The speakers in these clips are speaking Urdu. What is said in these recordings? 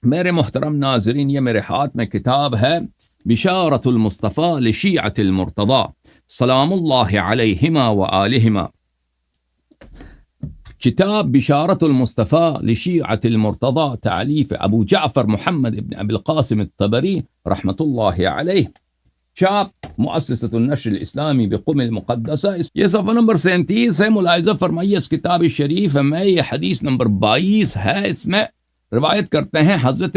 میرے محترم ناظرین، یہ میرے ہاتھ میں کتاب ہے بشارت المصطفیٰ لشیعۃ المرتضیٰ سلام اللہ علیہما وآلہما. کتاب بشارت المصطفیٰ لشیعۃ المرتضیٰ تالیف ابو جعفر محمد ابن ابی القاسم الطبری رحمۃ اللہ علیہ، چاپ مؤسسۃ النشر الاسلامی بقم المقدسہ. یہ صفحہ نمبر 37 ہے. ملاحظہ فرمائیے اس کتاب شریف میں یہ حدیث نمبر 22 ہے. اس میں روایت کرتے ہیں حضرت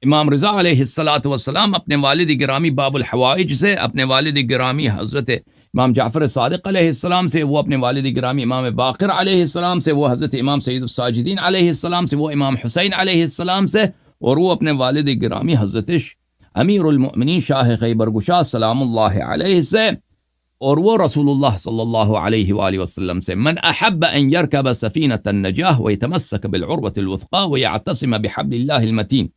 امام رضا علیہ الصلاۃ والسلام اپنے والد گرامی باب الحوائج سے، اپنے والد گرامی حضرت امام جعفر صادق علیہ السلام سے، وہ اپنے والد گرامی امام باقر علیہ السلام سے، وہ حضرت امام سید الساجدین علیہ السلام سے، وہ امام حسین علیہ السلام سے، اور وہ اپنے والد گرامی حضرت امیر المؤمنین شاہ خیبر گشا سلام اللہ علیہ سے، اور وہ رسول اللہ صلی اللہ علیہ وآلہ وسلم سے. من احب ان يركب سفینۃ النجاح ويتمسك بالعروۃ الوثقی ويعتصم بحبل اللہ المتین،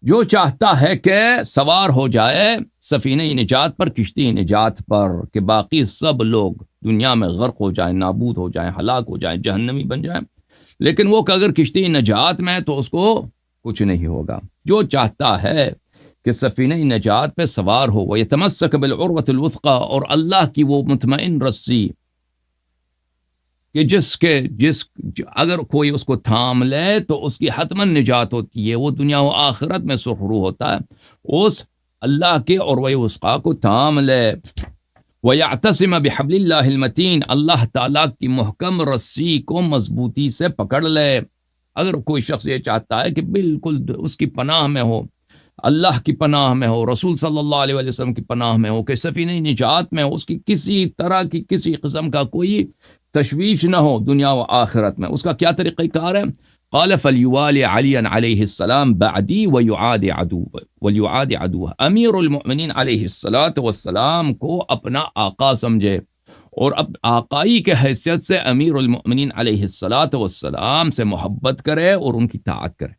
جو چاہتا ہے کہ سوار ہو جائے سفینہ نجات پر، کشتی نجات پر، کہ باقی سب لوگ دنیا میں غرق ہو جائیں، نابود ہو جائیں، ہلاک ہو جائیں، جہنمی بن جائیں، لیکن وہ کہ اگر کشتی نجات میں تو اس کو کچھ نہیں ہوگا. جو چاہتا ہے کہ سفینہ نجات پہ سوار ہو، وہ یتمسک بالعروۃ الوثقی، اور اللہ کی وہ مطمئن رسی کہ اگر کوئی اس کو تھام لے تو اس کی حتماً نجات ہوتی ہے، وہ دنیا و آخرت میں سرخرو ہوتا ہے. اس اللہ کے عروہ وثقی کو تھام لے. وَيَعْتَصِمَ بِحَبْلِ اللَّهِ الْمَتِينِ، اللہ تعالیٰ کی محکم رسی کو مضبوطی سے پکڑ لے. اگر کوئی شخص یہ چاہتا ہے کہ بالکل اس کی پناہ میں ہو، اللہ کی پناہ میں ہو، رسول صلی اللہ علیہ وسلم کی پناہ میں ہو، کہ سفینہ نجات میں اس کی کسی طرح کی کسی قسم کا کوئی تشویش نہ ہو دنیا و آخرت میں، اس کا کیا طریقہ کار ہے؟ قال فلیوالی علی علیہ السلام بعدی ویعاد عدوہ. امیر المؤمنین علیہ الصلاۃ والسلام کو اپنا آقا سمجھے، اور اب آقائی کے حیثیت سے امیر المؤمنین علیہ الصلاۃ والسلام سے محبت کرے اور ان کی طاعت کرے.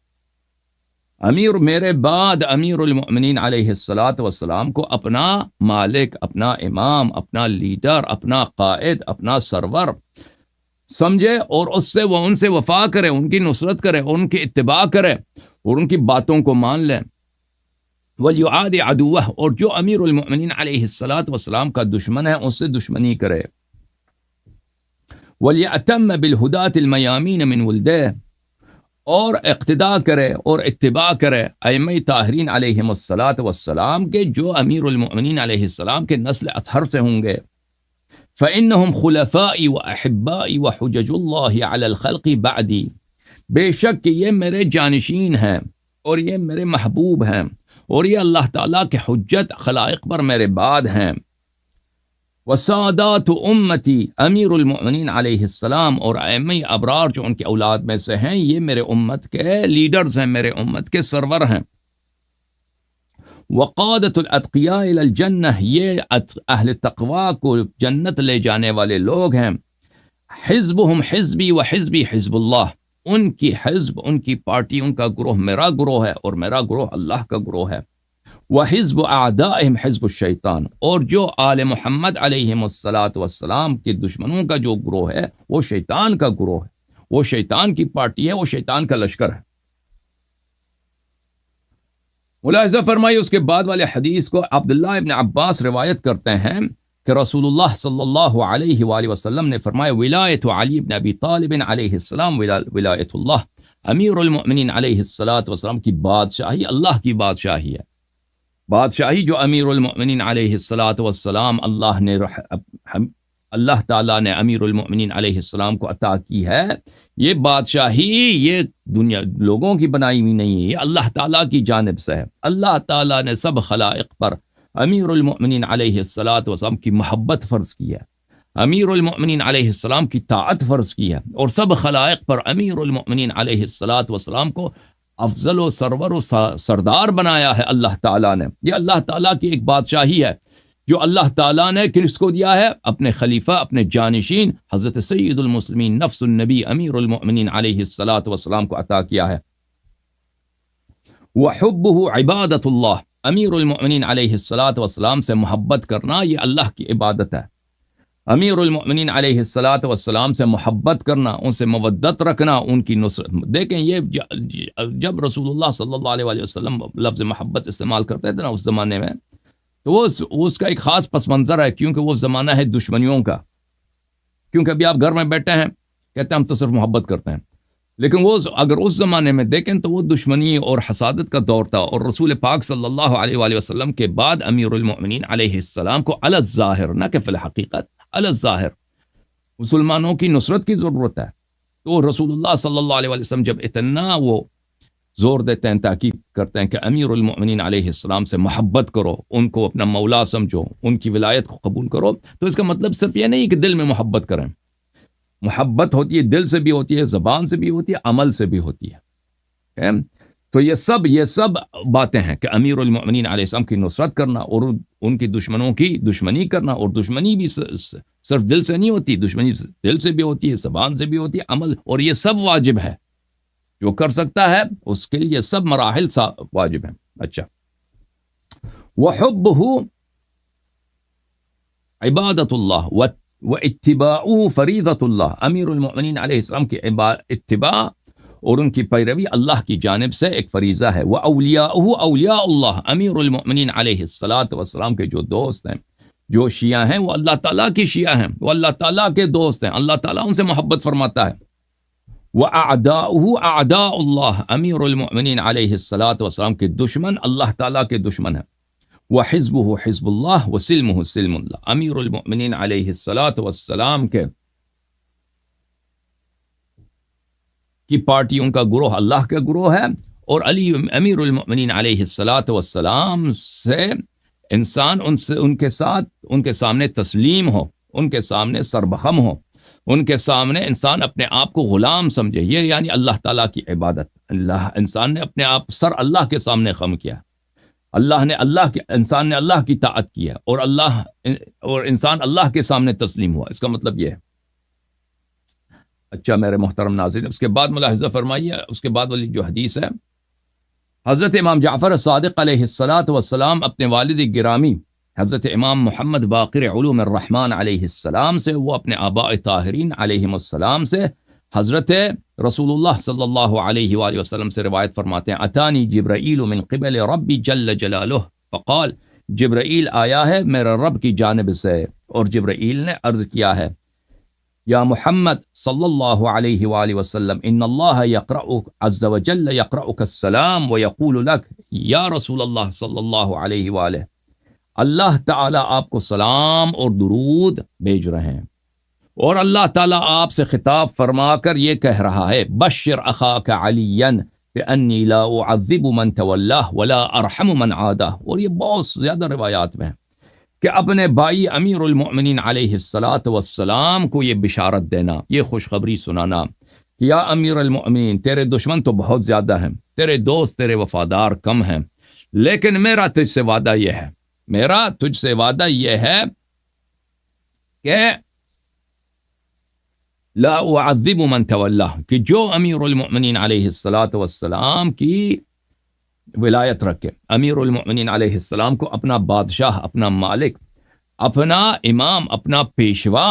امیر میرے بعد امیر المؤمنین علیہ الصلاۃ والسلام کو اپنا مالک، اپنا امام، اپنا لیڈر، اپنا قائد، اپنا سرور سمجھے، اور ان سے وفا کرے، ان کی نصرت کرے، ان کی اتباع کرے، اور ان کی باتوں کو مان لے. وَلْيُعَادِ عَدُوَّهُ، اور جو امیر المؤمنین علیہ الصلاۃ والسلام کا دشمن ہے اس سے دشمنی کرے. وَلْيَأْتَمَّ بِالْهُدَاةِ الْمَيَامِينَ مِنْ وُلْدِهِ، اور اقتداء کرے اور اتباع کرے ائمہ طاہرین علیہم الصلاۃ والسلام کے، جو امیر المؤمنین علیہ السلام کے نسل اطہر سے ہوں گے. فَإِنَّهُمْ خُلَفَائِي وَأَحِبَّائِي وَحُجَجُ اللَّهِ عَلَى الْخَلْقِ بَعْدِي، بے شک کہ یہ میرے جانشین ہیں اور یہ میرے محبوب ہیں، اور یہ اللہ تعالیٰ کے حجت خلائق پر میرے بعد ہیں. وسادات امتی، امیر المؤمنین علیہ السلام اور ائمہ ابرار جو ان کے اولاد میں سے ہیں، یہ میرے امت کے لیڈرز ہیں، میرے امت کے سرور ہیں. وقادۃ الاتقیاء الی الجنہ، یہ اہل تقوی کو جنت لے جانے والے لوگ ہیں. حزبہم حزبی وحزبی حزب اللہ، ان کی حزب، ان کی پارٹی، ان کا گروہ میرا گروہ ہے، اور میرا گروہ اللہ کا گروہ ہے. وحزب اعدائہم حزب الشیطان، اور جو آل محمد علیہم الصلاۃ والسلام کے دشمنوں کا جو گروہ ہے وہ شیطان کا گروہ ہے، وہ شیطان کی پارٹی ہے، وہ شیطان کا لشکر ہے. ملاحظہ فرمائیے اس کے بعد والے حدیث کو عبداللہ ابن عباس روایت کرتے ہیں کہ رسول اللہ صلی اللہ علیہ وآلہ وسلم نے فرمایا ولایت علی بن ابی طالب علیہ السلام ولایت اللہ، امیر المؤمنین علیہ الصلاۃ والسلام کی بادشاہی اللہ کی بادشاہی ہے. بادشاہی جو امیر المؤمنین علیہ الصلاۃ والسلام اللہ تعالیٰ نے امیر المؤمنین علیہ السلام کو عطا کی ہے، یہ بادشاہی یہ دنیا لوگوں کی بنائی ہوئی نہیں ہے، یہ اللہ تعالیٰ کی جانب سے ہے. اللہ تعالیٰ نے سب خلائق پر امیر المؤمنین علیہ الصلاۃ والسلام کی محبت فرض کی ہے، امیر المؤمنین علیہ السلام کی طاعت فرض کی ہے، اور سب خلائق پر امیر المؤمنین علیہ الصلاۃ والسلام کو افضل و سرور و سردار بنایا ہے اللہ تعالیٰ نے. یہ اللہ تعالیٰ کی ایک بادشاہی ہے جو اللہ تعالیٰ نے کس کو دیا ہے؟ اپنے خلیفہ، اپنے جانشین حضرت سید المسلمین نفس النبی امیر المؤمنین علیہ الصلاۃ والسلام کو عطا کیا ہے. وحبہ عبادت اللہ، امیر المؤمنین علیہ الصلاۃ والسلام سے محبت کرنا یہ اللہ کی عبادت ہے. امیر المؤمنین علیہ الصلاۃ والسلام سے محبت کرنا، ان سے مودت رکھنا، ان کی نصرت. دیکھیں یہ جب رسول اللہ صلی اللہ علیہ وسلم لفظ محبت استعمال کرتے تھے نا اس زمانے میں، تو وہ اس کا ایک خاص پس منظر ہے، کیونکہ وہ زمانہ ہے دشمنیوں کا. کیونکہ ابھی آپ گھر میں بیٹھے ہیں کہتے ہیں ہم تو صرف محبت کرتے ہیں، لیکن وہ اگر اس زمانے میں دیکھیں تو وہ دشمنی اور حسادت کا دور تھا. اور رسول پاک صلی اللہ علیہ وآلہ وسلم کے بعد امیر المؤمنین علیہ السلام کو علی الظاہر، نہ کہ فی الحقیقت، علی الظاہر مسلمانوں کی نصرت کی ضرورت ہے. تو رسول اللہ صلی اللہ علیہ وآلہ وسلم جب اتنا وہ زور دیتے ہیں، تاکید کرتے ہیں کہ امیر المؤمنین علیہ السلام سے محبت کرو، ان کو اپنا مولا سمجھو، ان کی ولایت کو قبول کرو، تو اس کا مطلب صرف یہ نہیں کہ دل میں محبت کریں. محبت ہوتی ہے، دل سے بھی ہوتی ہے، زبان سے بھی ہوتی ہے، عمل سے بھی ہوتی ہے. تو یہ سب باتیں ہیں کہ امیر المؤمنین علیہ السلام کی نصرت کرنا اور ان کی دشمنوں کی دشمنی کرنا. اور دشمنی بھی صرف دل سے نہیں ہوتی، دشمنی دل سے بھی ہوتی ہے، زبان سے بھی ہوتی ہے، عمل، اور یہ سب واجب ہے. جو کر سکتا ہے اس کے لیے سب مراحل واجب ہیں. اچھا، وَحُبُّهُ عبادت اللہ وَاتِّبَاعُهُ فَرِيضَةُ اللہ. امیر المؤمنین علیہ السلام کی اتباع اور ان کی پیروی اللہ کی جانب سے ایک فریضہ ہے. وَأَوْلِيَاؤُهُ أَوْلِيَاءُ اللَّهِ. امیر المؤمنین علیہ السلام کے جو دوست ہیں، جو شیعہ ہیں، وہ اللہ تعالیٰ کی شیعہ ہیں، وہ اللہ تعالیٰ کے دوست ہیں، اللہ تعالیٰ ان سے محبت فرماتا ہے. وَأَعْدَاؤُهُ أَعْدَاءُ اللَّهِ. امیر المؤمنین علیہ السلام کے دشمن اللہ تعالیٰ کے دشمن ہیں. وَحِزْبُهُ حِزْبُ اللَّهِ وَسِلْمُهُ سِلْمُ اللَّهِ. امیر المؤمنین علیہ السلام کی پارٹی، ان کا گروہ اللہ کا گروہ ہے. اور امیر المؤمنین علیہ السلام سے انسان ان کے سامنے تسلیم ہو، ان کے سامنے سربخم ہو، ان کے سامنے انسان اپنے آپ کو غلام سمجھے. یہ یعنی اللہ تعالیٰ کی عبادت. انسان نے اپنے آپ سر اللہ کے سامنے خم کیا، انسان نے اللہ کی طاعت کی ہے، اور انسان اللہ کے سامنے تسلیم ہوا. اس کا مطلب یہ ہے. اچھا میرے محترم ناظرین، اس کے بعد ملاحظہ فرمائیے، اس کے بعد والی جو حدیث ہے، حضرت امام جعفر صادق علیہ السلام اپنے والد گرامی حضرت امام محمد باقر علوم الرحمن علیہ السلام سے، وہ اپنے آباء طاہرین علیہم السلام سے حضرت رسول اللہ صلی اللہ علیہ وآلہ وسلم سے روایت فرماتے ہیں. اتانی جبرائیل من قبل ربی جل جلالہ فقال. جبرائیل آیا ہے میرے رب کی جانب سے، اور جبرائیل نے عرض کیا ہے، یا محمد صلی اللہ علیہ وآلہ وسلم، ان اللہ یقرأ عز وجل یقرأک السلام ویقول لک. یا رسول اللہ صلی اللہ علیہ وآلہ، اللہ تعالیٰ آپ کو سلام اور درود بھیج رہے ہیں، اور اللہ تعالیٰ آپ سے خطاب فرما کر یہ کہہ رہا ہے، بشر اخاک علیًا بانی لا اعذب من تولاہ ولا ارحم من عادہ. اور یہ بہت زیادہ روایات میں ہے کہ اپنے بھائی امیر المؤمنین علیہ السلام کو یہ بشارت دینا، یہ خوشخبری سنانا کہ یا امیر المؤمنین، تیرے دشمن تو بہت زیادہ ہیں، تیرے دوست، تیرے وفادار کم ہیں، لیکن میرا تجھ سے وعدہ یہ ہے کہ لا اعذب من تولاہ، کہ جو امیر المؤمنین علیہ السلام کی ولایت رکھے، امیر المؤمنین علیہ السلام کو اپنا بادشاہ، اپنا مالک، اپنا امام، اپنا پیشوا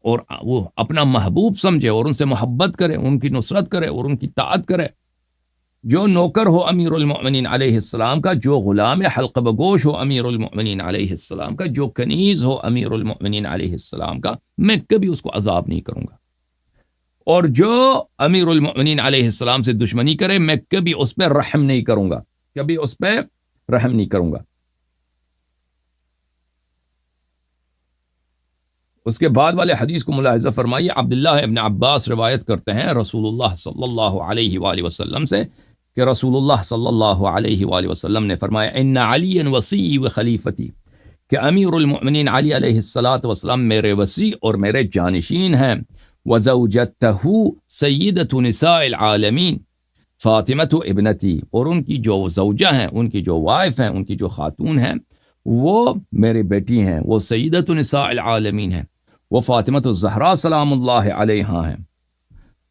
اور وہ اپنا محبوب سمجھے، اور ان سے محبت کرے، ان کی نصرت کرے اور ان کی طاعت کرے. جو نوکر ہو امیر المؤمنین علیہ السلام کا، جو غلام حلقہ بگوش ہو امیر المؤمنین علیہ السلام کا، جو کنیز ہو امیر المؤمنین علیہ السلام کا، میں کبھی اس کو عذاب نہیں کروں گا. اور جو امیر المؤمنین علیہ السلام سے دشمنی کرے، میں کبھی اس پہ رحم نہیں کروں گا، کبھی اس پہ رحم نہیں کروں گا. اس کے بعد والے حدیث کو ملاحظہ فرمائیے. عبداللہ ابن عباس روایت کرتے ہیں رسول اللہ صلی اللہ علیہ وآلہ وسلم سے کہ رسول اللہ صلی اللہ علیہ وآلہ وسلم نے فرمایا، ان علی وصی و خلیفتی، کہ امیر المؤمنین علی علیہ السلام میرے وصی اور میرے جانشین ہیں. وزوجتہ سیدۃ نساء العالمین فاطمۃ ابنتی، اور ان کی جو زوجہ ہیں، ان کی جو وائف ہیں، ان کی جو خاتون ہیں، وہ میری بیٹی ہیں، وہ سیدۃ نساء العالمین ہیں، وہ فاطمۃ الزہرا سلام اللہ علیہا ہیں.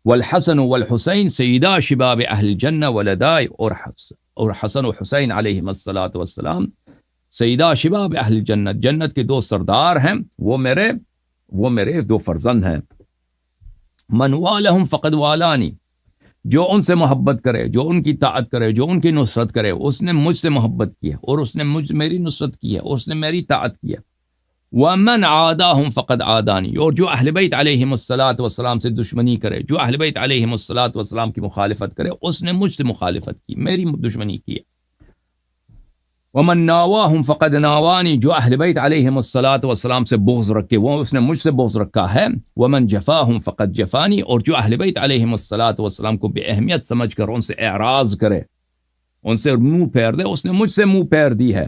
والحسن والحسین سیدہ شباب اہل الجنہ ولدائے، اور حسن و حسین علیہم السلام سیدہ شباب اہل الجنہ، جنت کے دو سردار ہیں، وہ میرے وہ میرے دو فرزند ہیں. من والہم فقد والانی، جو ان سے محبت کرے، جو ان کی طاعت کرے، جو ان کی نصرت کرے، اس نے مجھ سے محبت کی ہے اور اس نے میری نصرت کی ہے، اس نے میری طاعت کی ہے. ومن عاداہم فقد عادانی، اور جو اہل بیت علیہم الصلاۃ والسلام سے دشمنی کرے، جو اہل بیت علیہم الصلاۃ والسلام کی مخالفت کرے، اس نے مجھ سے مخالفت کی، میری دشمنی کی ہے. ومن ناواہم فقد ناوانی، جو اہل بیت علیہم الصلاۃ والسلام سے بغض رکھے، وہ اس نے مجھ سے بغض رکھا ہے. ومن جفاہم فقد جفانی، اور جو اہل بیت علیہم الصلاۃ والسلام کو بے اہمیت سمجھ کر ان سے اعراض کرے، ان سے منہ پھیر دے، اس نے مجھ سے منہ پھیر دی ہے.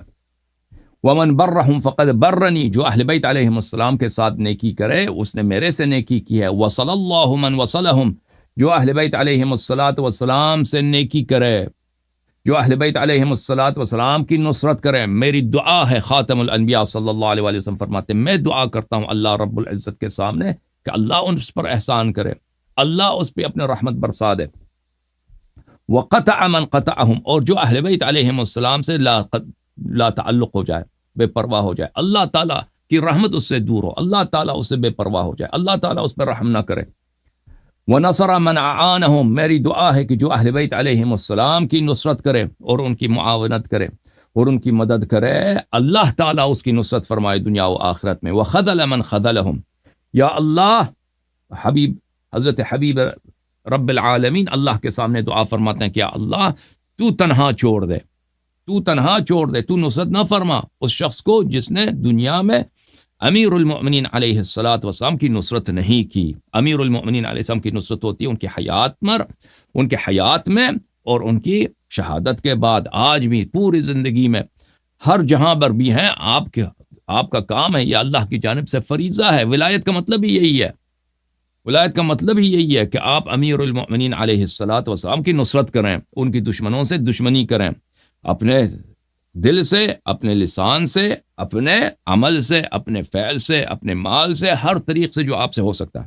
ومن برہم فقد برنی، جو اہل بیت علیہم السلام کے ساتھ نیکی کرے، اس نے میرے سے نیکی کی ہے. وصل اللہ من وصلہم، جو اہل بیت علیہم الصلاۃ والسلام سے نیکی کرے، جو اہل بیت علیہم الصلاۃ والسلام کی نصرت کرے. میری دعا ہے، خاتم الانبیاء صلی اللہ علیہ وآلہ وسلم فرماتے ہیں، میں دعا کرتا ہوں اللہ رب العزت کے سامنے کہ اللہ اس پر احسان کرے، اللہ اس پہ اپنے رحمت برسا دے. وقطع من قطعہم، اور جو اہل بیت علیہم السلام سے لا تعلق ہو جائے، بے پرواہ ہو جائے، اللہ تعالیٰ کی رحمت اس سے دور ہو، اللہ تعالیٰ اس سے بے پرواہ ہو جائے، اللہ تعالیٰ اس پر رحم نہ کرے. وَنَصَرَ مَنْ أَعَانَهُمْ، میری دعا ہے کہ جو اہل بیت علیہم السلام کی نصرت کرے اور ان کی معاونت کرے اور ان کی مدد کرے، اللہ تعالیٰ اس کی نصرت فرمائے دنیا و آخرت میں. وَخَذَلَ مَنْ خَذَلَهُمْ، یا اللہ، حضرت حبیب رب العالمین اللہ کے سامنے دعا فرماتے ہیں کہ یا اللہ تو تنہا چھوڑ دے، تو تنہا چھوڑ دے، تو نصرت نہ فرما اس شخص کو جس نے دنیا میں امیر المؤمنین علیہ الصلاۃ والسلام کی نصرت نہیں کی. امیر المؤمنین علیہ السلام کی نصرت ہوتی ہے ان کی حیات میں اور ان کی شہادت کے بعد. آج بھی پوری زندگی میں ہر جہاں پر بھی ہیں، آپ کا کام ہے، یہ اللہ کی جانب سے فریضہ ہے. ولایت کا مطلب ہی یہی ہے، ولایت کا مطلب ہی یہی ہے کہ آپ امیر المؤمنین علیہ الصلاۃ والسلام کی نصرت کریں، ان کی دشمنوں سے دشمنی کریں، اپنے دل سے، اپنے لسان سے، اپنے عمل سے، اپنے فعل سے، اپنے مال سے، ہر طریق سے جو آپ سے ہو سکتا ہے.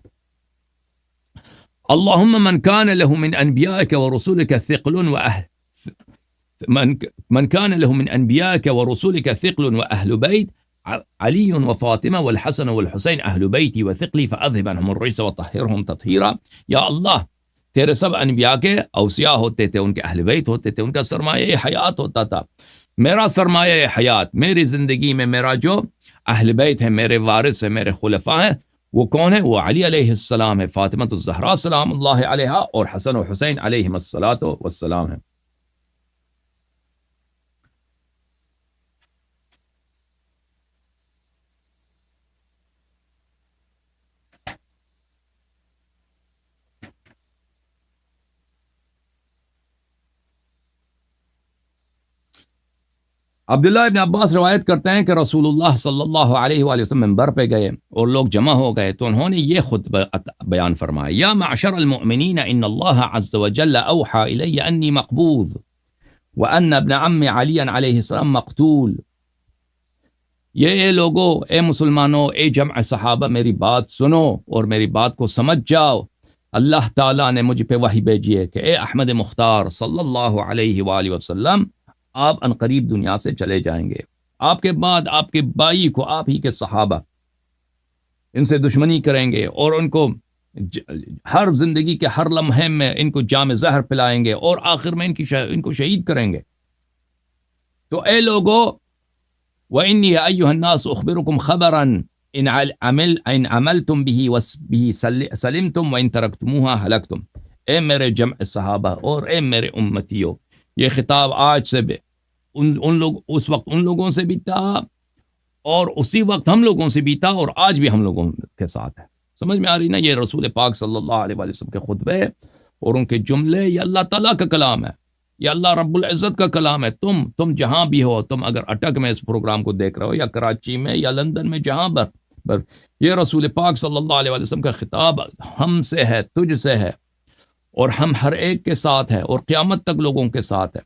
اللہم من کان له من انبیائک ورسولک ثقل من کان له من انبیائک ورسولک ثقل واہل بیت علی وفاطمہ والحسن والحسین اہل بیتی وثقلی فاذهب عنهم الرجس وطہرهم تطہیرا. یا اللہ، تیرے سب انبیاء کے اوصیاء ہوتے تھے، ان کے اہل بیت ہوتے تھے، ان کا سرمایہ حیات ہوتا تھا. میرا سرمایہ حیات، میری زندگی میں میرا جو اہل بیت ہے، میرے وارث ہیں، میرے خلفاء ہیں، وہ کون ہے؟ وہ علی علیہ السلام ہے، فاطمہ الزہرا سلام اللہ علیہا، اور حسن و حسین علیہم الصلاۃ والسلام ہے. عبداللہ ابن عباس روایت کرتے ہیں کہ رسول اللہ صلی اللہ علیہ وآلہ وسلم منبر پہ گئے اور لوگ جمع ہو گئے تو انہوں نے یہ خطبہ بیان فرمایا: یا معشر المؤمنین ان اللہ عز وجل اوحى الی انی مقبوض وان ابن عم علی علیہ السلام مقتول. اے لوگو، اے مسلمانوں، اے جمع صحابہ، میری بات سنو اور میری بات کو سمجھ جاؤ. اللہ تعالیٰ نے مجھ پہ وحی بھیجی ہے کہ اے احمد مختار صلی اللہ علیہ وآلہ وسلم، آپ انقریب دنیا سے چلے جائیں گے. آپ کے بعد آپ کے بائی کو، آپ ہی کے صحابہ ان سے دشمنی کریں گے اور ان کو ہر زندگی کے ہر لمحے میں ان کو جام زہر پلائیں گے اور آخر میں ان کو شہید کریں گے. تو اے لوگو، وَإِنِّي أَيُّهَا النَّاسُ أُخْبِرُكُمْ خَبَرًا إِنْ عَمَلْتُمْ بِهِ سَلِمْتُمْ وَإِنْ تَرَكْتُمُوهَا هَلَكْتُمْ. اے میرے جمع صحابہ اور اے میرے امتیوں، یہ خطاب آج سے اس وقت ان لوگوں سے بھی تھا اور اسی وقت ہم لوگوں سے بھی تھا اور آج بھی ہم لوگوں کے ساتھ ہے. سمجھ میں آ رہی نا؟ یہ رسول پاک صلی اللہ علیہ وآلہ وسلم کے خطبے اور ان کے جملے، یہ اللہ تعالیٰ کا کلام ہے، یہ اللہ رب العزت کا کلام ہے. تم جہاں بھی ہو، تم اگر اٹک میں اس پروگرام کو دیکھ رہے ہو یا کراچی میں یا لندن میں، جہاں پر یہ رسول پاک صلی اللہ علیہ وآلہ وسلم کا خطاب ہم سے ہے، تجھ سے ہے، اور ہم ہر ایک کے ساتھ ہے اور قیامت تک لوگوں کے ساتھ ہے.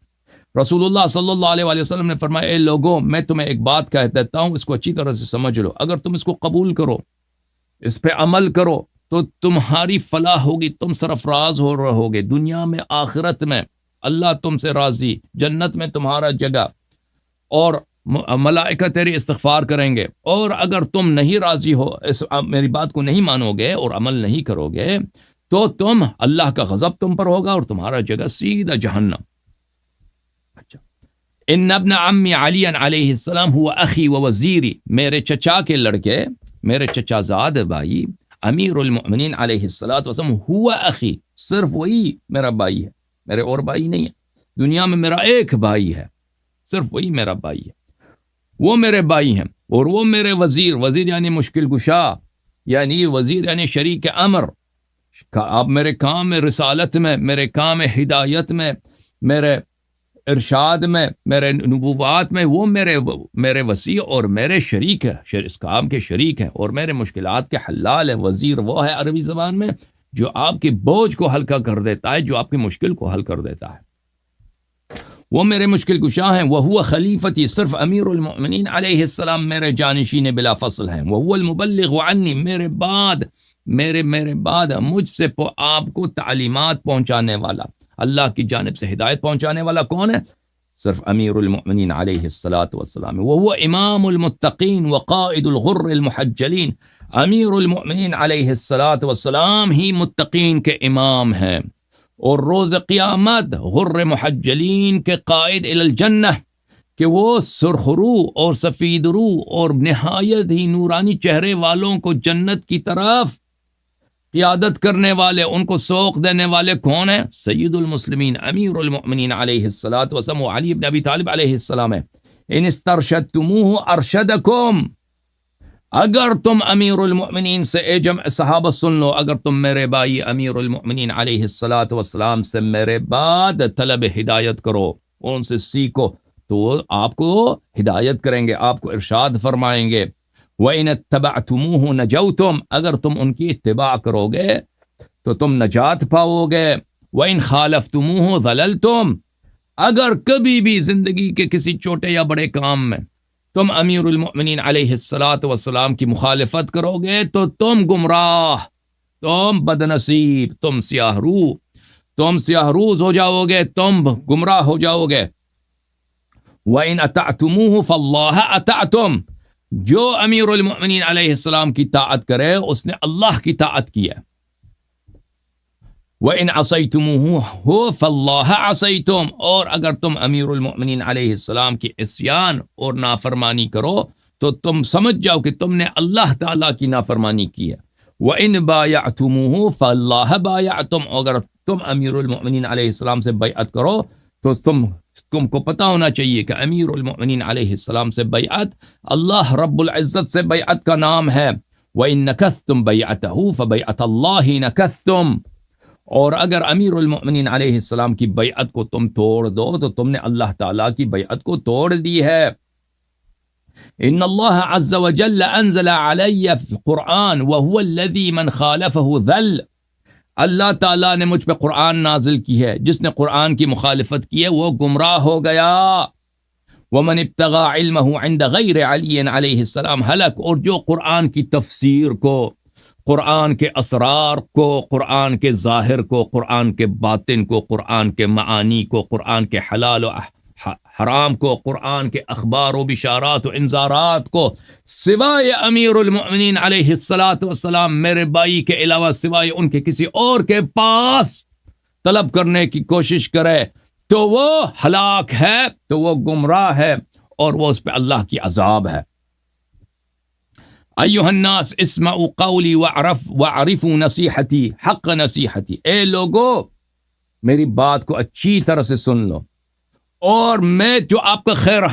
رسول اللہ صلی اللہ علیہ وآلہ وسلم نے فرمایا: اے لوگوں، میں تمہیں ایک بات کہہ دیتا ہوں، اس کو اچھی طرح سے سمجھ لو. اگر تم اس کو قبول کرو، اس پہ عمل کرو، تو تمہاری فلاح ہوگی، تم سرفراز ہو رہو گے دنیا میں، آخرت میں. اللہ تم سے راضی، جنت میں تمہارا جگہ، اور ملائکہ تیری استغفار کریں گے، اور اگر تم نہیں راضی ہو، میری بات کو نہیں مانو گے اور عمل نہیں کرو گے تو اللہ کا غضب تم پر ہوگا اور تمہارا جگہ سیدھا جہنم۔ اچھا، ان ابن عمی علی علیہ السلام ہوا اخی و وزیری، میرے چچا کے لڑکے، میرے چچا زاد بھائی امیر المؤمنین علیہ السلام ہوا اخی، صرف وہی میرا بھائی ہے، میرے اور بھائی نہیں ہے دنیا میں، میرا ایک بھائی ہے، صرف وہی میرا بھائی ہے، وہ میرے بھائی ہیں، اور وہ میرے وزیر، وزیر یعنی مشکل کشا، یعنی وزیر یعنی شریک امر، آپ میرے کام میں، رسالت میں، میرے کام میں، ہدایت میں، میرے ارشاد میں، میرے نبوات میں، وہ میرے وسیع اور میرے شریک ہے، اس کام کے شریک ہیں، اور میرے مشکلات کے حلال ہے۔ وزیر وہ ہے عربی زبان میں جو آپ کے بوجھ کو ہلکا کر دیتا ہے، جو آپ کی مشکل کو حل کر دیتا ہے، وہ میرے مشکل کشا ہیں۔ وہ خلیفتی، صرف امیر المؤمنین علیہ السلام میرے جانشین بلا فصل ہیں۔ وہ المبلغ عنی، میرے بعد مجھ سے آپ کو تعلیمات پہنچانے والا، اللہ کی جانب سے ہدایت پہنچانے والا کون ہے؟ صرف امیر المؤمنین علیہ السلام۔ وہ امام المتقین وقائد الغر المحجلین، امیر المؤمنین علیہ السلام ہی متقین کے امام ہیں، اور روز قیامت غر محجلین کے قائد الی الجنہ، کہ وہ سرخرو اور سفید رو اور نہایت ہی نورانی چہرے والوں کو جنت کی طرف قیادت کرنے والے، ان کو سوق دینے والے کون ہیں؟ سید المسلمین امیر المؤمنین علیہ السلام و علی بن ابی طالب علیہ السلام ہے۔ ان استرشدتموہ ارشدکم، اگر تم امیر المؤمنین سے، اے جمع صحابہ سن لو، اگر تم میرے بھائی امیر المؤمنین علیہ السلام سے میرے بعد طلب ہدایت کرو، ان سے سیکھو، تو وہ آپ کو ہدایت کریں گے، آپ کو ارشاد فرمائیں گے۔ وَإِنَ اتَّبَعْتُمُوهُ نَجَوْتُمْ، اگر تم ان کی اتباع کرو گے تو تم نجات پاؤ گے۔ وَإِنْ خَالَفْتُمُوهُ ضَلَلْتُمْ، اگر کبھی بھی زندگی کے کسی چھوٹے یا بڑے کام میں تم امیر المؤمنین علیہ السلام کی مخالفت کرو گے تو تم گمراہ، تم بدنصیب، تم سیاہ روز ہو جاؤ گے، تم گمراہ ہو جاؤ گے۔ وَإِنْ أَطَعْتُمُوهُ فَاللَّهَ أَطَعْتُمْ، جو امیر المؤمنین علیہ السلام کی طاعت کرے اس نے اللہ کی طاعت کی ہے۔ وَإِنْ عَصَيْتُمُوهُ فَاللَّهَ عَصَيْتُمْ، اور اگر تم امیر المؤمنین علیہ السلام کی عصیان اور نافرمانی کرو تو تم سمجھ جاؤ کہ تم نے اللہ تعالیٰ کی نافرمانی کی ہے۔ وَإِنْ بَايَعْتُمُوهُ فَاللَّهَ بَايَعْتُمْ، اگر تم امیر المؤمنین علیہ السلام سے بیعت کرو تو تم کو پتا ہونا چاہیے کہ امیر المؤمنین علیہ السلام سے بیعت اللہ رب العزت سے بیعت کا نام ہے۔ وَإِن نَكَثْتُمْ بَيْعَتَهُ فَبَيْعَتَ اللَّهِ نَكَثْتُمْ، اور اگر امیر المؤمنین علیہ السلام کی بیعت کو تم توڑ دو تو تم نے اللہ تعالیٰ کی بیعت کو توڑ دی ہے۔ ان اللہ عز وجل انزل علی القرآن وهو الذی من خالفه ذل، اللہ تعالیٰ نے مجھ پہ قرآن نازل کی ہے، جس نے قرآن کی مخالفت کی ہے وہ گمراہ ہو گیا۔ ومن ابتغى علمه عند غیر علی علیہ السلام ہلک، اور جو قرآن کی تفسیر کو، قرآن کے اسرار کو، قرآن کے ظاہر کو، قرآن کے باطن کو، قرآن کے معانی کو، قرآن کے حلال و حرام کو، قرآن کے اخبار و بشارات و انذارات کو، سوائے امیر المؤمنین علیہ السلام میرے بھائی کے علاوہ، سوائے ان کے کسی اور کے پاس طلب کرنے کی کوشش کرے تو وہ ہلاک ہے، تو وہ گمراہ ہے، اور وہ اس پہ اللہ کی عذاب ہے۔ ایھا الناس اسمعوا قولی وعرفوا نصیحتی حق نصیحتی، اے لوگو میری بات کو اچھی طرح سے سن لو، اور میں جو آپ کا خیر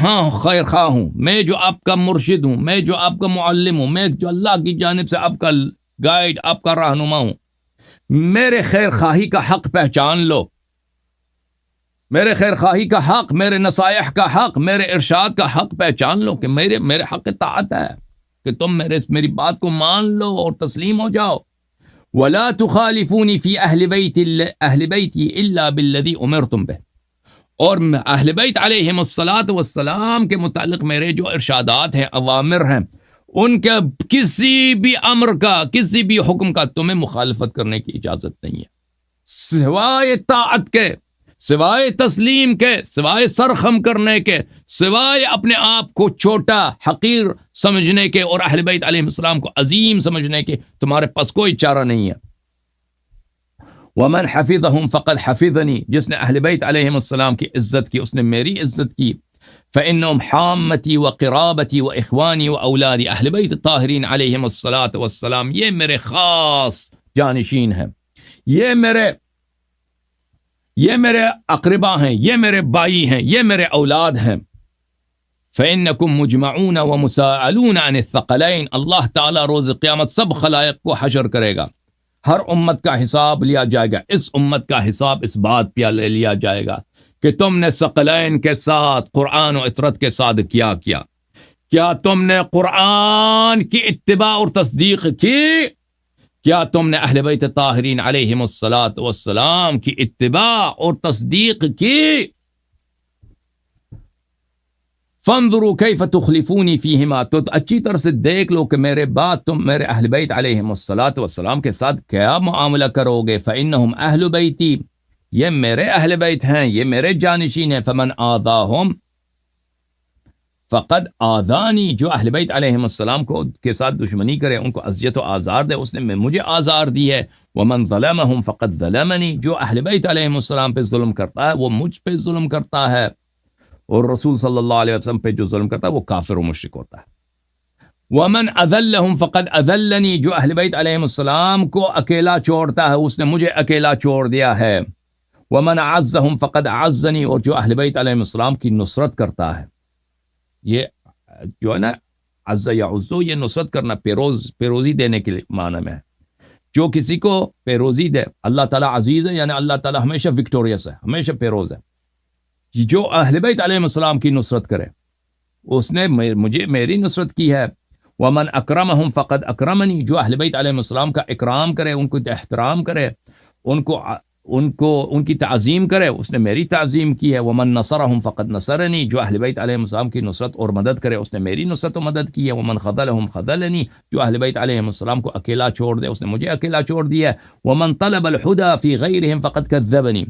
خواہ ہوں، میں جو آپ کا مرشد ہوں، میں جو آپ کا معلم ہوں، میں جو اللہ کی جانب سے آپ کا گائیڈ، آپ کا رہنما ہوں، میرے خیر خواہی کا حق پہچان لو، میرے خیر خواہی کا حق، میرے نصائح کا حق، میرے ارشاد کا حق پہچان لو، کہ میرے حق اطاعت ہے کہ تم میری بات کو مان لو اور تسلیم ہو جاؤ۔ وَلَا تُخَالِفُونِ فِي أَهْلِ بَيْتِي إِلَّا بِالَّذِي أُمِرْتُمْ بِهِ، اور اہل بیت علیہم السلام کے متعلق میرے جو ارشادات ہیں، اوامر ہیں، ان کے کسی بھی امر کا، کسی بھی حکم کا تمہیں مخالفت کرنے کی اجازت نہیں ہے، سوائے طاعت کے، سوائے تسلیم کے، سوائے سر خم کرنے کے، سوائے اپنے آپ کو چھوٹا حقیر سمجھنے کے اور اہل بیت علیہ السلام کو عظیم سمجھنے کے تمہارے پاس کوئی چارہ نہیں ہے۔ ومن حفظهم فقد حفظنی، جس نے اہل بیت علیہ السلام کی عزت کی اس نے میری عزت کی۔ فإنهم حامتی و قرابتی و اخوانی و اولادی، اہل بیت طاہرین علیہم السلام یہ میرے خاص جانشین ہیں، یہ میرے اقربا ہیں، یہ میرے بھائی ہیں، یہ میرے اولاد ہیں۔ فإنکم مجمعون و مسائلون عن الثقلین، اللہ تعالیٰ روز قیامت سب خلائق کو حشر کرے گا، ہر امت کا حساب لیا جائے گا۔ اس امت کا حساب اس بات پہ لیا جائے گا کہ تم نے ثقلین کے ساتھ قرآن و اطرت کے ساتھ کیا تم نے قرآن کی اتباع اور تصدیق کی؟ کیا تم نے اہل بیت طاہرین علیہم السلام کی اتباع اور تصدیق کی؟ فانظروا کیف تخلفونی فیہما، تو اچھی طرح سے دیکھ لو کہ میرے بعد تم میرے اہل بیت علیہم السلام کے ساتھ کیا معاملہ کرو گے۔ فإنہم اہل بیتی، یہ میرے اہل بیت ہیں، یہ میرے جانشین ہیں۔ فمن آذاہم فقد آذانی، جو اہل بیت علیہم السلام کو کے ساتھ دشمنی کرے، ان کو اذیت و آزار دے، اس نے مجھے آزار دی ہے۔ ومن ظلمہم فقد ظلمنی، جو اہل بیت علیہم السلام پہ ظلم کرتا ہے وہ مجھ پہ ظلم کرتا ہے، اور رسول صلی اللہ علیہ وسلم پہ جو ظلم کرتا ہے وہ کافر و مشرک ہوتا ہے۔ ومن اذلہم فقد اذلنی، جو اہل بیت علیہم السلام کو اکیلا چھوڑتا ہے اس نے مجھے اکیلا چھوڑ دیا ہے۔ ومن عزہم فقد عزنی، اور جو اہل بیت علیہم السلام کی نصرت کرتا ہے، یہ جو ہے نا عز یعزو، یہ نصرت کرنا، پیروزی دینے کے معنی میں ہے۔ جو کسی کو پیروزی دے، اللہ تعالیٰ عزیز ہے، یعنی اللہ تعالیٰ ہمیشہ وکٹوریس ہے، ہمیشہ پیروز ہے۔ جو اہل بیت علیہ السلام کی نصرت کرے اس نے مجھے میری نصرت کی ہے۔ ومن اکرمہم فقد اکرمنی، جو اہل بیت علیہ السلام کا اکرام کرے، ان کو احترام کرے، ان کی تعظیم کرے، اس نے میری تعظیم کی ہے۔ ومن نصرہم فقد نصرنی، جو اہل بیت علیہ السلام کی نصرت اور مدد کرے اس نے میری نصرت و مدد کی ہے۔ ومن خذلہم خذلنی، جو اہل بیت علیہ السلام کو اکیلا چھوڑ دے اس نے مجھے اکیلا چھوڑ دیا ہے۔ ومن طلب الہدی فی غیرہم فقد کذبنی،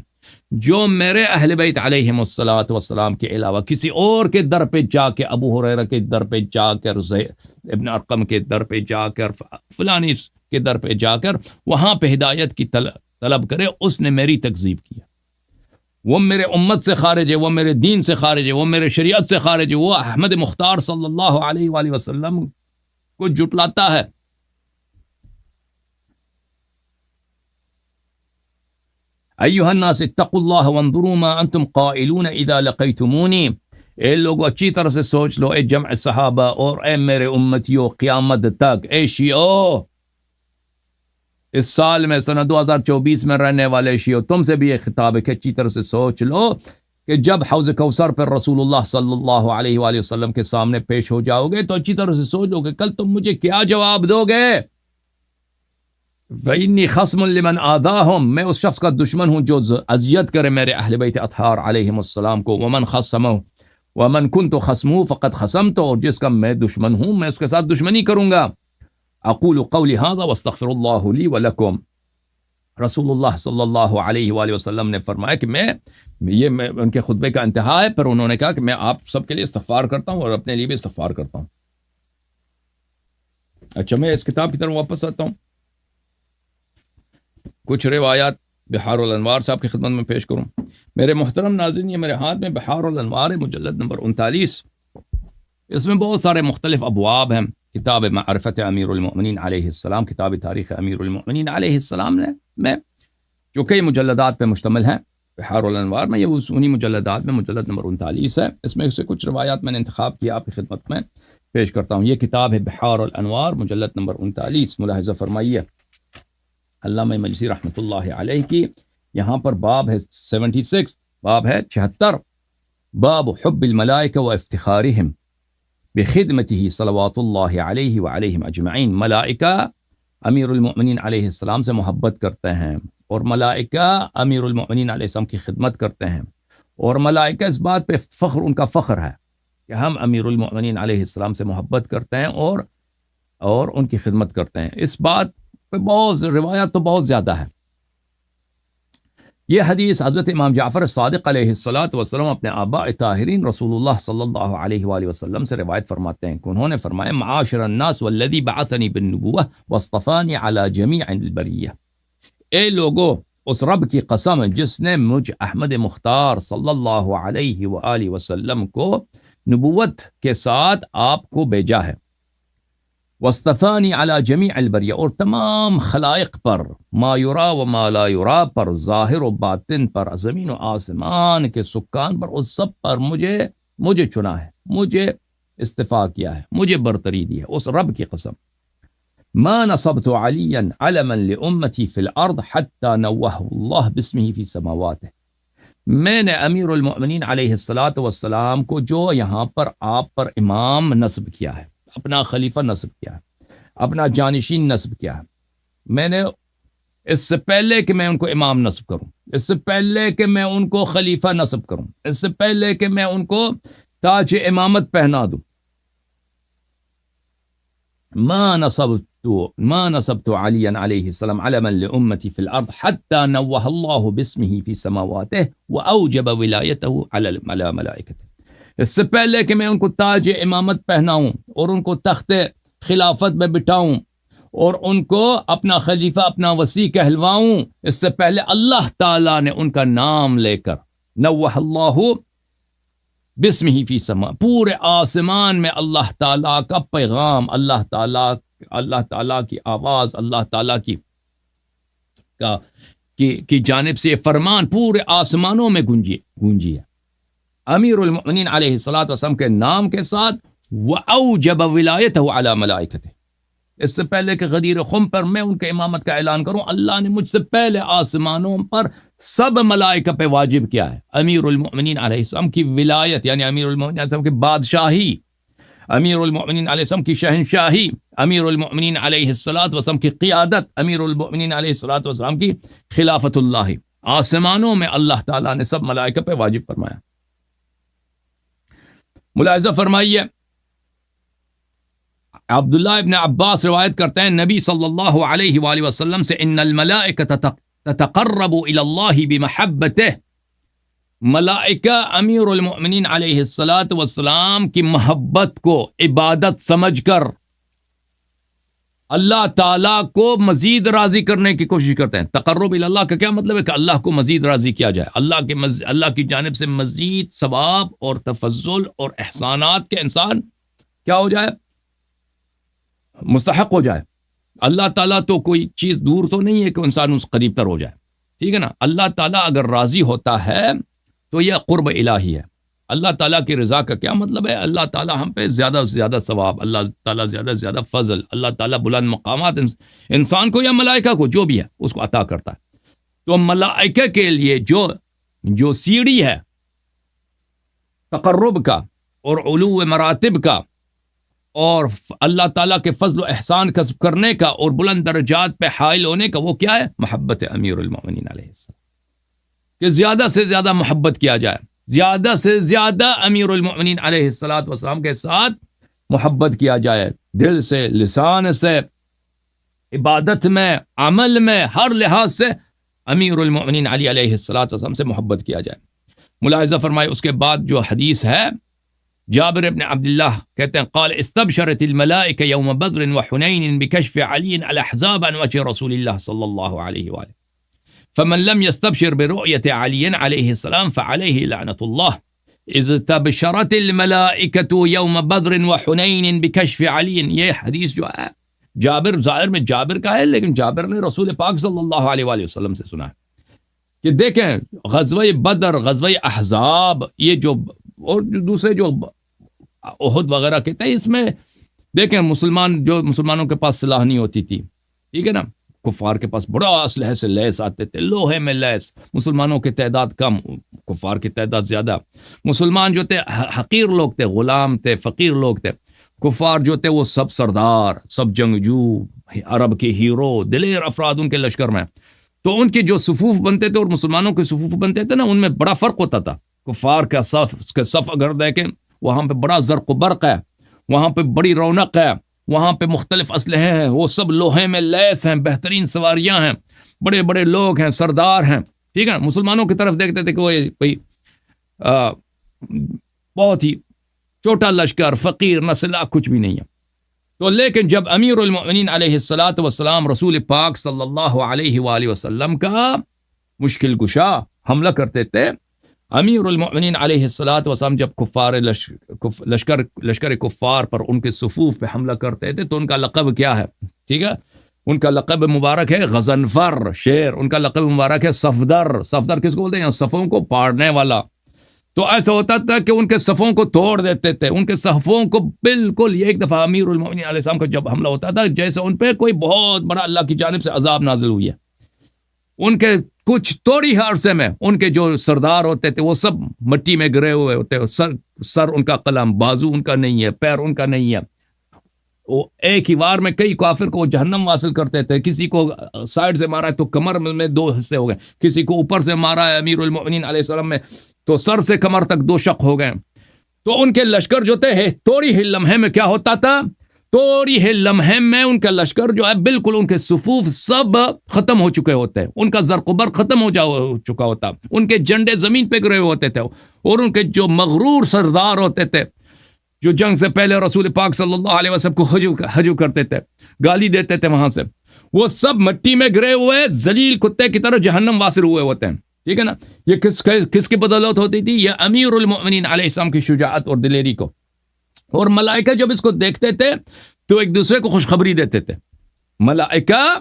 جو میرے اہل بیت علیہم السلام کے علاوہ کسی اور کے در پہ جا کے، ابو ہریرہ کے در پہ جا کر، ابن ارقم کے در پہ جا کر، فلانی کے در پہ جا کر وہاں پہ ہدایت کی طلب کرے، اس نے میری تکذیب کیا۔ وہ میرے امت سے خارج ہے، وہ میرے دین سے خارج ہے، وہ میرے شریعت سے خارج ہے، وہ احمد مختار صلی اللہ علیہ وآلہ وسلم کو جھٹلاتا ہے۔ ایھا الناس اتقوا اللہ وانظروا ما انتم قائلون اذا لقیتمونی، اے لوگو اچھی طرح سے سوچ لو، اے جمع صحابہ اور اے میرے امتیوں قیامت تک، اے شیعو، اس سال میں سنہ 2024 میں رہنے والے شیعو، تم سے بھی یہ خطاب ہے کہ اچھی طرح سے سوچ لو کہ جب حوض کوثر پر رسول اللہ صلی اللہ علیہ وآلہ وسلم کے سامنے پیش ہو جاؤ گے تو اچھی طرح سے سوچ لو کہ کل تم مجھے کیا جواب دو گے۔ فإنی خصم لمن آذاہم، میں اس شخص کا دشمن ہوں جو اذیت کرے میرے اہل بیت اطہار علیہم السلام کو۔ ومن کنت خصمہ فقد خصمت، اور جس کا میں دشمن ہوں میں اس کے ساتھ دشمنی کروں گا۔ اقول قولی ھذا واستغفر اللہ لی ولکم، رسول اللہ صلی اللہ علیہ وآلہ وسلم نے فرمایا کہ میں ان کے خطبے کا انتہا ہے، پھر انہوں نے کہا کہ میں آپ سب کے لیے استغفار کرتا ہوں اور اپنے لیے بھی استغفار کرتا ہوں۔ اچھا، میں اس کتاب کی طرف واپس آتا ہوں، کچھ روایات بحار الانوار صاحب کی خدمت میں پیش کروں۔ میرے محترم ناظرین، یہ میرے ہاتھ میں بحار الانوار ہے، مجلد نمبر 39۔ اس میں بہت سارے مختلف ابواب ہیں۔ کتاب معرفت امیر المؤمنین علیہ السلام، کتاب تاریخ امیر المؤمنین علیہ السلام میں جو کئی مجلدات پہ مشتمل ہیں۔ بحار الانوار میں یہ انہی مجلدات میں مجلد نمبر 39 ہے۔ اس میں سے کچھ روایات میں نے انتخاب کیا آپ کی خدمت میں پیش کرتا ہوں۔ یہ کتاب ہے بحار الانوار، مجلد نمبر 39۔ ملاحظہ فرمائیے علامہ مجلسی رحمۃ اللہ علیہ کی، یہاں پر باب ہے 76، باب ہے 76، باب حب الملائکہ و افتخارہم بخدمتہ صلوات اللہ علیہ وعلیہم اجمعین۔ ملائکہ امیر المؤمنین علیہ السلام سے محبت کرتے ہیں، اور ملائکہ امیر المؤمنین علیہ السلام کی خدمت کرتے ہیں، اور ملائکہ اس بات پہ فخر، ان کا فخر ہے کہ ہم امیر المؤمنین علیہ السلام سے محبت کرتے ہیں اور ان کی خدمت کرتے ہیں۔ اس بات پہ بہت روایات تو بہت زیادہ ہے۔ یہ حدیث حضرت امام جعفر صادق علیہ الصلاۃ والسلام اپنے آباء طاہرین رسول اللہ صلی اللہ علیہ وآلہ وسلم سے روایت فرماتے ہیں کہ انہوں نے فرمایا معاشر الناس والذی بعثنی بالنبوہ واصطفانی علی جمیع البریہ، اے لوگو اس رب کی قسم جس نے مجھ احمد مختار صلی اللہ علیہ وآلہ وسلم کو نبوت کے ساتھ آپ کو بھیجا ہے، واصطفانی علی جمیع البریہ، اور تمام خلائق پر، ما یرا و ما لا یرا پر، ظاہر و باطن پر، زمین و آسمان کے سکان پر، اس سب پر مجھے چنا ہے، مجھے استفاء کیا ہے، مجھے برتری دی ہے، اس رب کی قسم۔ ما نصبت علیا علما لامتی فی الارض حتی نوہ اللہ باسمہ فی سماواته، میں نے امیر المؤمنین علیہ الصلاۃ والسلام کو جو یہاں پر آپ پر امام نصب کیا ہے، اپنا خلیفہ نصب کیا ہے، اپنا جانشین نصب کیا ہے، میں نے اس سے پہلے کہ میں ان کو امام نصب کروں، اس سے پہلے کہ میں ان کو خلیفہ نصب کروں، اس سے پہلے کہ میں ان کو تاج امامت پہنا دوں، ما نصبت علیا علیہ السلام علما لامتی فی الارض حتی نوہ اللہ باسمہ فی سماواته واوجب ولایتہ علی ملائکته، اس سے پہلے کہ میں ان کو تاج امامت پہناؤں اور ان کو تخت خلافت میں بٹھاؤں اور ان کو اپنا خلیفہ، اپنا وصی کہلواؤں، اس سے پہلے اللہ تعالیٰ نے ان کا نام لے کر نوہ اللہ بسمہ فی سما، پورے آسمان میں اللہ تعالیٰ کا پیغام، اللہ تعالیٰ کی آواز، اللہ تعالیٰ کی جانب سے فرمان پورے آسمانوں میں گونجی ہے، امیر المؤمنین علیہ الصلاۃ والسلام کے نام کے ساتھ، وَأَوْجَبَ وِلَایَتَهُ عَلَى مَلَائِكَتِهِ، اس سے پہلے کہ غدیر خم پر میں ان کے امامت کا اعلان کروں، اللہ نے مجھ سے پہلے آسمانوں پر سب ملائکہ پہ واجب کیا ہے امیر المؤمنین علیہ السلام کی ولایت، یعنی امیر المؤمنین علیہ السلام کی بادشاہی، امیر المؤمنین علیہ السلام کی شہنشاہی، امیر المؤمنین علیہ الصلاۃ والسلام کی قیادت، امیر المؤمنین علیہ الصلاۃ والسلام کی خلافت اللہ، آسمانوں میں اللہ تعالیٰ نے سب ملائکہ پہ واجب فرمایا۔ ملاحظہ فرمائیے، عبداللہ ابن عباس روایت کرتے ہیں نبی صلی اللہ علیہ وآلہ وسلم سے، ان الملائکۃ تتقرب الی اللہ بمحبتہ، ملائکہ امیر المؤمنین علیہ الصلاۃ والسلام کی محبت کو عبادت سمجھ کر اللہ تعالیٰ کو مزید راضی کرنے کی کوشش کرتے ہیں۔ تقرب الی اللہ کا کیا مطلب ہے؟ کہ اللہ کو مزید راضی کیا جائے، اللہ کی جانب سے مزید ثواب اور تفضل اور احسانات کے انسان کیا ہو جائے، مستحق ہو جائے۔ اللہ تعالیٰ تو کوئی چیز دور تو نہیں ہے کہ انسان اس قریب تر ہو جائے، ٹھیک ہے نا؟ اللہ تعالیٰ اگر راضی ہوتا ہے تو یہ قرب الہی ہے۔ اللہ تعالیٰ کی رضا کا کیا مطلب ہے؟ اللہ تعالیٰ ہم پہ زیادہ سے زیادہ ثواب، اللہ تعالیٰ زیادہ سے زیادہ فضل، اللہ تعالیٰ بلند مقامات انسان کو یا ملائکہ کو جو بھی ہے اس کو عطا کرتا ہے۔ تو ملائکہ کے لیے جو سیڑھی ہے تقرب کا اور علو مراتب کا اور اللہ تعالیٰ کے فضل و احسان کسب کرنے کا اور بلند درجات پہ حائل ہونے کا، وہ کیا ہے؟ محبت امیر المؤمنین علیہ السلام، کہ زیادہ سے زیادہ محبت کیا جائے، زیادہ سے زیادہ امیر المؤمنین علیہ الصلاۃ والسلام کے ساتھ محبت کیا جائے، دل سے، لسان سے، عبادت میں، عمل میں، ہر لحاظ سے امیر المؤمنین علیہ الصلاۃ والسلام سے محبت کیا جائے۔ ملاحظہ فرمائے اس کے بعد جو حدیث ہے، جابر ابن عبداللہ کہتے ہیں قال استبشرت الملائکہ یوم بدر وحنین بکشف علی الاحزاب عن وجه رسول اللہ صلی اللہ علیہ وآلہ، فمن لم يستبشر برؤیت علی علیہ السلام فعلیہ لعنت اللہ، اذ تبشرت الملائکۃ یوم بدر وحنین بکشف علی۔ یہ حدیث جو ہے جابر، ظاہر میں جابر کا ہے، لیکن جابر نے رسول پاک صلی اللہ علیہ وآلہ وسلم سے سنا ہے کہ دیکھیں غزوہ بدر، غزوہ احزاب، یہ جو اور جو دوسرے جو احد وغیرہ کہتے ہیں، اس میں دیکھیں مسلمانوں کے پاس سلاح نہیں ہوتی تھی، ٹھیک ہے نا؟ کفار کے پاس بڑا اسلحے سے لیس آتے تھے، لوہے میں لیس، مسلمانوں کی تعداد کم، کفار کی تعداد زیادہ، مسلمان جو تھے حقیر لوگ تھے، غلام تھے، فقیر لوگ تھے، کفار جو تھے وہ سب سردار، سب جنگجو، عرب کے ہیرو، دلیر افراد ان کے لشکر میں، تو ان کے جو صفوف بنتے تھے اور مسلمانوں کے صفوف بنتے تھے نا، ان میں بڑا فرق ہوتا تھا۔ کفار کا صف اگر دیکھیں، وہاں پہ بڑا زرق و برق ہے، وہاں پہ بڑی رونق ہے، وہاں پہ مختلف اسلحے ہیں، وہ سب لوہے میں لیس ہیں، بہترین سواریاں ہیں، بڑے بڑے لوگ ہیں، سردار ہیں، ٹھیک ہے، مسلمانوں کی طرف دیکھتے تھے کہ وہ بھائی بہت ہی چھوٹا لشکر، فقیر، نسلا، کچھ بھی نہیں ہے. تو لیکن جب امیر المؤمنین علیہ الصلاۃ والسلام رسول پاک صلی اللہ علیہ وآلہ وسلم کا مشکل کشا حملہ کرتے تھے، امیر المؤمنین علیہ الصلاۃ والسلام جب لشکر کفار پر ان کے صفوف پہ حملہ کرتے تھے تو ان کا لقب کیا ہے؟ ٹھیک ہے، ان کا لقب مبارک ہے غضنفر شیر، ان کا لقب مبارک ہے صفدر. صفدر کس کو بولتے ہیں؟ صفوں کو پاڑنے والا. تو ایسا ہوتا تھا کہ ان کے صفوں کو توڑ دیتے تھے، ان کے صفوں کو بالکل. یہ ایک دفعہ امیر المؤمنین علیہ السلام کا جب حملہ ہوتا تھا جیسے ان پہ کوئی بہت بڑا اللہ کی جانب سے عذاب نازل ہوئی ہے. ان کے کچھ تھوڑی عرصے میں ان کے جو سردار ہوتے تھے وہ سب مٹی میں گرے ہوئے ہوتے، سر ان کا قلم، بازو ان کا نہیں ہے، پیر ان کا نہیں ہے. وہ ایک ہی وار میں کئی کافر کو جہنم واصل کرتے تھے. کسی کو سائڈ سے مارا ہے تو کمر میں 2 حصے ہو گئے، کسی کو اوپر سے مارا ہے امیر المؤمنین علیہ السلام میں تو سر سے کمر تک 2 شق ہو گئے. تو ان کے لشکر جو تھے تھوڑی ہی لمحے میں کیا ہوتا تھا؟ تھوڑی ہی لمحے میں ان کا لشکر جو ہے بالکل ان کے صفوف سب ختم ہو چکے ہوتے، ان کا زرقبر ختم ہو چکا ہوتا، ان کے جھنڈے زمین پہ گرے ہوتے تھے. اور ان کے جو مغرور سردار ہوتے تھے جو جنگ سے پہلے رسول پاک صلی اللہ علیہ وسلم کو ہجو کرتے تھے، گالی دیتے تھے وہاں سے، وہ سب مٹی میں گرے ہوئے ذلیل کتے کی طرح جہنم واصل ہوئے ہوتے ہیں. ٹھیک ہے نا. یہ کس کی بدولت ہوتی تھی؟ یہ امیر المؤمنین علیہ السلام کی شجاعت اور دلیری کو. اور ملائکہ جب اس کو دیکھتے تھے تو ایک دوسرے کو خوشخبری دیتے تھے. ملائکہ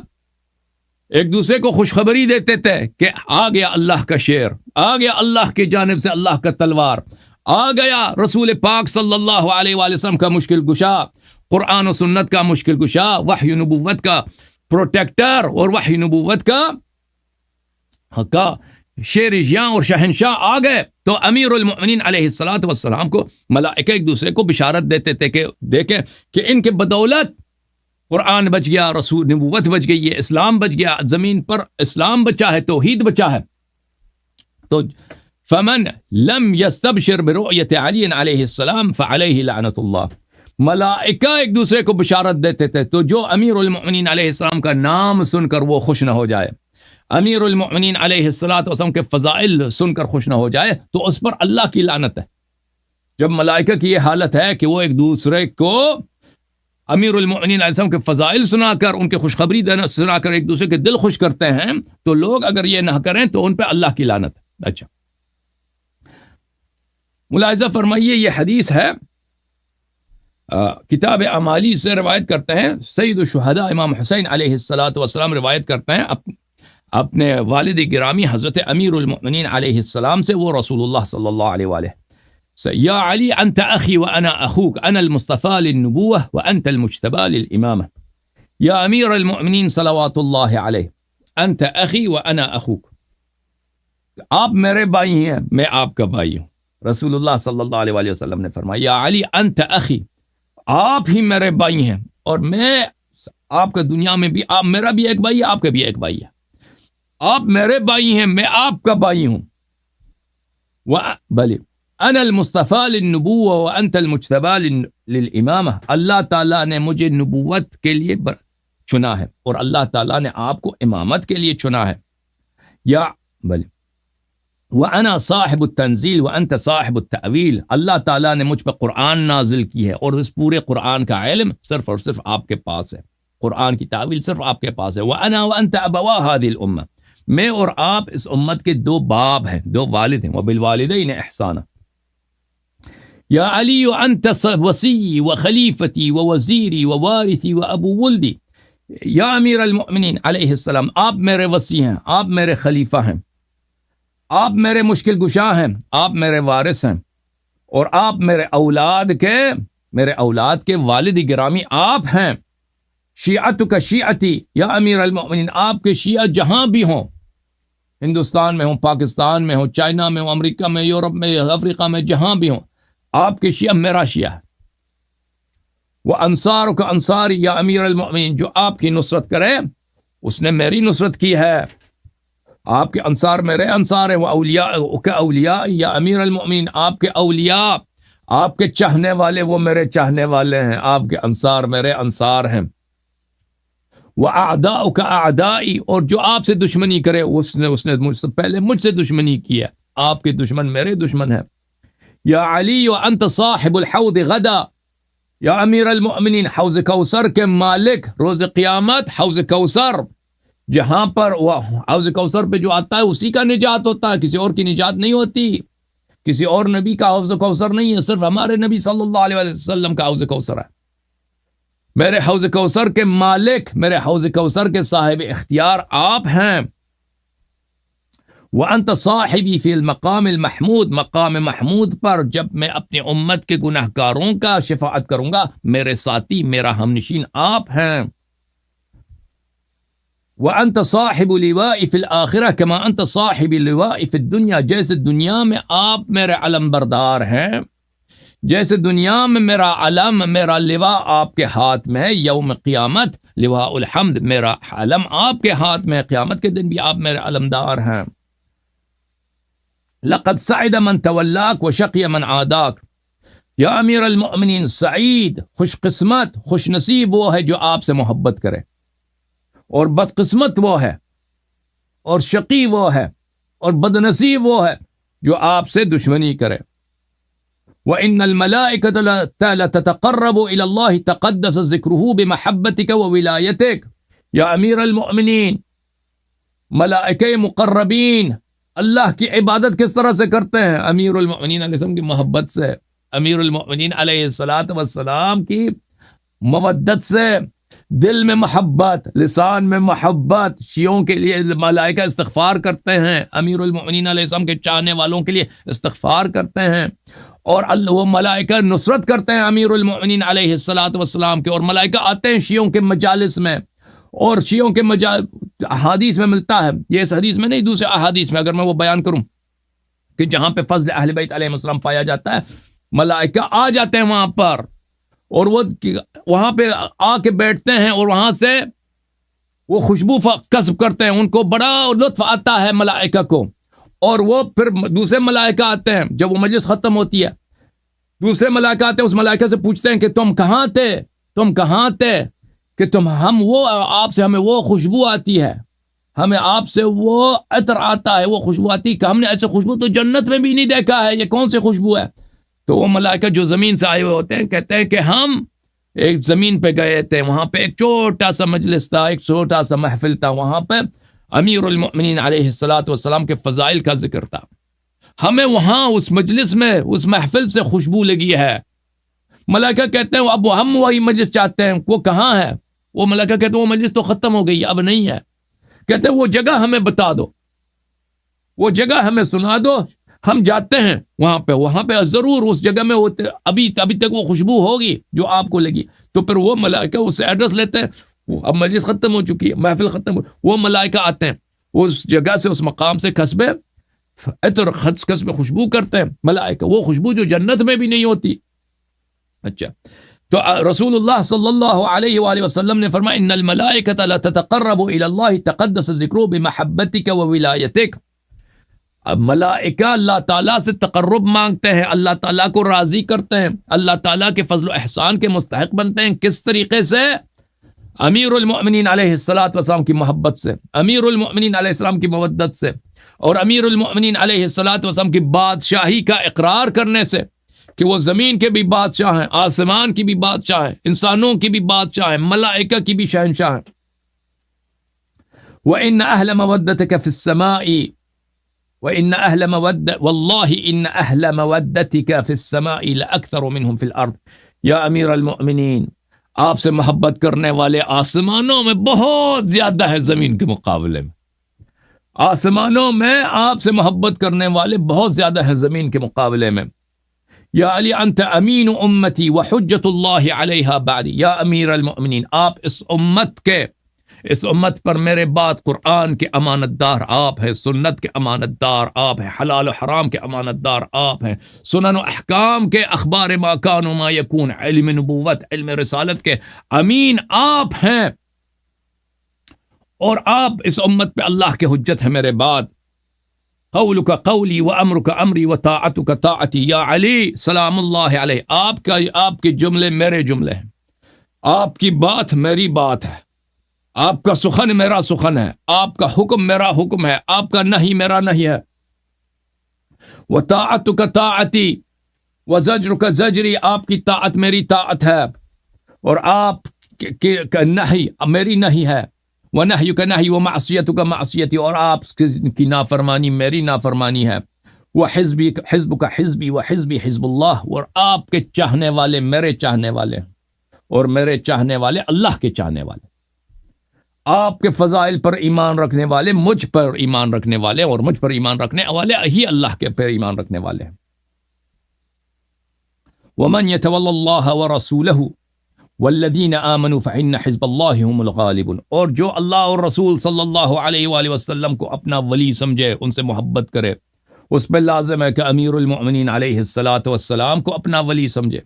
ایک دوسرے کو خوشخبری دیتے تھے کہ آ گیا اللہ کا شیر، آ گیا اللہ کی جانب سے اللہ کا تلوار، آ گیا رسول پاک صلی اللہ علیہ وآلہ وسلم کا مشکل کشا، قرآن و سنت کا مشکل کشا، وحی نبوت کا پروٹیکٹر اور وحی نبوت کا شیر جاں اور شہنشاہ آ گئے. تو امیر المؤمنین علیہ الصلاۃ والسلام کو ملائکہ ایک دوسرے کو بشارت دیتے تھے کہ دیکھیں کہ ان کے بدولت قرآن بچ گیا، رسول نبوت بچ گئی ہے، اسلام بچ گیا، زمین پر اسلام بچا ہے، توحید بچا ہے. تو فمن لم يستبشر برؤیت علی علیہ السلام فعلیہ لعنت اللہ. ملائکہ ایک دوسرے کو بشارت دیتے تھے تو جو امیر المؤمنین علیہ السلام کا نام سن کر وہ خوش نہ ہو جائے، امیر المؤمنین علیہ الصلاۃ والسلام کے فضائل سن کر خوش نہ ہو جائے تو اس پر اللہ کی لعنت ہے. جب ملائکہ کی یہ حالت ہے کہ وہ ایک دوسرے کو امیر المؤمنین علیہ السلام کے فضائل سنا کر، ان کے خوشخبری دینا سنا کر ایک دوسرے کے دل خوش کرتے ہیں، تو لوگ اگر یہ نہ کریں تو ان پہ اللہ کی لعنت ہے. اچھا، ملاحظہ فرمائیے، یہ حدیث ہے کتاب اعمالی سے روایت کرتے ہیں سید الشہداء امام حسین علیہ الصلاۃ والسلام روایت کرتے ہیں اپنے والد گرامی حضرت امیر المؤمنین علیہ السلام سے، وہ رسول اللہ صلی اللہ علیہ وآلہ یا علی انت اخی وانا اخوک انا المصطفى للنبوة وانت المجتبى للامامة یا امیر المؤمنین صلوات اللہ علیہ انت اخی وانا اخوک. آپ میرے بھائی ہیں، میں آپ کا بھائی ہوں. رسول اللہ صلی اللہ علیہ وآلہ وسلم نے فرمایا یا علی انت اخی، آپ ہی میرے بھائی ہیں اور میں آپ کا دنیا میں بھی، آپ میرا بھی ایک بھائی ہے، آپ کا بھی ایک بھائی ہے. آپ میرے بھائی ہیں، میں آپ کا بھائی ہوں. بلی انا المصطفى للنبوة وانت المجتبى للامامة. اللہ تعالیٰ نے مجھے نبوت کے لیے چنا ہے اور اللہ تعالیٰ نے آپ کو امامت کے لیے چنا ہے. یا بلی وَأَنَا صَاحِبُ التَّنزِيلِ وَأَنْتَ صَاحِبُ التَّأْوِيلِ. اللہ تعالیٰ نے مجھ پہ قرآن نازل کی ہے اور اس پورے قرآن کا علم صرف اور صرف آپ کے پاس ہے، قرآن کی تعویل صرف آپ کے پاس ہے. وَأَنَا وَأَنْتَ أَبَوَا هَذِهِ الْأُمَّةِ. میں اور آپ اس امت کے 2 باپ ہیں، 2 والد ہیں. وَبِالْوَالِدَيْنِ إِحْسَانًا. یا علی انت وصی وخلیفتی ووزیری ووارثی وابو ولدی. یا امیر المؤمنین علیہ السلام، آپ میرے وصی ہیں، آپ میرے خلیفہ ہیں، آپ میرے مشکل کشا ہیں، آپ میرے وارث ہیں، اور آپ میرے اولاد کے والد گرامی آپ ہیں. شیعتک شیعتی یا امیر المؤمنین، آپ کے شیعہ جہاں بھی ہوں، ہندوستان میں ہوں، پاکستان میں ہوں، چائنا میں ہوں، امریکہ میں، یورپ میں، افریقہ میں، جہاں بھی ہوں، آپ کے شیعہ میرا شیعہ ہے. وہ انصارک انصاری یا امیر المؤمنین، جو آپ کی نصرت کرے اس نے میری نصرت کی ہے. آپ کے انصار میرے انصار ہیں. وہ اولیاء یا امیر المؤمنین، آپ کے اولیاء، آپ کے چاہنے والے وہ میرے چاہنے والے ہیں. آپ کے انصار میرے انصار ہیں. وَأَعْدَاؤُكَ أَعْدَائِي، اور جو آپ سے دشمنی کرے اس نے مجھ سے پہلے مجھ سے دشمنی کی ہے، آپ کے دشمن میرے دشمن ہیں۔ یا علی وانت صاحب الحوض غدا، یا امیر المؤمنین، حوض کوثر کے مالک روز قیامت، حوض کوثر جہاں پر وہ حوض کوثر پہ جو آتا ہے اسی کا نجات ہوتا ہے، کسی اور کی نجات نہیں ہوتی، کسی اور نبی کا حوض کوثر نہیں ہے، صرف ہمارے نبی صلی اللہ علیہ وسلم کا حوض کوثر ہے۔ میرے حوض کوثر کے مالک، میرے حوض کوثر کے صاحب اختیار آپ ہیں۔ وَأَنْتَ صَاحِبِي فِي الْمَقَامِ الْمَحْمُودِ، مقام محمود پر جب میں اپنی امت کے گناہ گاروں کا شفاعت کروں گا، میرے ساتھی، میرا ہمنشین آپ ہیں۔ وَأَنْتَ صَاحِبُ لِوَاءِ فِي الْآخِرَةِ كَمَا أَنْتَ صَاحِبِ اللِّوَاءِ فِي الدُّنْيَا، جیسے دنیا میں آپ میرے علم بردار ہیں، جیسے دنیا میں میرا علم، میرا لوا آپ کے ہاتھ میں ہے، یوم قیامت لواء الحمد میرا علم آپ کے ہاتھ میں ہے، قیامت کے دن بھی آپ میرے علمدار ہیں۔ لقد سعد من تولاک وشقی من عاداک، یا امیر المؤمنین، سعید خوش قسمت، خوش نصیب وہ ہے جو آپ سے محبت کرے، اور بدقسمت وہ ہے، اور شقی وہ ہے، اور بدنصیب وہ ہے جو آپ سے دشمنی کرے۔ وَإِنَّ الْمَلَائِكَةَ لَتَتَقَرَّبُ إِلَى اللَّهِ تَقَدَّسَ ذِكْرُهُ بِمَحَبَّتِكَ وَوِلَایَتِكَ، یا امیر المؤمنین، ملائکہ مقربین اللہ کی عبادت کس طرح سے کرتے ہیں؟ امیر المؤمنین علیہ السلام کی محبت سے، امیر المؤمنین علیہ السلام کی مودت سے، دل میں محبت، لسان میں محبت۔ شیعوں کے لیے ملائکہ استغفار کرتے ہیں، امیر المؤمنین علیہ السلام کے چاہنے والوں کے لیے استغفار کرتے ہیں، اور وہ ملائکہ نصرت کرتے ہیں امیر المؤمنین علیہ السلام کے، اور ملائکہ آتے ہیں شیعوں کے مجالس میں، اور شیعوں کے احادیث میں ملتا ہے، یہ اس حدیث میں نہیں، دوسرے احادیث میں اگر میں وہ بیان کروں کہ جہاں پہ فضل اہل بیت علیہ السلام پایا جاتا ہے، ملائکہ آ جاتے ہیں وہاں پر، اور وہ وہاں پہ آ کے بیٹھتے ہیں، اور وہاں سے وہ خوشبو کسب کرتے ہیں، ان کو بڑا لطف آتا ہے ملائکہ کو، اور وہ پھر دوسرے ملائکہ آتے ہیں، جب وہ مجلس ختم ہوتی ہے دوسرے ملائکہ آتے ہیں، اس ملائکہ سے پوچھتے ہیں کہ تم کہاں تھے کہ ہم وہ آپ سے ہمیں وہ خوشبو آتی ہے، ہمیں آپ سے وہ عطر آتا ہے، وہ خوشبو آتی ہے کہ ہم نے ایسے خوشبو تو جنت میں بھی نہیں دیکھا ہے، یہ کون سی خوشبو ہے؟ تو وہ ملائکہ جو زمین سے آئے ہوئے ہوتے ہیں کہتے ہیں کہ ہم ایک زمین پہ گئے تھے، وہاں پہ ایک چھوٹا سا مجلس تھا، ایک چھوٹا سا محفل تھا، وہاں پہ امیر المؤمنین علیہ السلام کے فضائل کا ذکر تھا، ہمیں وہاں اس مجلس میں اس محفل سے خوشبو لگی ہے۔ ملائکہ کہتے ہیں اب ہم وہی مجلس چاہتے ہیں، وہ کہاں ہے؟ وہ ملائکہ کہتے ہیں وہ مجلس تو ختم ہو گئی، اب نہیں ہے۔ کہتے ہیں وہ جگہ ہمیں بتا دو، وہ جگہ ہمیں سنا دو، ہم جاتے ہیں وہاں پہ ضرور اس جگہ میں ہوتے، ابھی تک وہ خوشبو ہوگی جو آپ کو لگی۔ تو پھر وہ ملائکہ اس سے ایڈریس لیتے ہیں، اب مجلس ختم ہو چکی ہے، محفل ختم ہو، وہ ملائکہ آتے ہیں اس جگہ سے، اس مقام سے قصبے عطر قصبے خوشبو کرتے ہیں ملائکہ، وہ خوشبو جو جنت میں بھی نہیں ہوتی۔ اچھا، تو رسول اللہ صلی اللہ علیہ وآلہ وسلم نے فرمایا ان الملائکۃ لتتقرب الی اللہ تقدس ذکرہ بمحبتک وولایتک، اب ملائکہ اللہ تعالیٰ سے تقرب مانگتے ہیں، اللہ تعالیٰ کو راضی کرتے ہیں، اللہ تعالیٰ کے فضل و احسان کے مستحق بنتے ہیں۔ کس طریقے سے؟ امیر المؤمنین علیہ السلام کی محبت سے، امیر المؤمنین علیہ السلام کی مودت سے، اور امیر المؤمنین علیہ السلام کی بادشاہی کا اقرار کرنے سے کہ وہ زمین کے بھی بادشاہ ہیں، آسمان کی بھی بادشاہ ہیں، انسانوں کی بھی بادشاہ ہیں، ملائکہ کی بھی شہنشاہ ہیں۔ وَإِنَّ أَهْلَ مَوَدَّتِكَ فِي السَّمَاءِ وَإِنَّ أَهْلَ وَاللَّهِ إِنَّ أَهْلَ مَوَدَّتِكَ فِي السَّمَاءِ لَأَكْثَرُ مِنْهُمْ فِي الْأَرْضِ، یا امیر المؤمنین، آپ سے محبت کرنے والے آسمانوں میں بہت زیادہ ہے زمین کے مقابلے میں، آسمانوں میں آپ سے محبت کرنے والے بہت زیادہ ہیں زمین کے مقابلے میں۔ یا علی انت امین امتی وحجت اللہ علیہا بعدی، یا امیر المؤمنین، آپ اس امت پر میرے بعد قرآن کے امانت دار آپ ہیں، سنت کے امانت دار آپ ہیں، حلال و حرام کے امانت دار آپ ہیں، سنن و احکام کے، اخبار ما کان و ما یکون، علم نبوت، علم رسالت کے امین آپ ہیں، اور آپ اس امت پہ اللہ کے حجت ہے میرے بعد۔ قولک قولی و امرک امری و طاعتک طاعتی، یا علی سلام اللہ علیہ، آپ کے جملے میرے جملے ہیں، آپ کی بات میری بات ہے، آپ کا سخن میرا سخن ہے، آپ کا حکم میرا حکم ہے، آپ کا نہیں میرا نہیں ہے۔ وَطَاعَتُكَ طَاعَتِي وَزَجْرُكَ زَجْرِي، آپ کی طاعت میری طاعت ہے، اور آپ کا نہیں میری نہیں ہے۔ وَنَهْيُكَ نَهْيِ وَمَعْصِيَتُكَ مَعْصِيَتِي، اور آپ کی نافرمانی میری نافرمانی ہے۔ وَحِزْبُكَ حِزْبُكَ حِزْبِي وَحِزْبِي حِزْبُ اللَّهِ، اور آپ کے چاہنے والے میرے چاہنے والے، اور میرے چاہنے والے اللہ کے چاہنے والے۔ آپ کے فضائل پر ایمان رکھنے والے مجھ پر ایمان رکھنے والے، اور مجھ پر ایمان رکھنے والے ہی اللہ کے پر ایمان رکھنے والے ہیں۔ وَمَنْ يَتَوَلَّ اللَّهَ وَرَسُولَهُ وَالَّذِينَ آمَنُوا فَإِنَّ حِزْبَ اللَّهِ هُمُ الْغَالِبُونَ، اور جو اللہ اور رسول صلی اللہ علیہ وآلہ وسلم کو اپنا ولی سمجھے، ان سے محبت کرے، اس پہ لازم ہے کہ امیر المؤمنین علیہ الصلاۃ والسلام کو اپنا ولی سمجھے،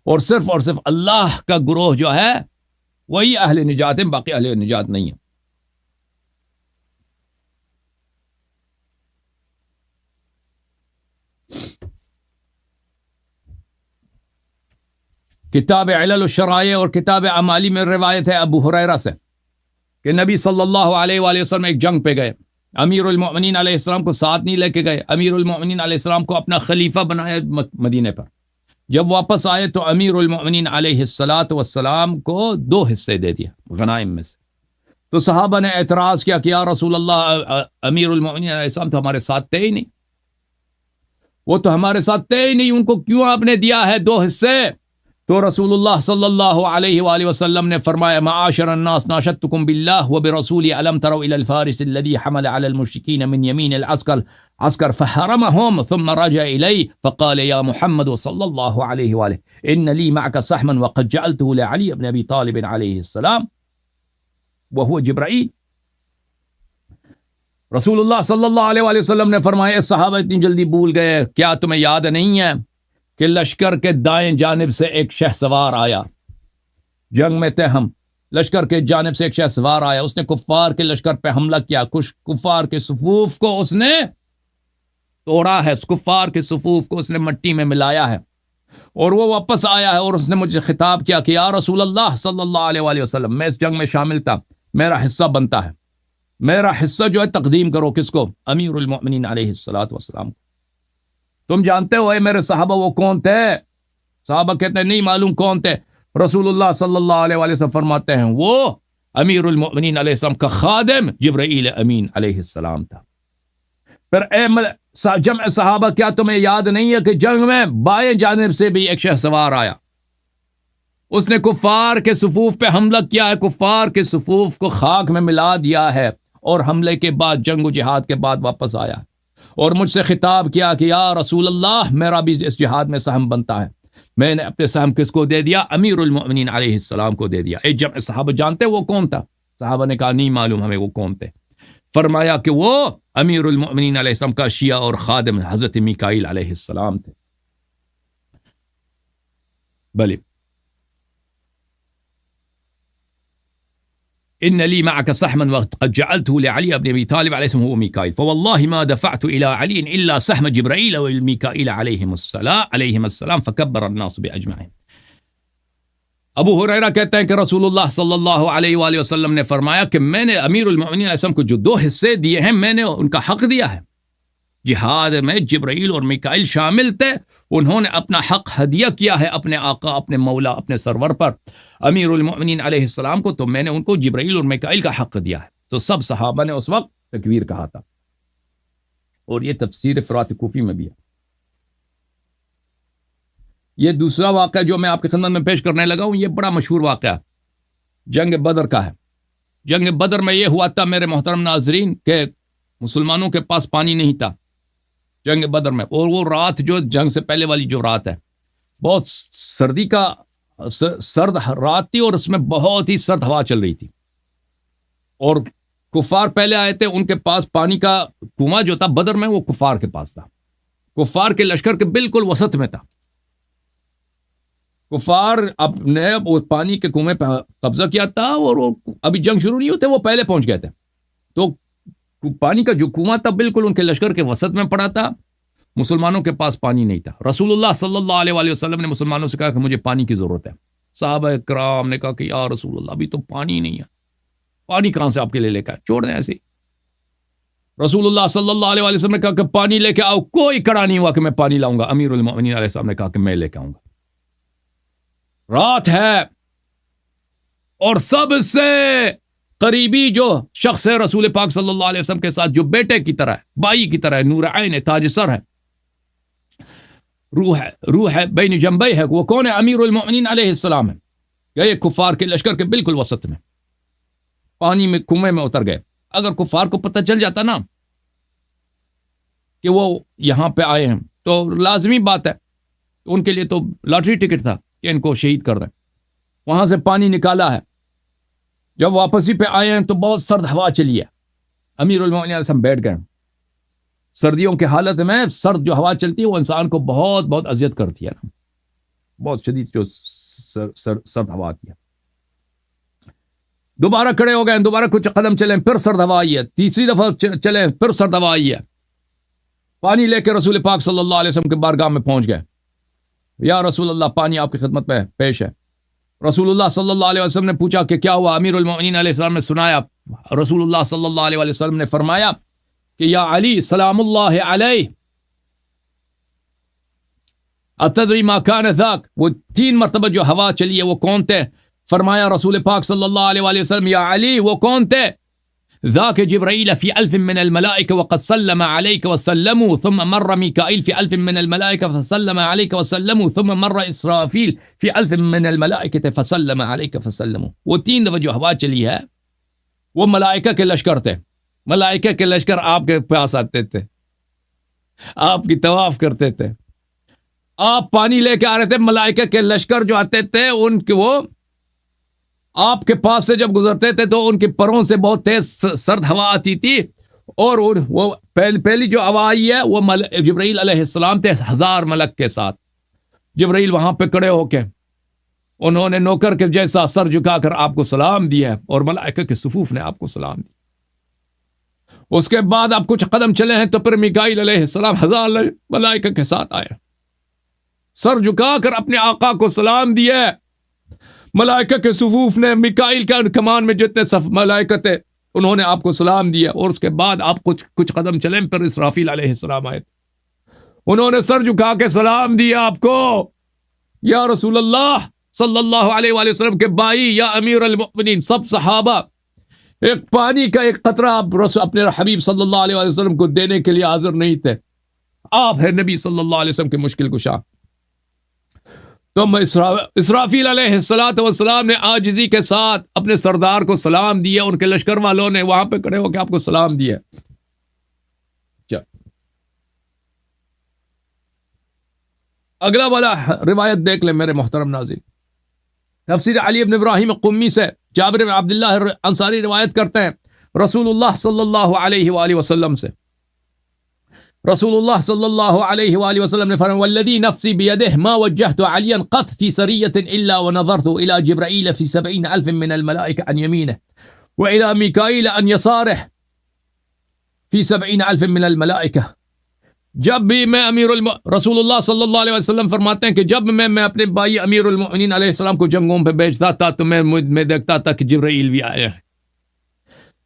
اور صرف اللہ کا گروہ جو ہے وہی اہل نجات ہیں، باقی اہل نجات نہیں ہیں۔ کتاب علل الشرائع اور کتاب اعمالی میں روایت ہے ابو ہریرہ سے کہ نبی صلی اللہ علیہ وآلہ وسلم ایک جنگ پہ گئے، امیر المؤمنین علیہ السلام کو ساتھ نہیں لے کے گئے، امیر المؤمنین علیہ السلام کو اپنا خلیفہ بنایا مدینے پر۔ جب واپس آئے تو امیر المؤمنین علیہ السلام کو 2 حصے دے دیا غنائم میں سے۔ تو صحابہ نے اعتراض کیا کہ یا رسول اللہ، امیر المؤمنین علیہ السلام تو ہمارے ساتھ تھے ہی نہیں، وہ تو ہمارے ساتھ تھے ہی نہیں، ان کو کیوں آپ نے دیا ہے 2 حصے؟ تو رسول اللہ صلی اللہ علیہ وآلہ وسلم نے فرمایا معاشر الناس ناشدتکم باللہ وبرسولی علم تروا الى الفارس الذي حمل على المشركين من يمين العسكر فحرمهم ثم رجع الي فقال يا محمد صلى الله عليه وآله ان لي معك سهما وقد جعلته لعلي بن ابي طالب عليه السلام وهو جبرائيل۔ رسول اللہ صلی اللہ علیہ وآلہ وسلم نے فرمایا صحابہ اتنی جلدی بھول گئے، کیا تمہیں یاد نہیں ہے کہ لشکر کے دائیں جانب سے ایک شہسوار آیا، جنگ میں تھے ہم، لشکر کے جانب سے ایک شہسوار آیا، اس نے کفار کے لشکر پہ حملہ کیا، کچھ کفار کے صفوف کو اس نے توڑا ہے، کفار کے صفوف کو اس نے مٹی میں ملایا ہے، اور وہ واپس آیا ہے، اور اس نے مجھے خطاب کیا کہ یا رسول اللہ صلی اللہ علیہ وآلہ وسلم، میں اس جنگ میں شامل تھا، میرا حصہ بنتا ہے، میرا حصہ جو ہے تقدیم کرو کس کو؟ امیر المؤمنین علیہ الصلوۃ والسلام کو۔ تم جانتے ہو اے میرے صحابہ وہ کون تھے؟ صحابہ کہتے ہیں نہیں معلوم کون تھے۔ رسول اللہ صلی اللہ علیہ وآلہ وسلم فرماتے ہیں وہ امیر المؤمنین علیہ السلام کا خادم جبرائیل امین علیہ السلام تھا۔ پھر اے جمع صحابہ، کیا تمہیں یاد نہیں ہے کہ جنگ میں بائیں جانب سے بھی ایک شہسوار آیا، اس نے کفار کے صفوف پہ حملہ کیا ہے، کفار کے صفوف کو خاک میں ملا دیا ہے، اور حملے کے بعد جنگ و جہاد کے بعد واپس آیا اور مجھ سے خطاب کیا کہ یا رسول اللہ میرا بھی اس جہاد میں سہم بنتا ہے۔ میں نے اپنے سہم کس کو دے دیا؟ امیر المؤمنین علیہ السلام کو دے دیا۔ اے جب صحابہ جانتے وہ کون تھا؟ صحابہ نے کہا نہیں معلوم ہمیں وہ کون تھے۔ فرمایا کہ وہ امیر المؤمنین علیہ السلام کا شیعہ اور خادم حضرت میکائیل علیہ السلام تھے۔ بلی ان لی معك سهما وقد جعلته لعلی بن ابی طالب علیہ السلام هو میکائیل فوالله ما دفعت الى علی الا سهم جبرائیل والمیکائیل علیہم السلام فکبر الناس باجمعین۔ ابو ہریرہ کہتے ہیں کہ رسول اللہ صلی اللہ علیہ وآلہ وسلم نے فرمایا کہ میں نے امیر المؤمنین علیہ السلام کو جو 2 حصے دیے ہیں میں نے ان کا حق دیا ہے۔ جہاد میں جبرائیل اور میکائیل شامل تھے، انہوں نے اپنا حق ہدیہ کیا ہے اپنے آقا، اپنے مولا، اپنے سرور پر امیر المؤمنین علیہ السلام کو، تو میں نے ان کو جبرائیل اور میکائیل کا حق دیا ہے۔ تو سب صحابہ نے اس وقت تکبیر کہا تھا، اور یہ تفسیر فرات کوفی میں بھی ہے۔ یہ دوسرا واقعہ جو میں آپ کی خدمت میں پیش کرنے لگا ہوں، یہ بڑا مشہور واقعہ جنگ بدر کا ہے۔ جنگ بدر میں یہ ہوا تھا میرے محترم ناظرین کہ مسلمانوں کے پاس پانی نہیں تھا جنگ بدر میں، اور وہ رات جو جنگ سے پہلے والی جو رات ہے بہت سردی کا سرد رات تھی، اور اس میں بہت ہی سرد ہوا چل رہی تھی، اور کفار پہلے آئے تھے، ان کے پاس پانی کا کنواں جو تھا بدر میں وہ کفار کے پاس تھا، کفار کے لشکر کے بالکل وسط میں تھا۔ کفار اپنے پانی کے کنویں پہ قبضہ کیا تھا، اور وہ ابھی جنگ شروع نہیں ہوتے وہ پہلے پہنچ گئے تھے، تو پانی کا جو کنواں تھا بالکل ان کے لشکر کے وسط میں پڑا تھا، مسلمانوں کے پاس پانی نہیں تھا۔ رسول اللہ صلی اللہ علیہ وآلہ وسلم نے مسلمانوں سے کہا کہ مجھے پانی کی ضرورت ہے۔ صحابہ کرام نے کہا کہ یا رسول اللہ ابھی تو پانی نہیں ہے۔ پانی کہاں سے آپ کے لیے لے کے آئے؟ چھوڑ دیں ایسے ہی۔ رسول اللہ صلی اللہ علیہ وسلم نے کہا کہ پانی لے کے آؤ، کوئی کڑا نہیں ہوا کہ میں پانی لاؤں گا۔ امیر المؤمنین علیہ السلام نے کہا کہ میں لے کے آؤں گا۔ رات ہے اور سب سے قریبی جو شخص ہے رسول پاک صلی اللہ علیہ وسلم کے ساتھ، جو بیٹے کی طرح ہے، بھائی کی طرح ہے، نور عین ہے، تاج سر ہے، روح ہے بین جنبی ہے، وہ کون ہے؟ امیر المؤمنین علیہ السلام ہے۔ گئے کفار کے لشکر کے بالکل وسط میں، پانی میں کنویں میں اتر گئے۔ اگر کفار کو پتہ چل جاتا نا کہ وہ یہاں پہ آئے ہیں تو لازمی بات ہے، ان کے لیے تو لاٹری ٹکٹ تھا کہ ان کو شہید کر رہے ہیں۔ وہاں سے پانی نکالا ہے، جب واپسی پہ آئے ہیں تو بہت سرد ہوا چلی ہے۔ امیر المؤمنین علیہ السلام بیٹھ گئے۔ سردیوں کے حالت میں سرد جو ہوا چلتی ہے وہ انسان کو بہت بہت اذیت کرتی ہے نا، بہت شدید جو سرد ہوا آتی ہے۔ دوبارہ کھڑے ہو گئے، دوبارہ کچھ قدم چلیں، پھر سرد ہوا آئی ہے، تیسری دفعہ چلیں، پھر سرد ہوا آئی ہے۔ پانی لے کے رسول پاک صلی اللہ علیہ وسلم کے بارگاہ میں پہنچ گئے۔ یا رسول اللہ، پانی آپ کی خدمت میں پیش ہے۔ رسول اللہ صلی اللہ علیہ وسلم نے پوچھا کہ کیا ہوا؟ امیر المؤمنین علیہ السلام نے سنایا۔ رسول اللہ صلی اللہ علیہ وسلم نے فرمایا کہ یا علی سلام اللہ علیہ، اتدری ما کان ذاک، وہ 3 مرتبہ جو ہوا چلی ہے وہ کون تھے؟ فرمایا رسول پاک صلی اللہ علیہ وسلم، یا علی وہ کون تھے؟ ذاک جبرائیل فی 1000 من الملائکہ وقد سلم علیک وسلموا ثم مر میکائیل فی 1000 من الملائکہ فسلم علیک وسلموا ثم مر اسرافیل فی 1000 من الملائکہ فسلم علیک فسلموا۔ وہ 3 دفعہ جو ہوا چلی ہے وہ ملائکہ کے لشکر تھے۔ ملائکہ کے لشکر آپ کے پاس آتے تھے، آپ کی طواف کرتے تھے، آپ پانی لے کے آ رہے تھے، ملائکہ کے لشکر جو آتے تھے ان کے وہ آپ کے پاس سے جب گزرتے تھے تو ان کے پروں سے بہت تیز سرد ہوا آتی تھی، اور وہ پہلی جو ہوا آئی ہے وہ جبرائیل علیہ السلام تھے 1000 ملک کے ساتھ۔ جبرائیل وہاں پہ کھڑے ہو کے انہوں نے نوکر کے جیسا سر جھکا کر آپ کو سلام دیا ہے، اور ملائکہ کے صفوف نے آپ کو سلام دیا۔ اس کے بعد آپ کچھ قدم چلے ہیں تو پھر میکائیل علیہ السلام 1000 ملائکہ کے ساتھ آئے، سر جھکا کر اپنے آقا کو سلام دیا۔ ملائکہ کے صفوف نے، میکائیل کا کمان میں جتنے صف ملائکہ تھے انہوں نے آپ کو سلام دیا، اور اس کے بعد آپ کچھ قدم چلیں پھر اسرافیل علیہ السلام آئے، انہوں نے سر جھکا کے سلام دیا آپ کو، یا رسول اللہ صلی اللہ علیہ وآلہ وسلم کے بھائی، یا امیر المؤمنین۔ سب صحابہ ایک پانی کا ایک قطرہ آپ اپنے حبیب صلی اللہ علیہ وآلہ وسلم کو دینے کے لیے حاضر نہیں تھے۔ آپ ہے نبی صلی اللہ علیہ وسلم کے مشکل کشا۔ تو اسرافیل علیہ السلام نے عاجزی کے ساتھ اپنے سردار کو سلام دیا، ان کے لشکر والوں نے وہاں پہ کھڑے ہو کے آپ کو سلام دیا۔ اگلا والا روایت دیکھ لیں میرے محترم ناظرین۔ تفسیر علی ابن ابراہیم قمی سے جابر بن عبداللہ انصاری روایت کرتے ہیں رسول اللہ صلی اللہ علیہ وآلہ وسلم سے، رسول اللہ صلی اللہ علیہ وآلہ وسلم نے فرمایا والذی نفسی بیدہ ما وجہت علیا قط فی سریۃ الا ونظرت الى جبرائیل فی 70,000 من الملائکہ عن یمینہ والى میکائیل عن یسارہ فی 70,000 من الملائکہ۔ جب بھی میں رسول اللہ صلی اللہ علیہ وسلم فرماتے ہیں کہ جب میں اپنے بھائی امیر المؤمنین علیہ السلام کو جنگوں پہ بھیجتا تھا تو میں دیکھتا تھا کہ جبرائیل بھی آئے ہیں،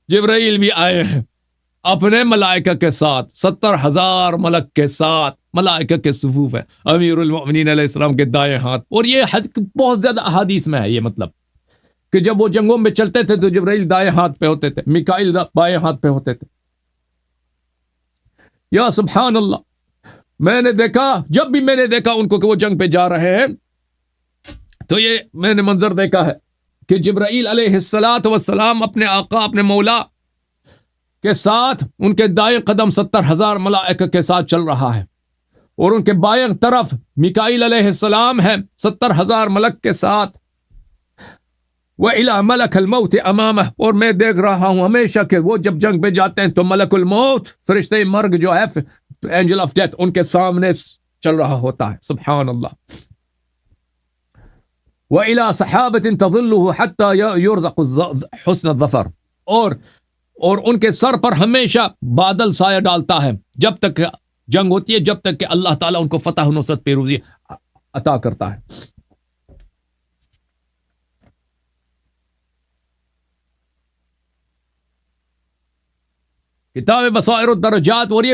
جبرائیل بھی آئے ہیں اپنے ملائکہ کے ساتھ، 70,000 ملک کے ساتھ، ملائکہ کے صفوف ہے امیر المؤمنین علیہ السلام کے دائیں ہاتھ۔ اور یہ بہت زیادہ احادیث میں ہے یہ مطلب کہ جب وہ جنگوں میں چلتے تھے تو جبرائیل دائیں ہاتھ پہ ہوتے تھے، میکائیل بائیں ہاتھ پہ ہوتے تھے۔ یا سبحان اللہ، میں نے دیکھا، جب بھی میں نے دیکھا ان کو کہ وہ جنگ پہ جا رہے ہیں تو یہ میں نے منظر دیکھا ہے کہ جبرائیل علیہ السلام اپنے آقا، اپنے مولا کے ساتھ، ان کے دائیں قدم 70,000 ملائکہ کے ساتھ چل رہا ہے، اور ان کے بائیں طرف میکائیل علیہ السلام ہے 70,000 ملک کے ساتھ۔ وَإِلَى مَلَكَ الْمَوْتِ أَمَامَهُ، اور میں دیکھ رہا ہوں ہمیشہ کہ وہ جب جنگ پہ جاتے ہیں تو ملک الموت، فرشتے مرگ جو ہے، اینجل آف ڈیتھ، ان کے سامنے چل رہا ہوتا ہے۔ سبحان اللہ۔ وَإِلَى صَحَابَةٍ تَظِلُّهُ حَتَّى يُرْزَقُ حُسْنَ الظَّفَرِ، اور ان کے سر پر ہمیشہ بادل سایہ ڈالتا ہے جب تک جنگ ہوتی ہے، جب تک کہ اللہ تعالیٰ ان کو فتح و نصرت پیروزی عطا کرتا ہے۔ کتاب بصائر الدرجات، اور یہ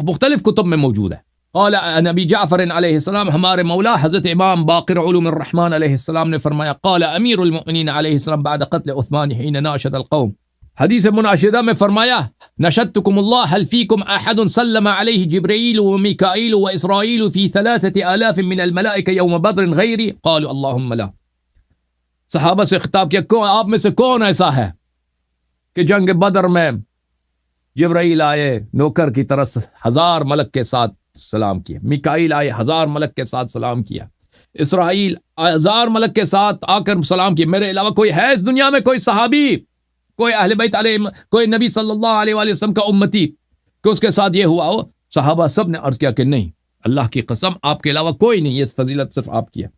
مختلف کتب میں موجود ہے. قال نبی جعفر علیہ السلام، ہمارے مولا حضرت امام باقر علوم الرحمن علیہ السلام نے فرمایا، قال امیر المؤمنین علیہ السلام بعد قتل عثمان حين ناشد القوم، حدیث مناشدہ میں فرمایا، نشدتکم اللہ هل فیکم احد سلم علیہ جبرائیل ومیکائیل واسرائیل فی 3000 من الملائکہ یوم بدر غیری، قالوا اللہم لا. صحابہ سے خطاب کیا، آپ میں سے کون ایسا ہے کہ جنگ بدر میں جبرائیل آئے نوکر کی طرح 1000 ملک کے ساتھ سلام کیا، میکائیل آئے 1000 ملک کے ساتھ سلام کیا، اسرائیل 1000 ملک کے ساتھ آ کر سلام کیا، میرے علاوہ کوئی ہے اس دنیا میں، کوئی صحابی، کوئی اہل بیت علیہ، کوئی نبی صلی اللہ علیہ وآلہ وسلم کا امتی کہ اس کے ساتھ یہ ہوا ہو؟ صحابہ سب نے عرض کیا کہ نہیں، اللہ کی قسم آپ کے علاوہ کوئی نہیں، یہ فضیلت صرف آپ کی ہے.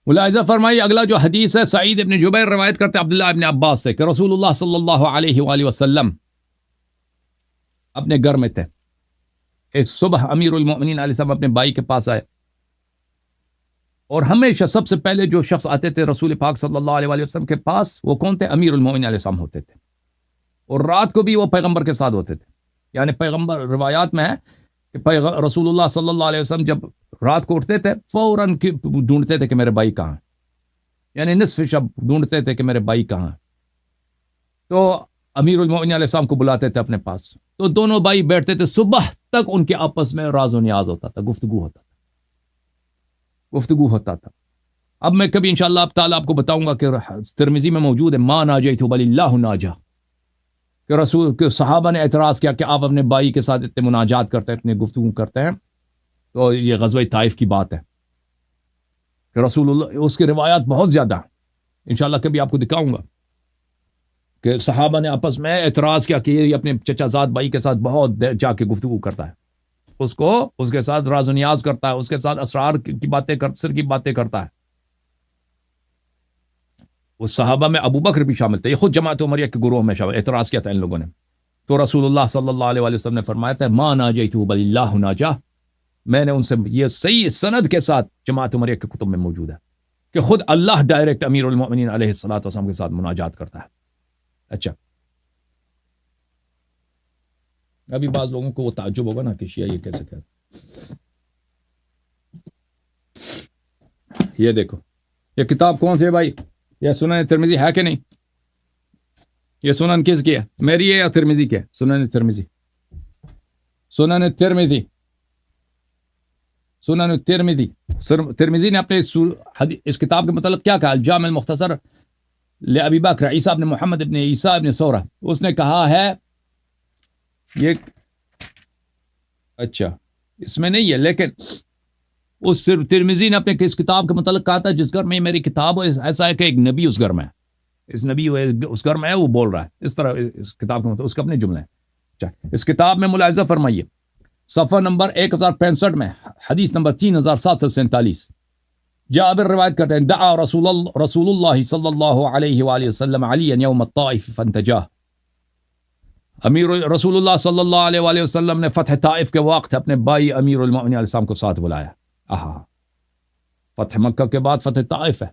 ملاحظہ فرمائی اگلا جو حدیث ہے، سعید ابن جبیر روایت کرتے عبداللہ ابن عباس سے کہ رسول اللہ صلی اللہ علیہ وآلہ وسلم اپنے گھر میں تھے. ایک صبح امیر المؤمنین علیہ السلام اپنے بھائی کے پاس آئے، اور ہمیشہ سب سے پہلے جو شخص آتے تھے رسول پاک صلی اللہ علیہ وآلہ وسلم کے پاس وہ کون تھے؟ امیر المؤمنین علیہ السلام ہوتے تھے. اور رات کو بھی وہ پیغمبر کے ساتھ ہوتے تھے. یعنی پیغمبر روایات میں ہے کہ رسول اللہ صلی اللہ علیہ وسلم جب رات کو اٹھتے تھے فوراً ڈھونڈتے تھے کہ میرے بھائی کہاں، یعنی نصف شب ڈھونڈتے تھے کہ میرے بھائی کہاں. تو امیر المؤمنین علیہ السلام کو بلاتے تھے اپنے پاس، تو دونوں بھائی بیٹھتے تھے، صبح تک ان کے آپس میں راز و نیاز ہوتا تھا، گفتگو ہوتا تھا. اب میں کبھی انشاءاللہ اب تعالیٰ آپ کو بتاؤں گا کہ ترمذی میں موجود ہے، ما ناجیت بل اللہ ناجا، کہ رسول کے صحابہ نے اعتراض کیا کہ آپ اپنے بھائی کے ساتھ اتنے مناجات کرتے ہیں، اتنے گفتگو کرتے ہیں. تو یہ غزوہ طائف کی بات ہے کہ رسول اللہ، اس کی روایات بہت زیادہ ہیں، انشاءاللہ کبھی آپ کو دکھاؤں گا کہ صحابہ نے آپس میں اعتراض کیا کہ یہ اپنے چچا زاد بھائی کے ساتھ بہت جا کے گفتگو کرتا ہے، اس کے ساتھ راز و نیاز کرتا ہے، اس کے ساتھ اسرار کی باتیں سر کی باتیں کرتا ہے. اس صحابہ میں ابو بکر بھی شامل تھے، یہ خود جماعت عمریہ کے گروہ میں شامل، اعتراض کیا تھا ان لوگوں نے. تو رسول اللہ صلی اللہ علیہ وسلم نے فرمایا تھا، ما ناجیت بل اللہ ناجا، میں نے ان سے، یہ صحیح سند کے ساتھ جماعت عمریہ کے کتب میں موجود ہے کہ خود اللہ ڈائریکٹ امیر المؤمنین علیہ الصلوۃ والسلام کے ساتھ مناجات کرتا ہے. اچھا، ابھی بعض لوگوں کو وہ تعجب ہوگا نا کہ شیعہ یہ کیسے کہتے. یہ دیکھو، یہ کتاب کون سی ہے بھائی؟ یہ سنن ترمذی ہے کہ نہیں؟ یہ سنن کس کی ہے؟ میری ہے یا ترمذی کی ہے؟ سنن ترمذی، سنن ترمذی، سنن ترمذی. ترمذی نے اپنے اس کتاب کے متعلق کیا کہا؟ الجامع المختصر لأبی بکر عیسیٰ ابن محمد ابن عیسیٰ ابن سورہ، اس نے کہا ہے یہ، اچھا اس میں نہیں ہے، لیکن اس ترمذی نے اپنے اس کتاب کے متعلق کہا تھا، جس گھر میں میری کتاب ہو ایسا ہے کہ ایک نبی اس گھر میں ہے، اس نبی اس گھر میں ہے، وہ بول رہا ہے اس طرح، اس کتاب کے متعلق اس کا اپنے جملے ہیں. اچھا، اس کتاب میں ملاحظہ فرمائیے صفحہ نمبر 1065 میں حدیث نمبر 3747 جابر روایت کرتے ہیں، دعا رسول اللہ صلی اللہ علیہ وآلہ وسلم علی یوم الطائف فانتجاہ، رسول اللہ صلی اللہ علیہ وآلہ وسلم نے فتح طائف کے وقت اپنے بھائی امیر المؤمنین علیہ السلام کو ساتھ بلایا. فتح مکہ کے بعد فتح طائف ہے،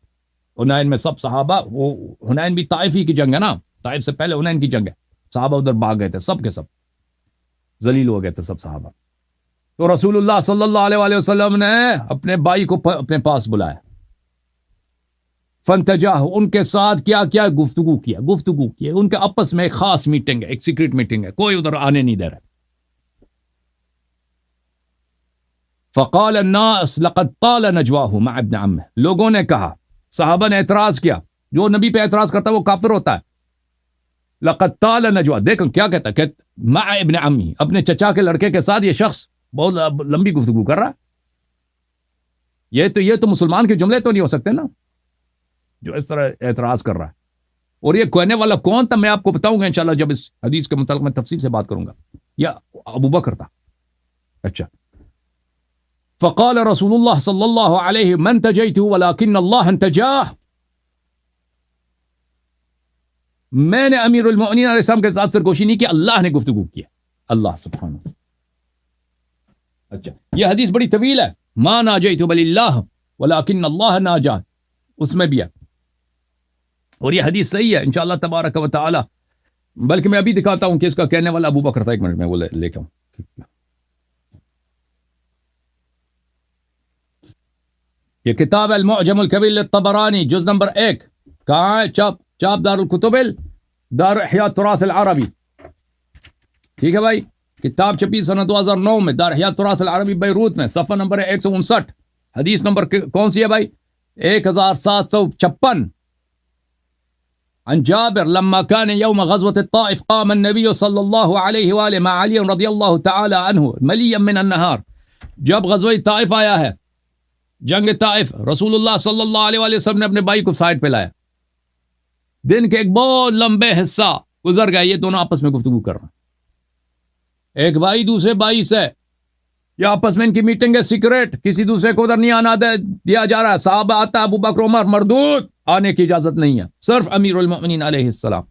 حنین میں سب صحابہ، وہ حنین بھی طائف ہی کی جنگ ہے نا، طائف سے پہلے حنین کی جنگ ہے، صحابہ ادھر بھاگ گئے تھے، سب کے سب ذلیل ہو گئے تھے سب صحابہ. تو رسول اللہ صلی اللہ علیہ وآلہ وسلم نے اپنے بھائی کو اپنے پاس بلایا، فانتجاہ، ان کے ساتھ کیا گفتگو کیا، ان کے آپس میں ایک خاص میٹنگ ہے، ایک سیکرٹ میٹنگ ہے، کوئی ادھر آنے نہیں دے رہا. فقال الناس لقد طال نجواہ مع ابن عمہ، لوگوں نے کہا، صحابہ نے اعتراض کیا، جو نبی پہ اعتراض کرتا ہے وہ کافر ہوتا ہے. لقد طال نجواہ، دیکھو کیا کہتا ہے کہ مع ابن عمی، اپنے چچا کے لڑکے کے ساتھ یہ شخص بہت لمبی گفتگو کر رہا. یہ تو مسلمان کے جملے تو نہیں ہو سکتے نا، جو اس طرح اعتراض کر رہا ہے. اور یہ کہنے والا کون تھا میں آپ کو بتاؤں گا انشاءاللہ جب اس حدیث کے متعلق میں تفصیل سے بات کروں گا. یا ابو بکر تھا. اچھا، فقال رسول اللہ صلی اللہ علیہ من انتجیت ولکن اللہ انتجاہ، میں نے امیر المؤمنین علیہ السلام کے ساتھ سرگوشی نہیں کی، اللہ نے گفتگو کیا، اللہ سبحانہ. اچھا، یہ حدیث بڑی طویل ہے، ما ناجیت بل اللہ ولکن اللہ ناجا، اس میں بھی ہے، اور یہ حدیث صحیح ہے انشاءاللہ تبارک و تعالی. بلکہ میں ابھی دکھاتا ہوں کہ اس کا کہنے والا ابو بکر تھا. ایک منٹ میں وہ لے کے آؤں. یہ کتاب المعجم الکبیر للطبرانی جز نمبر 1 کہاں ہے؟ چاپ دار الکتب دار احیاء تراث العربی. ٹھیک ہے بھائی، کتاب چھپی سنہ 2009 میں، دار احیاء تراث العربی بیروت میں، صفحہ نمبر 159. حدیث نمبر کون سی ہے بھائی؟ 1756. عن جابر لما كان يوم غزوة الطائف قام النبي صلى الله عليه وآله مع علي رضي الله تعالى عنه مليا من النهار. جب غزوہ طائف آیا ہے، جنگ طائف، رسول اللہ صلی اللہ علیہ وآلہ وسلم نے اپنے بھائی کو سائڈ پہ لایا. دن کے ایک بہت لمبے حصہ گزر گئے، یہ دونوں آپس میں گفتگو کر رہے ہیں. ایک بھائی دوسرے بھائی سے، یہ آپس میں ان کی میٹنگ ہے سیکریٹ، کسی دوسرے کو ادھر نہیں آنا دیا جا رہا ہے. صحابہ آتا ہے، ابو بکر عمر مردود، آنے کی اجازت نہیں ہے، صرف امیر المؤمنین علیہ السلام.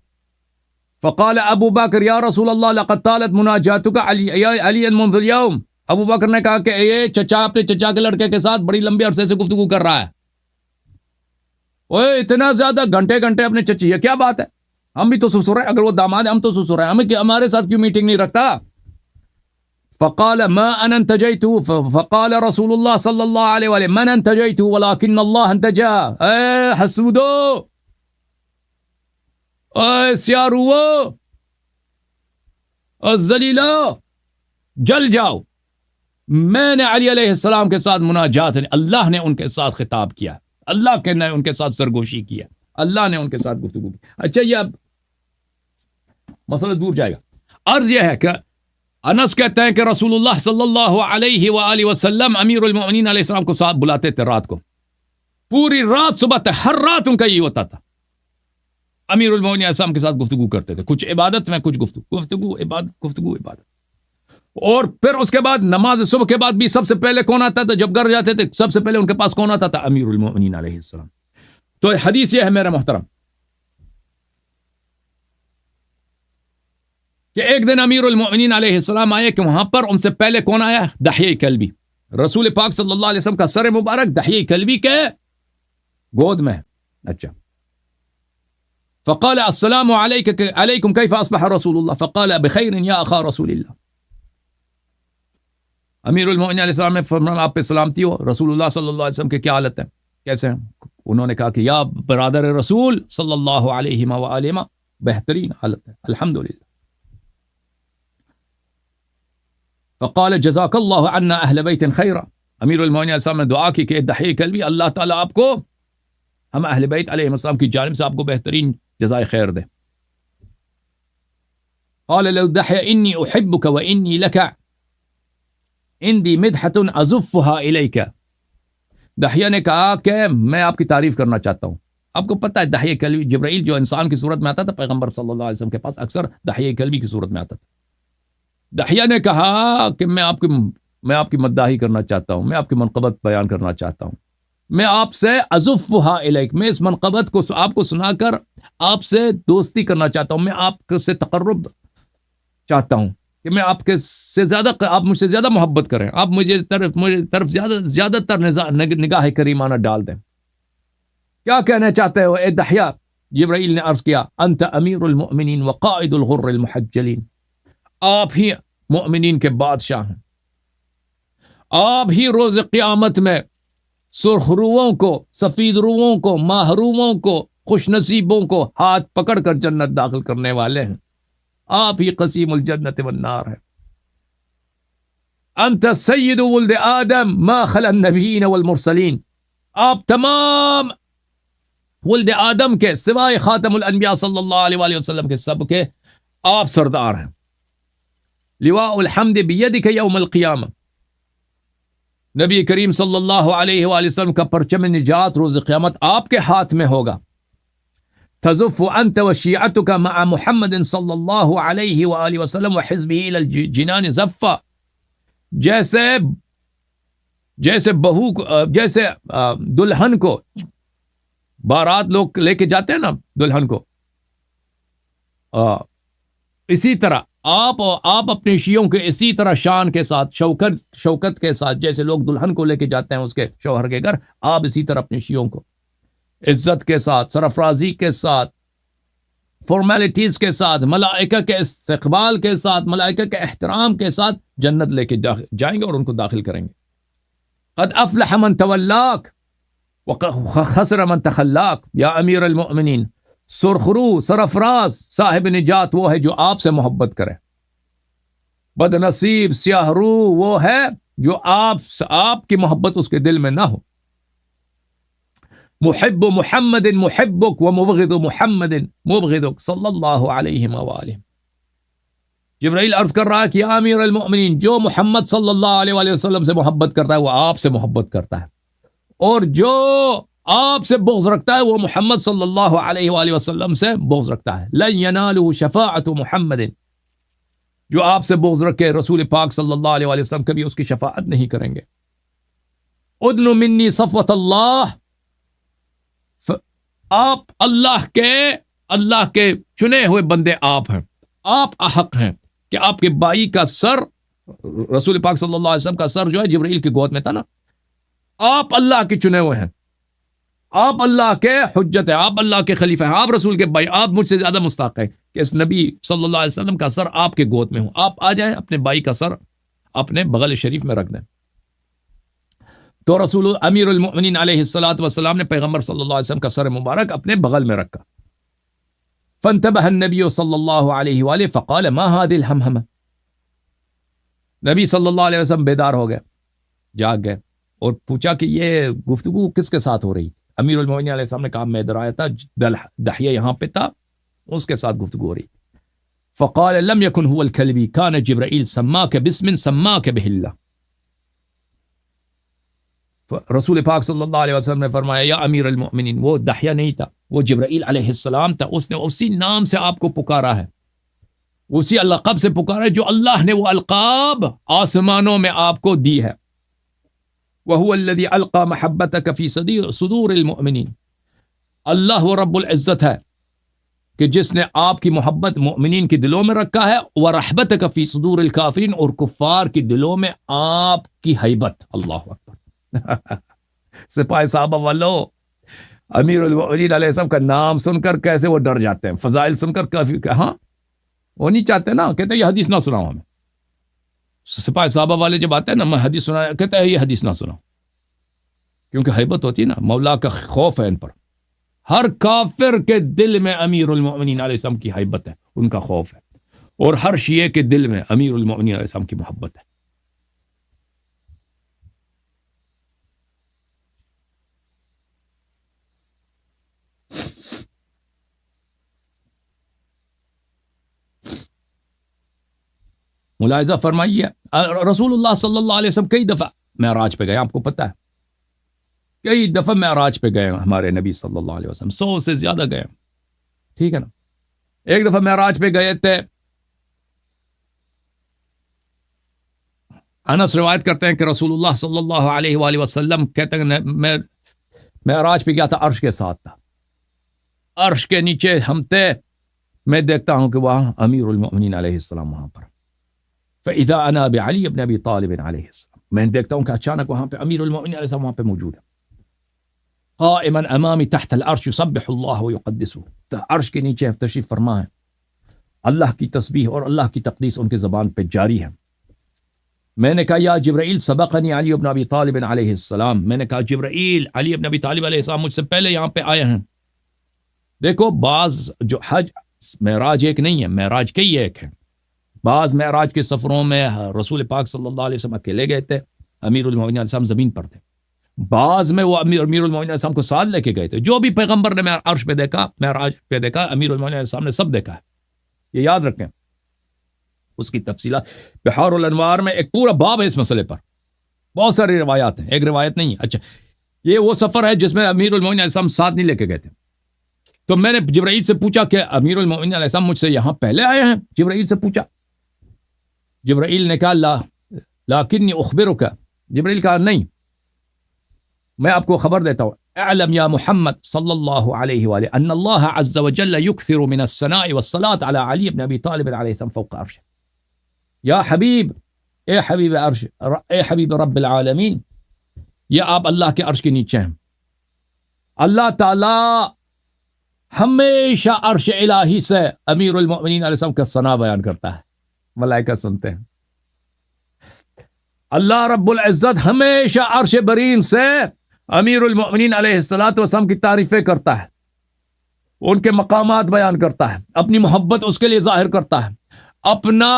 فقال ابو بکر یا رسول اللہ لقد طالت مناجاتک علی منذ اليوم. ابو بکر نے کہا کہ یہ چچا اپنے چچا کے لڑکے کے ساتھ بڑی لمبے عرصے سے گفتگو کر رہا ہے. اوے اتنا زیادہ گھنٹے گھنٹے اپنے چچی، یہ کیا بات ہے؟ ہم بھی تو سسر ہیں، اگر وہ داماد ہے ہم تو سسر ہیں، ہمیں ہمارے ساتھ کیوں میٹنگ نہیں رکھتا؟ فقال ما انا انتجيته. فقال رسول الله صلى الله عليه وسلم من انتجيته ولكن الله انتجا. اے حسودو، اے سیارو، الذلیلو، جل جاؤ. میں نے علی علیہ السلام کے ساتھ مناجات، اللہ نے ان کے ساتھ خطاب کیا، اللہ کے نے ان کے ساتھ سرگوشی کیا، اللہ نے ان کے ساتھ گفتگو کی. اچھا یہ اب مسئلہ دور جائے گا. عرض یہ ہے کہ انس کہتے ہیں کہ رسول اللہ صلی اللہ علیہ وآلہ وسلم امیر المؤمنین علیہ السلام کو ساتھ بلاتے تھے رات کو، پوری رات صبح تک، ہر رات ان کا یہ ہوتا تھا. امیر المؤمنین علیہ السلام کے ساتھ گفتگو کرتے تھے، کچھ عبادت میں، کچھ گفتگو عبادت. اور پھر اس کے بعد نماز صبح کے بعد بھی سب سے پہلے کون آتا تھا؟ جب گھر جاتے تھے سب سے پہلے ان کے پاس کون آتا تھا؟ امیر المؤمنین علیہ السلام. تو حدیث یہ ہے میرے محترم کہ ایک دن امیر المؤمنین علیہ السلام آئے کہ وہاں پر ان سے پہلے کون آیا؟ دحیہ کلبی. رسول پاک صلی اللہ علیہ وسلم کا سر مبارک دحیہ کلبی کے گود میں. اچھا. فقال السلام علیکم کیف اصبح رسول اللہ؟ فقال بخیر یا اخا رسول اللہ. امیر المؤمنین علیہ السلام نے فرمایا آپ پہ سلامتی ہو، رسول اللہ صلی اللہ علیہ وسلم کے کیا حالت ہے، کیسے ہیں؟ انہوں نے کہا کہ یا برادر رسول صلی اللہ علیہ وآلہ، بہترین حالت ہے الحمدللہ. فقال جزاک اللہ عنا اہل بیت خیرا. امیر المؤمنین علیہ السلام نے دعا کی کہ دحیہ کلبی، اللہ تعالیٰ آپ کو، ہم اہل بیت علیہ السلام کی جانب سے آپ کو بہترین جزائے خیر دے. قال لو دحیہ انی احبک و انی لک عندی مدحۃ ازفها الیک. دحیہ نے کہا کہ میں آپ کی تعریف کرنا چاہتا ہوں. آپ کو پتہ ہے دحیہ کلبی جبرائیل جو انسان کی صورت میں آتا تھا پیغمبر صلی اللہ علیہ وسلم کے پاس، اکثر دحیہ کلبی کی صورت میں آتا تھا. دحیہ نے کہا کہ میں آپ کی مداحی کرنا چاہتا ہوں، میں آپ کی منقبت بیان کرنا چاہتا ہوں، میں آپ سے ازفها الیک، میں اس منقبت کو آپ کو سنا کر آپ سے دوستی کرنا چاہتا ہوں، میں آپ سے تقرب چاہتا ہوں کہ میں آپ کے سے زیادہ، آپ مجھ سے زیادہ محبت کریں، آپ مجھے طرف زیادہ تر نگاہ کریمانہ ڈال دیں. کیا کہنا چاہتے ہو اے دحیہ؟ جبرائیل نے عرض کیا انت امیر المؤمنین وقائد الغر المحجلین. آپ ہی مؤمنین کے بادشاہ ہیں، آپ ہی روز قیامت میں سرخ روؤں کو، سفید روؤں کو، ماہ روؤں کو، خوش نصیبوں کو ہاتھ پکڑ کر جنت داخل کرنے والے ہیں. آپ ہی قسیم الجنت والنار ہے. انت سید ولد آدم ما خلا النبیین والمرسلین. آپ تمام ولد آدم کے سوائے خاتم الانبیاء صلی اللہ علیہ وآلہ وسلم کے سب کے آپ سردار ہیں. لواء الحمد بیدک یوم القیامہ. نبی کریم صلی اللہ علیہ وآلہ وسلم کا پرچم نجات روز قیامت آپ کے ہاتھ میں ہوگا. تزف انت وشیعتک مع محمد صلی اللہ علیہ وآلہ وسلم وحزبہ الی الجنان زفا. جیسے بہو کو، جیسے دلہن کو بارات لوگ لے کے جاتے ہیں نا دلہن کو، اسی طرح آپ اپنے شیعوں کے اسی طرح شان کے ساتھ، شوکت کے ساتھ، جیسے لوگ دلہن کو لے کے جاتے ہیں اس کے شوہر کے گھر، آپ اسی طرح اپنے شیعوں کو عزت کے ساتھ، سرفرازی کے ساتھ فارمیلٹیز کے ساتھ، ملائکہ کے استقبال کے ساتھ، ملائکہ کے احترام کے ساتھ جنت لے کے جائیں گے اور ان کو داخل کریں گے. قد افلح من تولاک وخسر من تخلاک. یا امیر المؤمنین، سرخرو سرفراز صاحب نجات وہ ہے جو آپ سے محبت کرے. بد نصیب سیاہ رو وہ ہے جو آپ کی محبت اس کے دل میں نہ ہو. محب محمد محبک ومبغض محمد مبغضک صلی اللہ علیہ وآلہ. جبرائیل عرض کر رہا ہے کہ امیر المؤمنین، جو محمد صلی اللہ علیہ وآلہ وسلم سے محبت کرتا ہے وہ آپ سے محبت کرتا ہے، اور جو آپ سے بغض رکھتا ہے وہ محمد صلی اللہ علیہ وآلہ وسلم سے بغض رکھتا ہے. لن ینالہ شفاعت محمد، جو آپ سے بغض رکھے رسول پاک صلی اللہ علیہ وآلہ وسلم کبھی اس کی شفاعت نہیں کریں گے. ادن منی صفوت اللہ، آپ اللہ کے چنے ہوئے بندے آپ ہیں، آپ احق ہیں کہ آپ کے بھائی کا سر، رسول پاک صلی اللہ علیہ وسلم کا سر جو ہے جبرائیل کی گود میں تھا نا، آپ اللہ کے چنے ہوئے ہیں، آپ اللہ کے حجت ہیں، آپ اللہ کے خلیفہ ہیں، آپ رسول کے بھائی، آپ مجھ سے زیادہ مستحق ہیں کہ اس نبی صلی اللہ علیہ وسلم کا سر آپ کے گود میں ہوں. آپ آ جائیں اپنے بھائی کا سر اپنے بغل شریف میں رکھ دیں. تو رسول امیر المؤمنین علیہ الصلوۃ والسلام نے پیغمبر صلی اللہ علیہ وسلم کا سر مبارک اپنے بغل میں رکھا. فانتبه النبی صلی اللہ علیہ وآلہ فقال ما هذه الهمهمه. نبی صلی اللہ علیہ وسلم بیدار ہو گئے، جاگ گئے اور پوچھا کہ یہ گفتگو کس کے ساتھ ہو رہی. امیر المؤمنین علیہ السلام نے کہا میں ادھر آیا تھا، دحیہ یہاں پہ تھا، اس کے ساتھ گفتگو ہو رہی. فقال لم يكن هو الكلبي كان جبرائيل سماك باسم سماك به الله. رسول پاک صلی اللہ علیہ وسلم نے فرمایا یا امیر المؤمنین، وہ دحیہ نہیں تھا، وہ جبرائیل علیہ السلام تھا، اس نے اسی نام سے آپ کو پکارا ہے، اسی لقب سے پکارا ہے جو اللہ نے وہ القاب آسمانوں میں آپ کو دی ہے. وَهُوَ الَّذِي أَلْقَى مَحَبَّتَكَ فِي صُدُورِ الْمُؤْمِنِينَ. اللہ وہ رب العزت ہے کہ جس نے آپ کی محبت مؤمنین کے دلوں میں رکھا ہے، وَرَحْبَتَكَ فِي صُدُورِ الْكَافِرِينَ، اور کفار کے دلوں میں آپ کی ہیبت. اللہ اکبر. سپاہی صحابہ والو، امیر المؤمنین علیہ السلام کا نام سن کر کیسے وہ ڈر جاتے ہیں، فضائل سن کر کافی ہاں وہ نہیں چاہتے نا، کہتے ہیں یہ حدیث نہ سناؤ ہمیں. سپاہی صحابہ والے جب آتے ہیں نا، میں حدیث سنا، کہتے ہیں یہ حدیث نہ سناؤ، کیونکہ ہیبت ہوتی ہے نا، مولا کا خوف ہے ان پر. ہر کافر کے دل میں امیر المؤمنین علیہ السلام کی ہیبت ہے، ان کا خوف ہے، اور ہر شیعہ کے دل میں امیر المؤمنین علیہ السلام کی محبت ہے. ملاحظہ فرمائیے، رسول اللہ صلی اللہ علیہ وسلم کئی دفعہ معراج پہ گئے، آپ کو پتہ ہے کئی دفعہ معراج پہ گئے ہمارے نبی صلی اللہ علیہ وسلم، 100 سے زیادہ گئے، ٹھیک ہے نا. ایک دفعہ معراج پہ گئے تھے، انس روایت کرتے ہیں کہ رسول اللہ صلی اللہ علیہ وآلہ وسلم کہتے ہیں میں معراج پہ گیا تھا، عرش کے ساتھ تھا، عرش کے نیچے ہم تھے، میں دیکھتا ہوں کہ وہاں امیر المؤمنین علیہ السلام وہاں پر. فَإِذَا أَنَا بِعَلِيِّ بْنِ أَبِي طَالِبٍ عَلَيْهِ السلام، میں دیکھتا ہوں کہ اچانک وہاں پہ امیر المؤمنین علیہ السلام وہاں پہ موجود ہے، قائما امامی تحت العرش یسبح اللہ ویقدسہ، عرش کے نیچے تشریف فرما ہے، اللہ کی تسبیح اور اللہ کی تقدیس ان کے زبان پہ جاری ہے. میں نے کہا یا جبرائیل سبقنی علی بن ابی طالب علیہ السلام، میں نے کہا جبرائیل علی بن ابی طالب علیہ السلام مجھ سے پہلے یہاں پہ آئے ہیں. دیکھو بعض جو حج معراج ایک نہیں ہے، معراج کئی ایک ہے. بعض معراج کے سفروں میں رسول پاک صلی اللہ علیہ وسلم اکیلے گئے تھے، امیر المؤمنین علیہ السلام زمین پر تھے. بعض میں وہ امیر المؤمنین علیہ السلام کو ساتھ لے کے گئے تھے. جو بھی پیغمبر نے عرش پہ دیکھا، معراج پہ دیکھا، امیر المؤمنین علیہ السلام نے سب دیکھا ہے. یہ یاد رکھیں، اس کی تفصیلات بحار الانوار میں ایک پورا باب ہے اس مسئلے پر، بہت ساری روایات ہیں، ایک روایت نہیں ہے. اچھا، یہ وہ سفر ہے جس میں امیر المؤمنین علیہ السلام ساتھ نہیں لے کے گئے تھے. تو میں نے جبرائیل سے پوچھا کہ امیر المؤمنین علیہ السلام مجھ سے یہاں پہلے آئے ہیں؟ جبرائیل سے پوچھا. جبرائیل نے کہا لیکنی اخبرک، جبرائیل کہا نہیں، میں آپ کو خبر دیتا ہوں، اعلم یا محمد صلی اللہ علیہ وآلہ ان اللہ عز وجل یکثر من الثناء والصلاة علی علی بن ابی طالب علیہ السلام فوق عرش. یا حبیب، اے حبیب عرش، اے حبیب رب العالمین، یہ آپ اللہ کے عرش کے نیچے ہیں. اللہ تعالی ہمیشہ عرش الہی سے امیر المؤمنین علیہ السلام کا ثنا بیان کرتا ہے، ملائکہ سنتے ہیں۔ اللہ رب العزت ہمیشہ عرش برین سے امیر المؤمنین علیہ السلام کی تعریفیں کرتا ہے، ان کے مقامات بیان کرتا ہے، اپنی محبت اس کے لیے ظاہر کرتا ہے، اپنا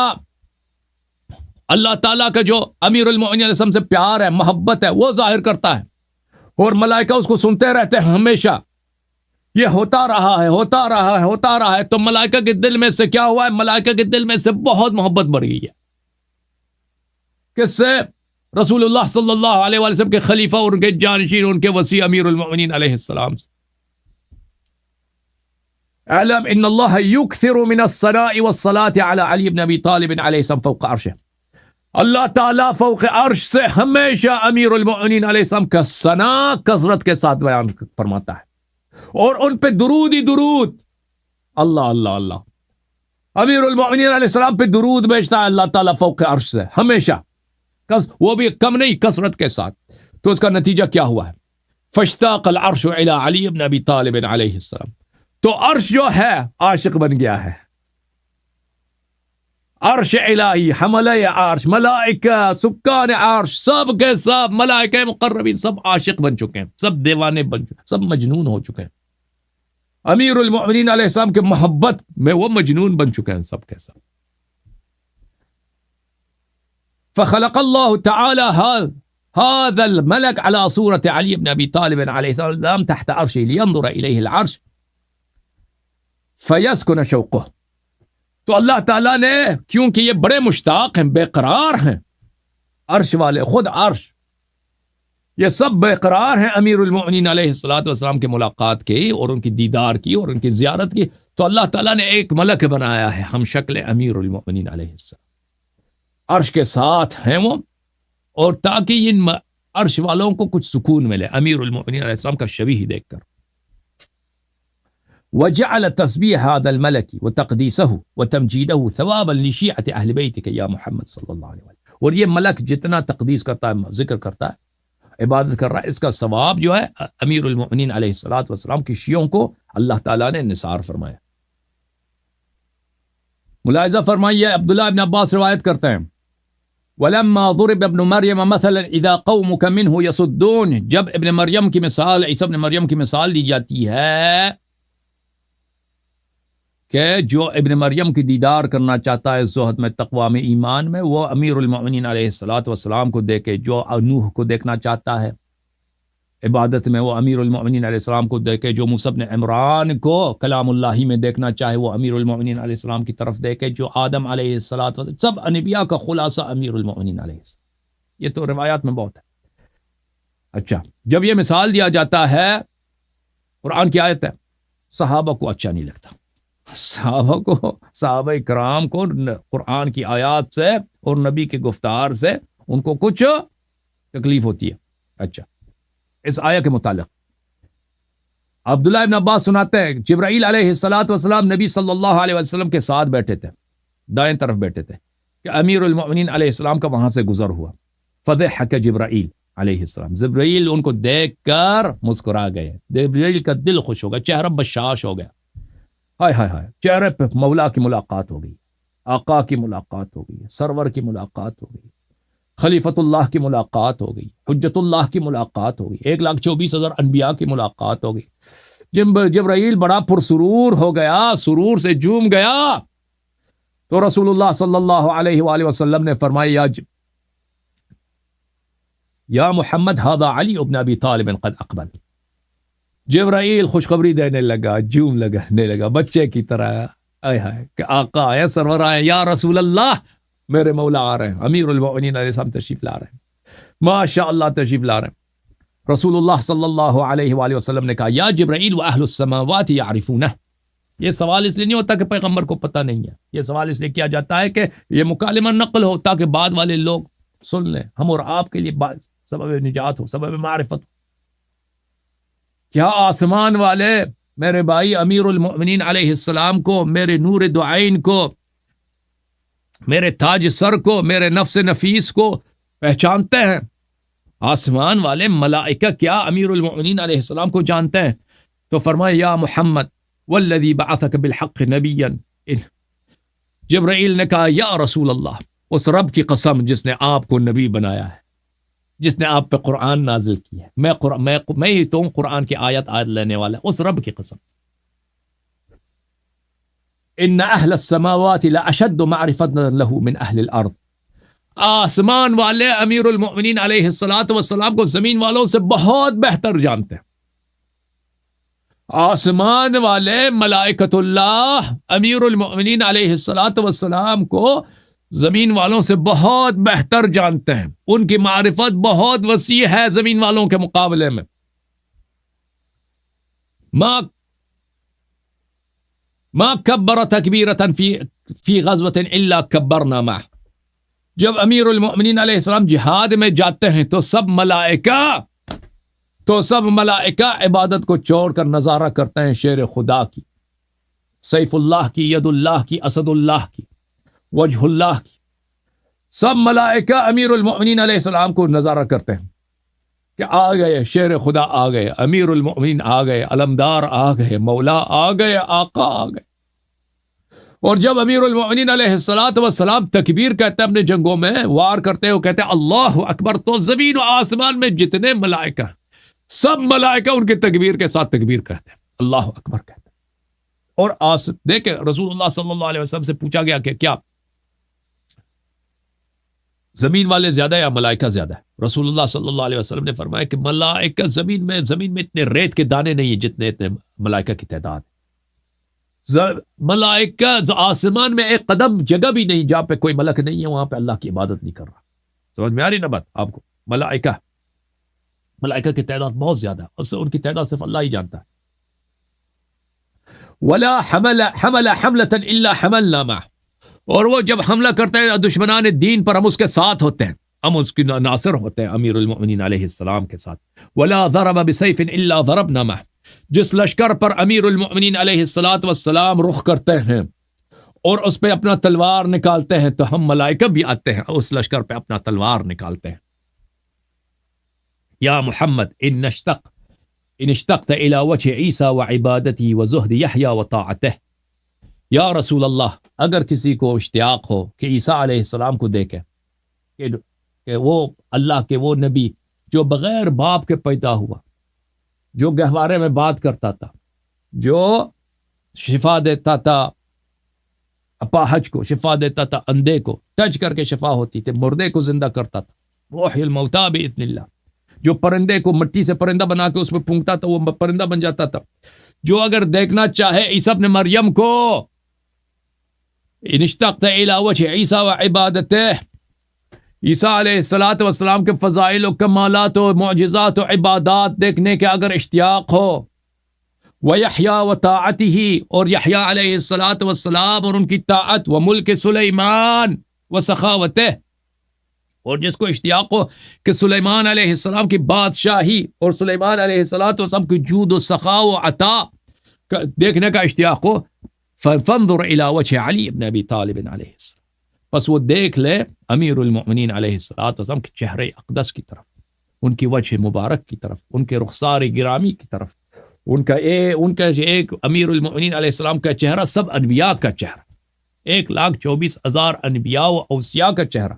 اللہ تعالیٰ کا جو امیر المؤمنین علیہ السلام سے پیار ہے، محبت ہے، وہ ظاہر کرتا ہے، اور ملائکہ اس کو سنتے رہتے ہیں ہمیشہ۔ یہ ہوتا رہا ہے، ہوتا رہا ہے، ہوتا رہا ہے، تو ملائکہ کے دل میں سے کیا ہوا ہے؟ ملائکہ کے دل میں سے بہت محبت بڑھ گئی ہے۔ کس سے؟ رسول اللہ صلی اللہ علیہ وآلہ وسلم کے خلیفہ اور ان کے جانشین، ان کے وسیع امیر المؤمنین علیہ السلام سے۔ اعلم ان اللہ یکثر من الثناء والصلاة علی علی بن ابی طالب علیہ السلام فوق عرشه۔ اللہ تعالیٰ فوق عرش سے ہمیشہ امیر المؤمنین علیہ السلام کا ثنا کثرت کے ساتھ بیان فرماتا ہے، اور ان پہ درود ہی درود، اللہ اللہ اللہ، امیر المؤمنین علیہ السلام پہ درود بھیجتا ہے اللہ تعالیٰ فوق عرش سے ہمیشہ، وہ بھی کم نہیں، کثرت کے ساتھ۔ تو اس کا نتیجہ کیا ہوا ہے؟ فاشتاق العرش الى علی بن ابی طالب علیہ السلام، تو عرش جو ہے عاشق بن گیا ہے۔ عرش الہی، حملہ عرش، ملائکہ، سکان عرش، سب کے سب ملائکہ مقربین سب عاشق بن چکے ہیں، سب دیوانے بن چکے ہیں، سب مجنون ہو چکے ہیں۔ امیر المؤمنین علیہ السلام کے محبت میں وہ مجنون بن چکے ہیں سب کے سب۔ فخلق اللہ تعالی هذا الملك على صورة علي بن ابي طالب عليه السلام تحت عرشه لينظر اليه العرش فيسكن شوقه۔ تو اللہ تعالیٰ نے، کیونکہ یہ بڑے مشتاق ہیں، بے قرار ہیں، عرش والے، خود عرش، یہ سب بے قرار ہیں امیر المؤمنین علیہ السلام کے ملاقات کی اور ان کی دیدار کی اور ان کی زیارت کی، تو اللہ تعالیٰ نے ایک ملک بنایا ہے ہم شکل امیر المؤمنین علیہ السلام، عرش کے ساتھ ہیں وہ، اور تاکہ ان عرش والوں کو کچھ سکون ملے امیر المؤمنین علیہ السلام کا شبیہ دیکھ کر۔ وجعل تسبیح هذا الملك وتقديسه وتمجيده ثوابا لشيعة اہل بیتک یا محمد صلی اللہ علیہ وسلم۔ اور یہ ملک جتنا تقدیس کرتا ہے، ذکر کرتا ہے، عبادت کر رہا ہے، اس کا ثواب جو ہے امیر المؤمنین علیہ السلام کی شیعوں کو اللہ تعالیٰ نے نثار فرمایا۔ ملاحظہ فرمائیے، عبداللہ ابن عباس روایت کرتے ہیں، وَلَمَّا ضُرِبَ ابْنُ مَرْيَمَ مَثَلًا إِذَا قَوْمُكَ مِنْهُ يَصُدُّونَ، جب ابن مریم کی مثال، عیسیٰ ابن مریم کی مثال دی جاتی ہے کہ جو ابن مریم کی دیدار کرنا چاہتا ہے زہد میں، تقوی میں، ایمان میں، وہ امیر المؤمنین علیہ السلام کو دیکھے، جو نوح کو دیکھنا چاہتا ہے عبادت میں، وہ امیر المؤمنین علیہ السلام کو دیکھے، جو موسیٰ بن عمران کو کلام اللہ میں دیکھنا چاہے، وہ امیر المؤمنین علیہ السلام کی طرف دیکھے، جو آدم علیہ السلام، سب انبیاء کا خلاصہ امیر المؤمنین علیہ السلام۔ یہ تو روایات میں بہت ہے۔ اچھا، جب یہ مثال دیا جاتا ہے، قرآن کی آیت ہے، صحابہ کو اچھا نہیں لگتا، صحابہ کرام کو قرآن کی آیات سے اور نبی کے گفتار سے ان کو کچھ تکلیف ہوتی ہے۔ اچھا، اس آیت کے متعلق عبداللہ ابن عباس سناتے ہیں، جبرائیل علیہ السلام نبی صلی اللہ علیہ وسلم کے ساتھ بیٹھے تھے، دائیں طرف بیٹھے تھے، کہ امیر المؤمنین علیہ السلام کا وہاں سے گزر ہوا، فضحک جبرائیل علیہ السلام، جبرائیل ان کو دیکھ کر مسکرا گئے، جبرائیل کا دل خوش ہو گیا، چہرہ بشاش ہو گیا، ہائے ہائے ہائے، چہرے پہ مولا کی ملاقات ہو گئی، آقا کی ملاقات ہو گئی، سرور کی ملاقات ہو گئی، خلیفۃ اللہ کی ملاقات ہو گئی، حجت اللہ کی ملاقات ہو گئی، 1,24,000 انبیاء کی ملاقات ہو گئی۔ جبرائیل بڑا پرسرور ہو گیا، سرور سے جھوم گیا، تو رسول اللہ صلی اللہ علیہ وآلہ وسلم نے فرمایا، یا محمد ھذا علی ابن ابی طالب قد اقبل۔ جبرائیل خوشخبری دینے لگا، جھوم لگانے لگا بچے کی طرح، آئے ہائے کہ آقا آئے، سرور آئے، یا رسول اللہ میرے مولا آ رہے ہیں، امیر المؤمنین علیہ السلام تشریف لا رہے ہیں، ماشاء اللہ تشریف لا رہے ہیں۔ رسول اللہ صلی اللہ علیہ وآلہ وسلم نے کہا، یا جبرائیل واہل السماوات یعرفونہ۔ یہ سوال اس لیے نہیں ہوتا کہ پیغمبر کو پتہ نہیں ہے، یہ سوال اس لیے کیا جاتا ہے کہ یہ مکالمہ نقل ہو، تاکہ بعد والے لوگ سن لیں، ہم اور آپ کے لیے سبب نجات ہو، سبب معرفت ہو۔ کیا آسمان والے میرے بھائی امیر المؤمنین علیہ السلام کو، میرے نور دعائن کو، میرے تاج سر کو، میرے نفس نفیس کو پہچانتے ہیں؟ آسمان والے ملائکہ کیا امیر المؤمنین علیہ السلام کو جانتے ہیں؟ تو فرمایا، یا محمد والذی بعثک بالحق نبیا. جبرائیل نے کہا یا رسول اللہ، اس رب کی قسم جس نے آپ کو نبی بنایا ہے، جس نے آپ پہ قرآن نازل کی ہے، میں ہی تو ہوں قرآن کی آیت لینے والا، اس رب کی قسم. ان اہل السماوات لاشد معرفت له من اہل الارض. آسمان والے امیر المؤمنین علیہ الصلوۃ والسلام کو زمین والوں سے بہت بہتر جانتے ہیں. آسمان والے ملائکۃ اللہ امیر المؤمنین علیہ الصلوۃ والسلام کو زمین والوں سے بہت بہتر جانتے ہیں. ان کی معرفت بہت وسیع ہے زمین والوں کے مقابلے میں. ما کبر تکبیرۃ فی غزوۃ الا کبرنا معه. جب امیر المؤمنین علیہ السلام جہاد میں جاتے ہیں تو سب ملائکہ عبادت کو چھوڑ کر نظارہ کرتے ہیں شیر خدا کی، سیف اللہ کی، ید اللہ کی، اسد اللہ کی، وجہ اللہ کی. سب ملائکہ امیر المؤمنین علیہ السلام کو نظارہ کرتے ہیں کہ آ گئے شیر خدا، آ گئے امیر المؤمنین، آ گئے علمدار، آ گئے مولا، آ گئے آقا، آ گئے. اور جب امیر المؤمنین علیہ الصلوۃ والسلام تکبیر کہتے ہیں اپنے جنگوں میں وار کرتے ہو، کہتے ہیں اللہ اکبر، تو زمین و آسمان میں جتنے ملائکہ، سب ملائکہ ان کے تکبیر کے ساتھ تکبیر کہتے ہیں، اللہ اکبر کہتے ہیں. اور دیکھیں رسول اللہ صلی اللہ علیہ وسلم سے پوچھا گیا کہ کیا زمین والے زیادہ یا ملائکہ زیادہ ہے؟ رسول اللہ صلی اللہ علیہ وسلم نے فرمایا کہ ملائکہ زمین میں اتنے ریت کے دانے نہیں ہیں جتنے ملائکہ کی تعداد. ملائکہ آسمان میں ایک قدم جگہ بھی نہیں جہاں پہ کوئی ملک نہیں ہے، وہاں پہ اللہ کی عبادت نہیں کر رہا. سمجھ میں آ رہی نا بات آپ کو؟ ملائکہ کی تعداد بہت زیادہ ہے، ان کی تعداد صرف اللہ ہی جانتا ہے. ولا حمل حملة الا حملنا معه. اور وہ جب حملہ کرتے ہیں دشمنان دین پر، ہم اس کے ساتھ ہوتے ہیں، ہم اس کی ناصر ہوتے ہیں امیر المؤمنین علیہ السلام کے ساتھ. ولا ضرب بسيف الا ضربنا معه. جس لشکر پر امیر المؤمنین علیہ الصلوۃ والسلام رخ کرتے ہیں اور اس پہ اپنا تلوار نکالتے ہیں تو ہم ملائکہ بھی آتے ہیں اس لشکر پہ اپنا تلوار نکالتے ہیں. یا محمد ان اشتقت الى وجه عیسی وعبادته وزہد یحییٰ وطاعته. یا رسول اللہ، اگر کسی کو اشتیاق ہو کہ عیسیٰ علیہ السلام کو دیکھے کہ وہ اللہ کے وہ نبی جو بغیر باپ کے پیدا ہوا، جو گہوارے میں بات کرتا تھا، جو شفا دیتا تھا اپاہج کو، شفا دیتا تھا اندھے کو، ٹچ کر کے شفا ہوتی تھی، مردے کو زندہ کرتا تھا، محی الموتیٰ باذن اللہ، جو پرندے کو مٹی سے پرندہ بنا کے اس میں پھونکتا تھا وہ پرندہ بن جاتا تھا، جو اگر دیکھنا چاہے عیسیٰ ابن مریم کو، ان اشتقت الی وجه عیسیٰ وعبادتہ، عیسیٰ علیہ الصلوۃ والسلام کے فضائل و کمالات و معجزات و عبادات دیکھنے کے اگر اشتیاق ہو، ویحییٰ وطاعتہ، اور یحییٰ علیہ الصلوۃ والسلام اور ان کی طاعت، وملک سلیمان وسخاوتہ، اور جس کو اشتیاق ہو کہ سلیمان علیہ السلام کی بادشاہی اور سلیمان علیہ الصلوۃ والسلام کی جود و سخا و عطا دیکھنے کا اشتیاق ہو، فانظر الی وجه علی بن ابی طالب علیہ السلام. بس وہ دیکھ لے امیر المؤمنین علیہ الصلوۃ والسلام کے چہرے اقدس کی طرف، ان کی وجہ مبارک کی طرف، ان کے رخسار گرامی کی طرف. ان کا ایک امیر المؤمنین علیہ السلام کا چہرہ سب انبیاء کا چہرہ، 1,24,000 انبیاء و اوصیاء کا چہرہ.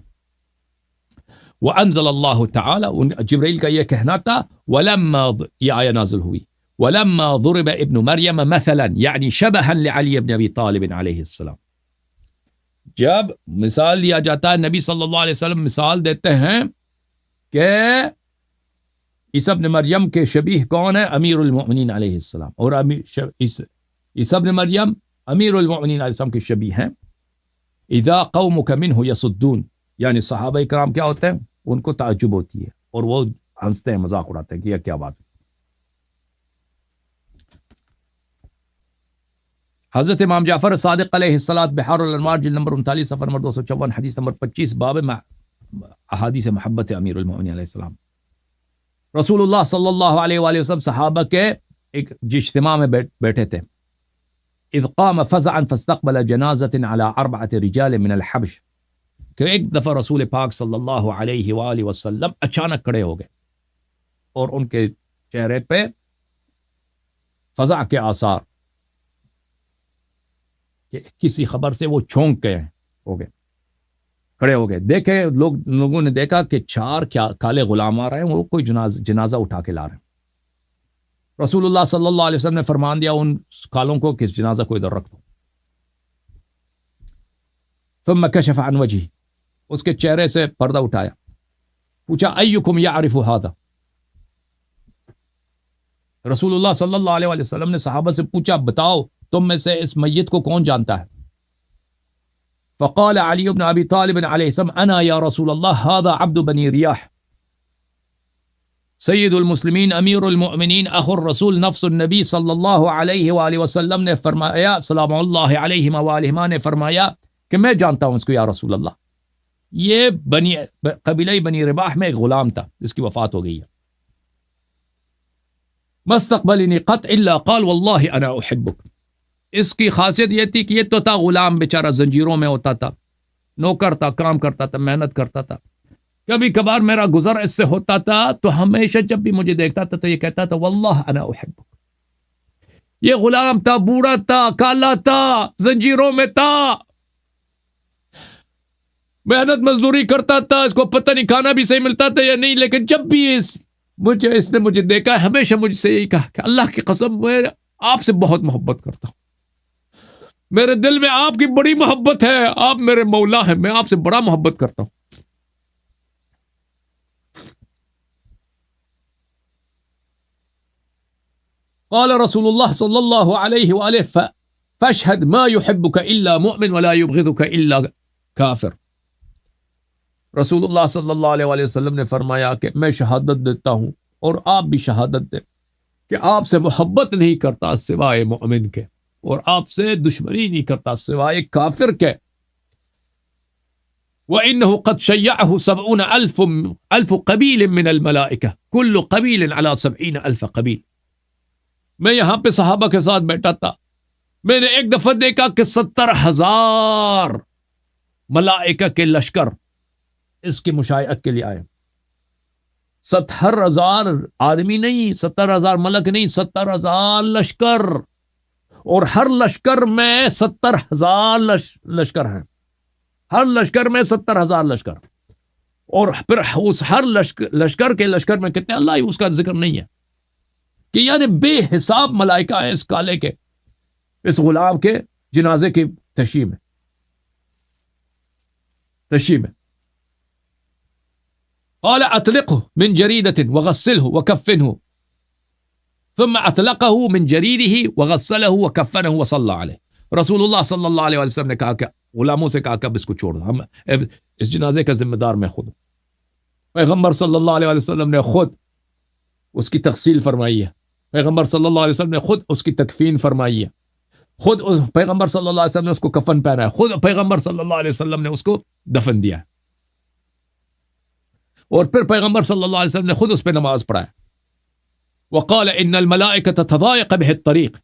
وانزل اللہ تعالی، جبرائیل کا یہ کہنا تھا، ولما، یہ آیہ نازل ہوئی، ولما ضرب ابن مریم مثلا یعنی شبہا لعلی بن ابی طالب علیہ السلام. جب مثال دیا جاتا ہے، نبی صلی اللہ علیہ وسلم مثال دیتے ہیں کہ عیسیٰ ابن مریم کے شبیہ کون ہے؟ امیر المؤمنین علیہ السلام. اور عیسیٰ ابن مریم امیر المؤمنین علیہ السلام کے شبیہ ہیں. اذا قومک منہ یصدون، یعنی صحابہ کرام کیا ہوتے ہیں؟ ان کو تعجب ہوتی ہے اور وہ ہنستے ہیں، مذاق اڑاتے ہیں کہ یہ کیا بات ہے. حضرت امام جعفر صادق علیہ الصلوۃ بحار الانوار جلد نمبر 39 صفحہ نمبر 254 حدیث نمبر 25 باب احادیث محبت امیر المؤمنین علیہ السلام. رسول اللہ صلی اللہ علیہ وآلہ وسلم صحابہ کے ایک اجتماع میں بیٹھے تھے. اذ قام فزعا فاستقبل جنازۃ علی 4 رجال من الحبش، کہ ایک دفعہ رسول پاک صلی اللہ علیہ وآلہ وسلم اچانک کھڑے ہو گئے اور ان کے چہرے پہ فزع کے آثار، کہ کسی خبر سے وہ چونک گئے ہو گئے، کھڑے ہو گئے، دیکھے لوگوں نے دیکھا کہ 4 کالے غلام آ رہے ہیں، وہ کوئی جنازہ اٹھا کے لا رہے ہیں۔ رسول اللہ صلی اللہ علیہ وسلم نے فرمان دیا ان کالوں کو کہ اس جنازہ کو ادھر رکھ دو۔ ثم کشف عن وجهه، اس کے چہرے سے پردہ اٹھایا، پوچھا ایکم یعرف هذا، رسول اللہ صلی اللہ علیہ وسلم نے صحابہ سے پوچھا بتاؤ تم میں سے اس میت کو کون جانتا ہے؟ فقال علی بن ابی طالب علیہ السلام انا یا رسول اللہ هذا عبد بنی ریاح سید المسلمین امیر المؤمنین اخو الرسول نفس النبی صلی اللہ علیہ وآلہ وسلم نے فرمایا، سلام اللہ علیہ وآلہ نے فرمایا کہ میں جانتا ہوں اس کو یا رسول اللہ، یہ قبیلہ بنی رباح میں ایک غلام تھا جس کی وفات ہو گئی ہے۔ مستقبلنی قط الا قال واللہ انا احبک، اس کی خاصیت یہ تھی کہ یہ تو تھا غلام بیچارہ، زنجیروں میں ہوتا تھا، نوکر تھا، کام کرتا تھا، محنت کرتا تھا، کبھی کبھار میرا گزر اس سے ہوتا تھا تو ہمیشہ جب بھی مجھے دیکھتا تھا تو یہ کہتا تھا واللہ انا احبک۔ یہ غلام تھا، بوڑھا تھا، کالا تھا، زنجیروں میں تھا، محنت مزدوری کرتا تھا، اس کو پتہ نہیں کھانا بھی صحیح ملتا تھا یا نہیں، لیکن جب بھی اس نے مجھے دیکھا ہمیشہ مجھ سے یہی کہا کہ اللہ کی قسم میں آپ سے بہت محبت کرتا ہوں، میرے دل میں آپ کی بڑی محبت ہے، آپ میرے مولا ہیں، میں آپ سے بڑا محبت کرتا ہوں۔ قال رسول اللہ صلی اللہ علیہ وآلہ فاشهد ما يحبك الا مؤمن ولا يبغضك الا کافر۔ رسول اللہ صلی اللہ علیہ وآلہ وسلم نے فرمایا کہ میں شہادت دیتا ہوں اور آپ بھی شہادت دیں کہ آپ سے محبت نہیں کرتا سوائے مومن کے، اور آپ سے دشمنی نہیں کرتا سوائے کافر کے۔ وَإِنَّهُ قَدْ شَيَّعَهُ 70,000 قبیل من الملائکہ کل قبیل علی 70,000 قبیل۔ میں یہاں پہ صحابہ کے ساتھ بیٹھا تھا، میں نے ایک دفعہ دیکھا کہ 70,000 ملائکہ کے لشکر اس کی مشایعت کے لیے آئے۔ 70,000 آدمی نہیں، 70,000 ملک نہیں، 70,000 لشکر، اور ہر لشکر میں 70,000 لشکر ہیں، ہر لشکر میں 70,000 لشکر، اور پھر اس ہر لشکر کے میں کتنے اللہ ہی اس کا ذکر نہیں ہے کہ یعنی بے حساب ملائکہ ہیں اس کالے کے، اس غلام کے جنازے کی تشییع میں۔ قال اطلقه من جریدة وغسله وكفنه، ثم اطلقه من جریده وغسله وكفنه وصلى عليه۔ رسول اللہ صلی اللہ علیہ وسلم نے کہا کہ غلاموں سے کہا کہ اب اس کو چھوڑ دو، ہم اس جنازے کا ذمہ دار میں خود ہوں۔ پیغمبر صلی اللہ علیہ وسلم نے خود اس کی تغسیل فرمائی ہے، پیغمبر صلی اللہ علیہ وسلم نے خود اس کی تکفین فرمائی ہے، خود پیغمبر صلی اللہ علیہ وسلم نے اس کو کفن پہنا ہے، خود پیغمبر صلی اللہ علیہ وسلم نے اس کو دفن دیا ہے، اور پھر پیغمبر صلی اللہ علیہ وسلم نے خود اس پہ نماز پڑھایا۔ وقال ان الملائکۃ تضایق به الطریق،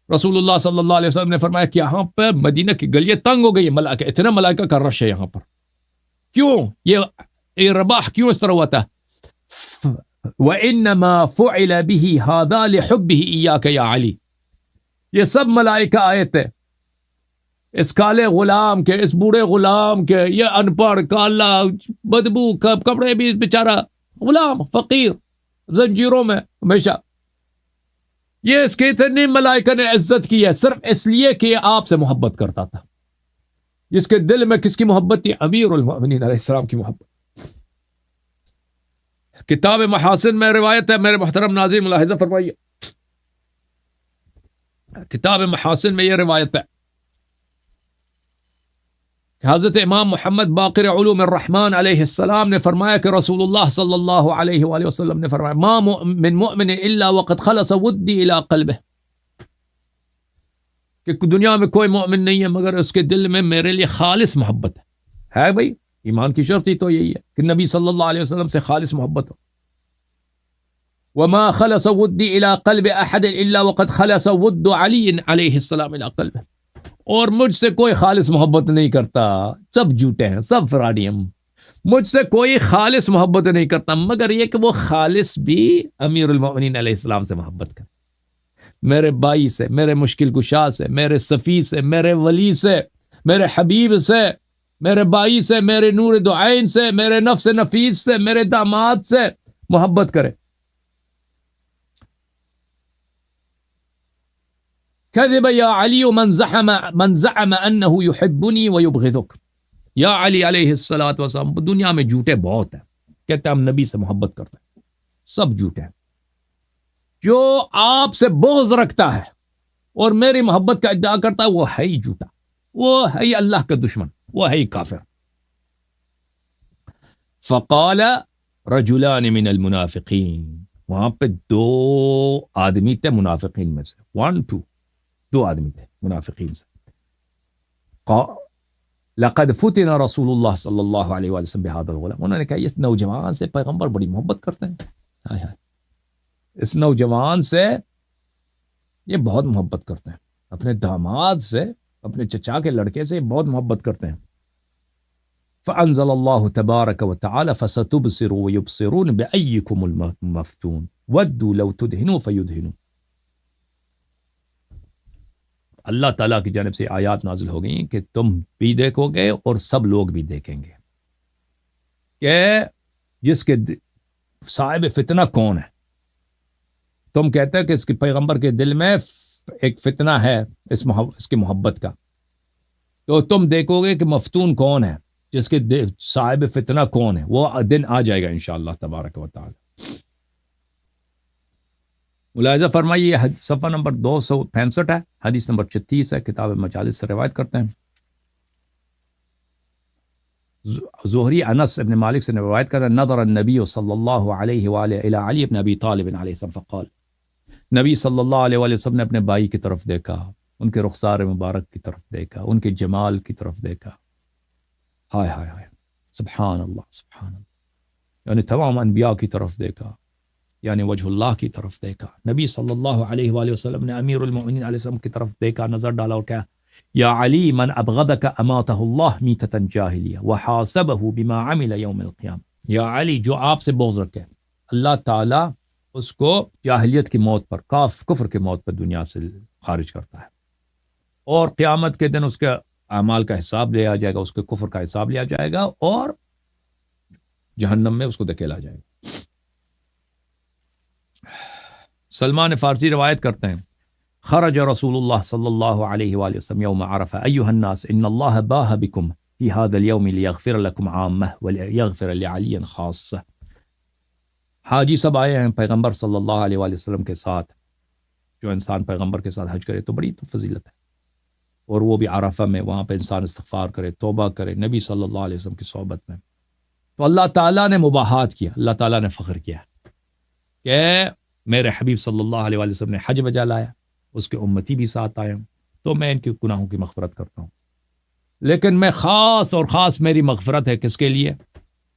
رسول اللہ صلی اللہ علیہ وسلم نے فرمایا کہ یہاں پہ مدینہ کی گلیاں تنگ ہو گئی، ملائکہ اتنا ملائکہ کا رش ہے یہاں پر، کیوں یہ رباح کیوں اس طرح ہوا تھا؟ وَإِنَّمَا فُعِلَ بِهِ هَذَا لِحُبِّهِ إِيَّاكَ يَا عَلِي، یہ سب ملائکہ آئے تھے اس کالے غلام کے، اس بوڑھے غلام کے، یہ ان پڑھ کالا بدبو کپڑے بھی بیچارہ غلام فقیر زنجیروں میں ہمیشہ، یہ اس کے اتنی ملائکہ نے عزت کی ہے صرف اس لیے کہ یہ آپ سے محبت کرتا تھا۔ جس کے دل میں کس کی محبت تھی؟ امیر المؤمنین علیہ السلام کی محبت۔ کتاب محاسن میں روایت ہے، میرے محترم ناظرین ملاحظہ فرمائیے، کتاب محاسن میں یہ روایت ہے کہ حضرت امام محمد باقر علوم الرحمن علیہ السلام نے فرمایا کہ رسول اللہ صلی اللہ علیہ وآلہ وسلم نے فرمایا ما من مؤمن الا وقد خلص ودی الى قلبه، کہ دنیا میں کوئی مومن نہیں ہے مگر اس کے دل میں میرے لیے خالص محبت ہے بھائی، ایمان کی شرط ہی تو یہی ہے کہ نبی صلی اللہ علیہ وسلم سے خالص محبت ہو۔ وما خلص ودی الى قلب احد الا وقد خلص ود علی علیہ السلام الى قلبه، اور مجھ سے کوئی خالص محبت نہیں کرتا، سب جھوٹے ہیں، سب فراڈی ہیں، مجھ سے کوئی خالص محبت نہیں کرتا مگر یہ کہ وہ خالص بھی امیر المؤمنین علیہ السلام سے محبت کرے۔ میرے بھائی سے، میرے مشکل کشا سے، میرے صفی سے، میرے ولی سے، میرے حبیب سے، میرے بھائی سے، میرے نور دو عین سے، میرے نفس نفیس سے، میرے داماد سے محبت کرے. كذب یا علی من زعم انه يحبنی ويبغضک. یا علی علیہ الصلوۃ والسلام، دنیا میں جھوٹے بہت ہیں کہتے ہیں ہم نبی سے محبت کرتے ہیں، سب جھوٹے ہیں. جو آپ سے بغض رکھتا ہے اور میری محبت کا ادعا کرتا ہے وہ ہے ہی جھوٹا، وہ ہے ہی اللہ کا دشمن، وہ ہے ہی کافر. فقال رجلان من المنافقین، وہاں پہ دو آدمی تھے منافقین میں سے، 1 2 دو آدمی تھے منافقین سے. لقد فتن رسول اللہ صلی اللہ علیہ وآلہ وسلم بهذا الغلام، انہوں نے کہا اس نوجوان سے پیغمبر بڑی محبت کرتے ہیں، ہائے ہائے اس نوجوان سے یہ بہت محبت کرتے ہیں، اپنے داماد سے، اپنے چچا کے لڑکے سے بہت محبت کرتے ہیں. فانزل اللہ تبارک وتعالی فستبصر ويبصرون بأيكم المفتون ودوا لو تدهنوا فيدهنون. اللہ تعالیٰ کی جانب سے آیات نازل ہو گئی کہ تم بھی دیکھو گے اور سب لوگ بھی دیکھیں گے کہ جس کے صاحب فتنہ کون ہے. تم کہتے ہیں کہ اس کے پیغمبر کے دل میں ایک فتنہ ہے اس کی محبت کا، تو تم دیکھو گے کہ مفتون کون ہے، جس کے صاحب فتنہ کون ہے. وہ دن آ جائے گا انشاءاللہ تبارک و تعالی. ملاحظہ فرمائیے یہ صفحہ نمبر 265 ہے، حدیث نمبر 36 ہے، کتاب مجالس سے روایت کرتے ہیں. زہری انس ابن مالک سے روایت کرتے ہیں نظر النبی صلی اللہ علیہ وآلہ الى علی ابن ابی طالب علیہ السلام فقال، نبی صلی اللہ علیہ وآلہ وسلم نے اپنے بھائی کی طرف دیکھا، ان کے رخسار مبارک کی طرف دیکھا، ان کے جمال کی طرف دیکھا. ہائے ہائے ہائے سبحان اللہ سبحان اللہ، یعنی تمام انبیاء کی طرف دیکھا، یعنی وجہ اللہ کی طرف دیکھا. نبی صلی اللہ علیہ وآلہ وسلم نے امیر المؤمنین علیہ السلام کی طرف دیکھا، نظر ڈالا اور کہا یا علی من ابغضک اماتہ اللہ میتۃ جاہلیہ وحاسبہ بما عمل یوم القیامہ. یا علی جو آپ سے بغض رکھے اللہ تعالیٰ اس کو جاہلیت کی موت پر، کفر کی موت پر دنیا سے خارج کرتا ہے، اور قیامت کے دن اس کے اعمال کا حساب لیا جائے گا، اس کے کفر کا حساب لیا جائے گا اور جہنم میں اس کو دھکیلا جائے گا. سلمان فارسی روایت کرتے ہیں خرج رسول اللہ صلی اللہ علیہ وآلہ وسلم یوم عرفہ ایھا الناس ان اللہ باہ بکم فی ھذا اليوم لیغفر لکم عامہ ولیغفر لعلی خاصہ. حاجی سب آئے ہیں پیغمبر صلی اللہ علیہ وآلہ وسلم کے ساتھ. جو انسان پیغمبر کے ساتھ حج کرے تو بڑی فضیلت ہے، اور وہ بھی عرفہ میں، وہاں پہ انسان استغفار کرے، توبہ کرے نبی صلی اللہ علیہ وسلم کی صحبت میں. تو اللہ تعالیٰ نے مباحات کیا، اللہ تعالیٰ نے فخر کیا کہ میرے حبیب صلی اللہ علیہ وآلہ وسلم نے حج بجا لایا، اس کے امتی بھی ساتھ آئے ہوں، تو میں ان کے گناہوں کی مغفرت کرتا ہوں. لیکن میں خاص اور خاص میری مغفرت ہے کس کے لیے؟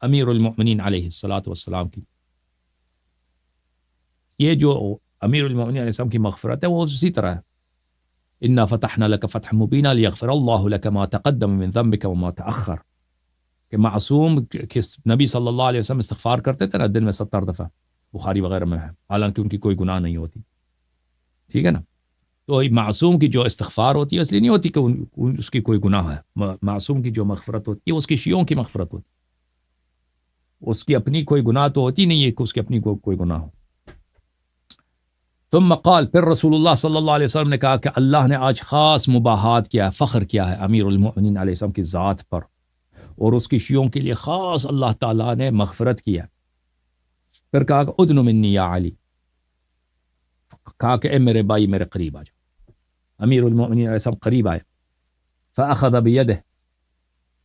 امیر المؤمنین علیہ الصلوۃ والسلام کی. یہ جو امیر المؤمنین علیہ السلام کی مغفرت ہے وہ اسی طرح ہے انا فتحنا لک فتحا مبینا لیغفر اللہ لک ما تقدم من ذنبک وما تأخر. کہ معصوم نبی صلی اللہ علیہ وسلم استغفار کرتے تھے نا دن میں 70 دفعہ، بخاری وغیرہ میں ہے، حالانکہ ان کی کوئی گناہ نہیں ہوتی. ٹھیک ہے نا؟ تو معصوم کی جو استغفار ہوتی ہے اس لیے نہیں ہوتی کہ اس کی کوئی گناہ ہے. معصوم کی جو مغفرت ہوتی ہے اس کی شیعوں کی مغفرت ہوتی ہے، اس کی اپنی کوئی گناہ تو ہوتی نہیں ہے کہ اس کی اپنی کوئی گناہ ہو. ثم قال، پھر رسول اللہ صلی اللہ علیہ وسلم نے کہا کہ اللہ نے آج خاص مباحات کیا ہے، فخر کیا ہے امیر المؤمنین علیہ السلام کی ذات پر، اور اس کی شیعوں کے لیے خاص اللہ تعالیٰ نے مغفرت کیا. پھر کہا کہ ادن منی یا علی، کہا کہ اے میرے بھائی میرے قریب آ جاؤ. امیر المؤمنین علیہ السلام قریب آئے. فاخذ بیدہ،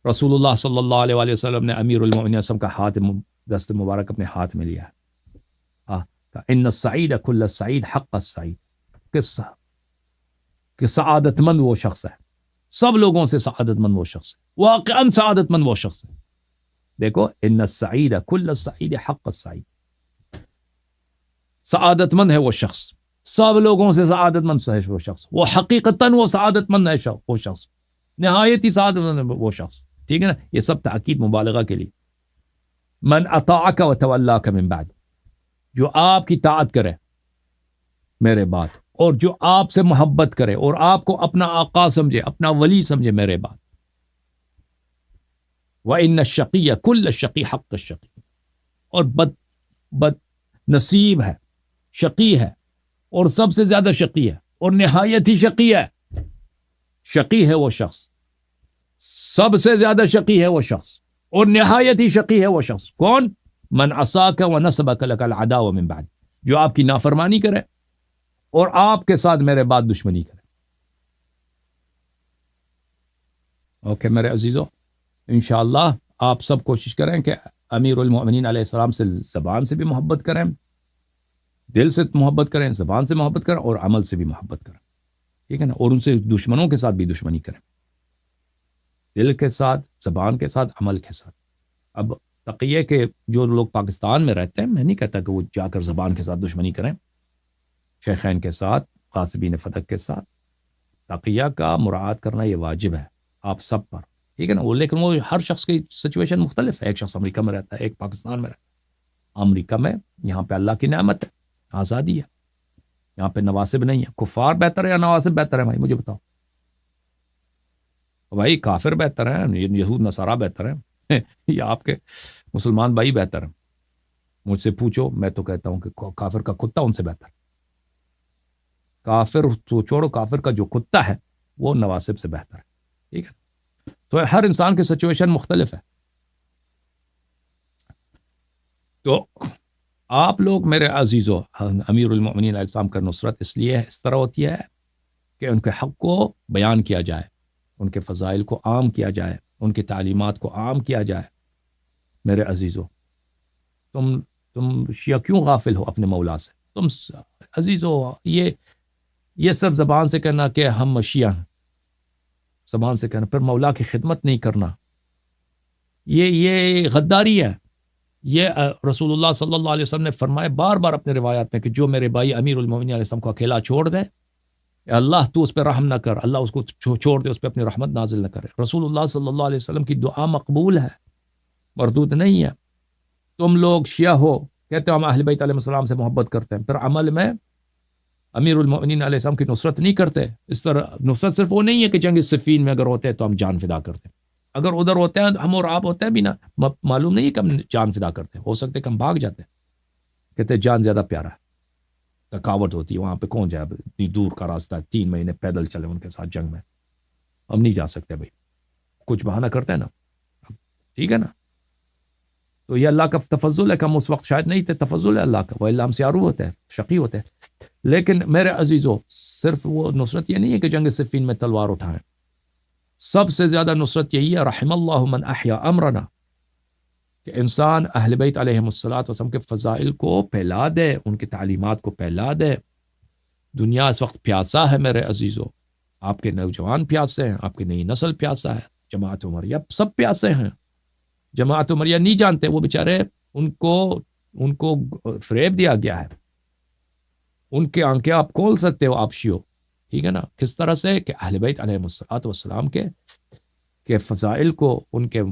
رسول اللہ صلی اللہ علیہ وآلہ وسلم نے امیر المؤمنین علیہ السلام کا ہاتھ، دست مبارک اپنے ہاتھ میں لیا. ان السعید کل السعید حق السعید، کہ سعادت مند وہ شخص ہے، سب لوگوں سے سعادت مند وہ شخص ہے، واقعا سعادت مند وہ شخص ہے. دیکھو ان السعید کل السعید حق السعید، سعادت مند ہے وہ شخص، سب لوگوں سے سعادت مند ہے وہ شخص، وہ حقیقتاً وہ سعادت مند ہے وہ شخص، نہایت ہی سعادت مند ہے وہ شخص. ٹھیک ہے نا؟ یہ سب تاکید مبالغہ کے لیے. من اطاعک وتولاک من بعد، جو آپ کی طاعت کرے میرے بعد اور جو آپ سے محبت کرے اور آپ کو اپنا آقا سمجھے، اپنا ولی سمجھے، میرے بات وَإِنَّ الشَّقِيَّ كُلَّ الشَّقِي حَقَّ الشَّقِي، اور بد نصیب ہے، شقی ہے، اور سب سے زیادہ شقی ہے، اور نہایت ہی شقی ہے. شقی ہے وہ شخص، سب سے زیادہ شقی ہے وہ شخص، اور نہایت ہی شقی ہے وہ شخص. کون؟ من عصاک ونصبک لک العداوۃ من بعد، جو آپ کی نافرمانی کرے اور آپ کے ساتھ میرے بعد دشمنی کرے. اوکے میرے عزیزو، انشاءاللہ آپ سب کوشش کریں کہ امیر المؤمنین علیہ السلام سے زبان سے بھی محبت کریں، دل سے محبت کریں، زبان سے محبت کریں، اور عمل سے بھی محبت کریں. ٹھیک ہے نا؟ اور ان سے دشمنوں کے ساتھ بھی دشمنی کریں، دل کے ساتھ، زبان کے ساتھ، عمل کے ساتھ. اب تقیہ کہ جو لوگ پاکستان میں رہتے ہیں، میں نہیں کہتا کہ وہ جا کر زبان کے ساتھ دشمنی کریں، شیخین کے ساتھ، قاسبین فتق کے ساتھ. تقیہ کا مراعات کرنا یہ واجب ہے آپ سب پر. ٹھیک ہے نا؟ وہ لیکن وہ ہر شخص کی سچویشن مختلف ہے. ایک شخص امریکہ میں رہتا ہے، ایک پاکستان میں رہتا ہے. امریکہ میں یہاں پہ اللہ کی نعمت ہے، آزادی ہے، یہاں پہ نواسب نہیں ہے. کفار بہتر ہے یا نواسب بہتر ہے؟ بھائی مجھے بتاؤ. بھائی کافر بہتر ہیں، یہود نصارہ بہتر ہیں یا آپ کے مسلمان بھائی بہتر ہیں؟ مجھ سے پوچھو، میں تو کہتا ہوں کہ کافر کا کتا ان سے بہتر. کافر تو چھوڑو، کافر کا جو کتا ہے وہ نواسب سے بہتر ہے. ٹھیک ہے؟ تو ہر انسان کی سچویشن مختلف ہے. تو آپ لوگ میرے عزیزو، امیر المؤمنین علیہ السلام کا نصرت اس لیے اس طرح ہوتی ہے کہ ان کے حق کو بیان کیا جائے، ان کے فضائل کو عام کیا جائے، ان کی تعلیمات کو عام کیا جائے. میرے عزیزو، تم شیعہ کیوں غافل ہو اپنے مولا سے؟ تم عزیزو، یہ صرف زبان سے کہنا کہ ہم شیعہ ہیں، زبان سے کہنا، پھر مولا کی خدمت نہیں کرنا، یہ غداری ہے. یہ رسول اللہ صلی اللہ علیہ وسلم نے فرمایا بار بار اپنے روایات میں کہ جو میرے بھائی امیر المومنین علیہ السلام کو اکیلا چھوڑ دے، اللہ تو اس پہ رحم نہ کر، اللہ اس کو چھوڑ دے، اس پہ اپنی رحمت نازل نہ کرے. رسول اللہ صلی اللہ علیہ وسلم کی دعا مقبول ہے، مردود نہیں ہے. تم لوگ شیعہ ہو، کہتے ہو ہم اہل بیت علیہ السلام سے محبت کرتے ہیں، پھر عمل میں امیر المؤمنین علیہ السلام کی نصرت نہیں کرتے. اس طرح نصرت صرف وہ نہیں ہے کہ جنگ صفین میں اگر ہوتے ہیں تو ہم جان فدا کرتے ہیں. اگر ادھر ہوتے ہیں ہم اور آپ ہوتے ہیں بھی نا، معلوم نہیں ہے کہ ہم جان فدا کرتے ہیں، ہو سکتے ہیں کہ ہم بھاگ جاتے ہیں. کہتے ہیں جان زیادہ پیارا ہے، تھکاوٹ ہوتی ہے وہاں پہ، کون جائے، اتنی دور کا راستہ ہے، 3 مہینے پیدل چلے ان کے ساتھ جنگ میں، ہم نہیں جا سکتے. بھائی کچھ بہانہ کرتے ہیں نا، ٹھیک ہے نا؟ تو یہ اللہ کا تفضل ہے کہ ہم اس وقت شاید نہیں تھے، تفضل ہے اللہ کا، وہ اللہ ہم سے عارو ہوتے ہیں، شقی ہوتے ہیں. لیکن میرے عزیزو، صرف وہ نصرت یہ نہیں ہے کہ جنگ صفین میں تلوار اٹھائیں. سب سے زیادہ نصرت یہی ہے رحم اللہ من احیا امرنا، کہ انسان اہل بیت علیہم الصلوۃ والسلام کے فضائل کو پھیلا دے، ان کی تعلیمات کو پھیلا دے. دنیا اس وقت پیاسا ہے میرے عزیزو، آپ کے نوجوان پیاسے ہیں، آپ کی نئی نسل پیاسا ہے، جماعت عمریہ سب پیاسے ہیں. جماعت عمریہ نہیں جانتے، وہ بیچارے ان کو فریب دیا گیا ہے. ان کے آنکھیں آپ کھول سکتے ہو آپ شیعو، ٹھیک ہے نا؟ کس طرح سے کہ اہل بیت علیہ الصلوۃ والسلام کے فضائل کو، ان کے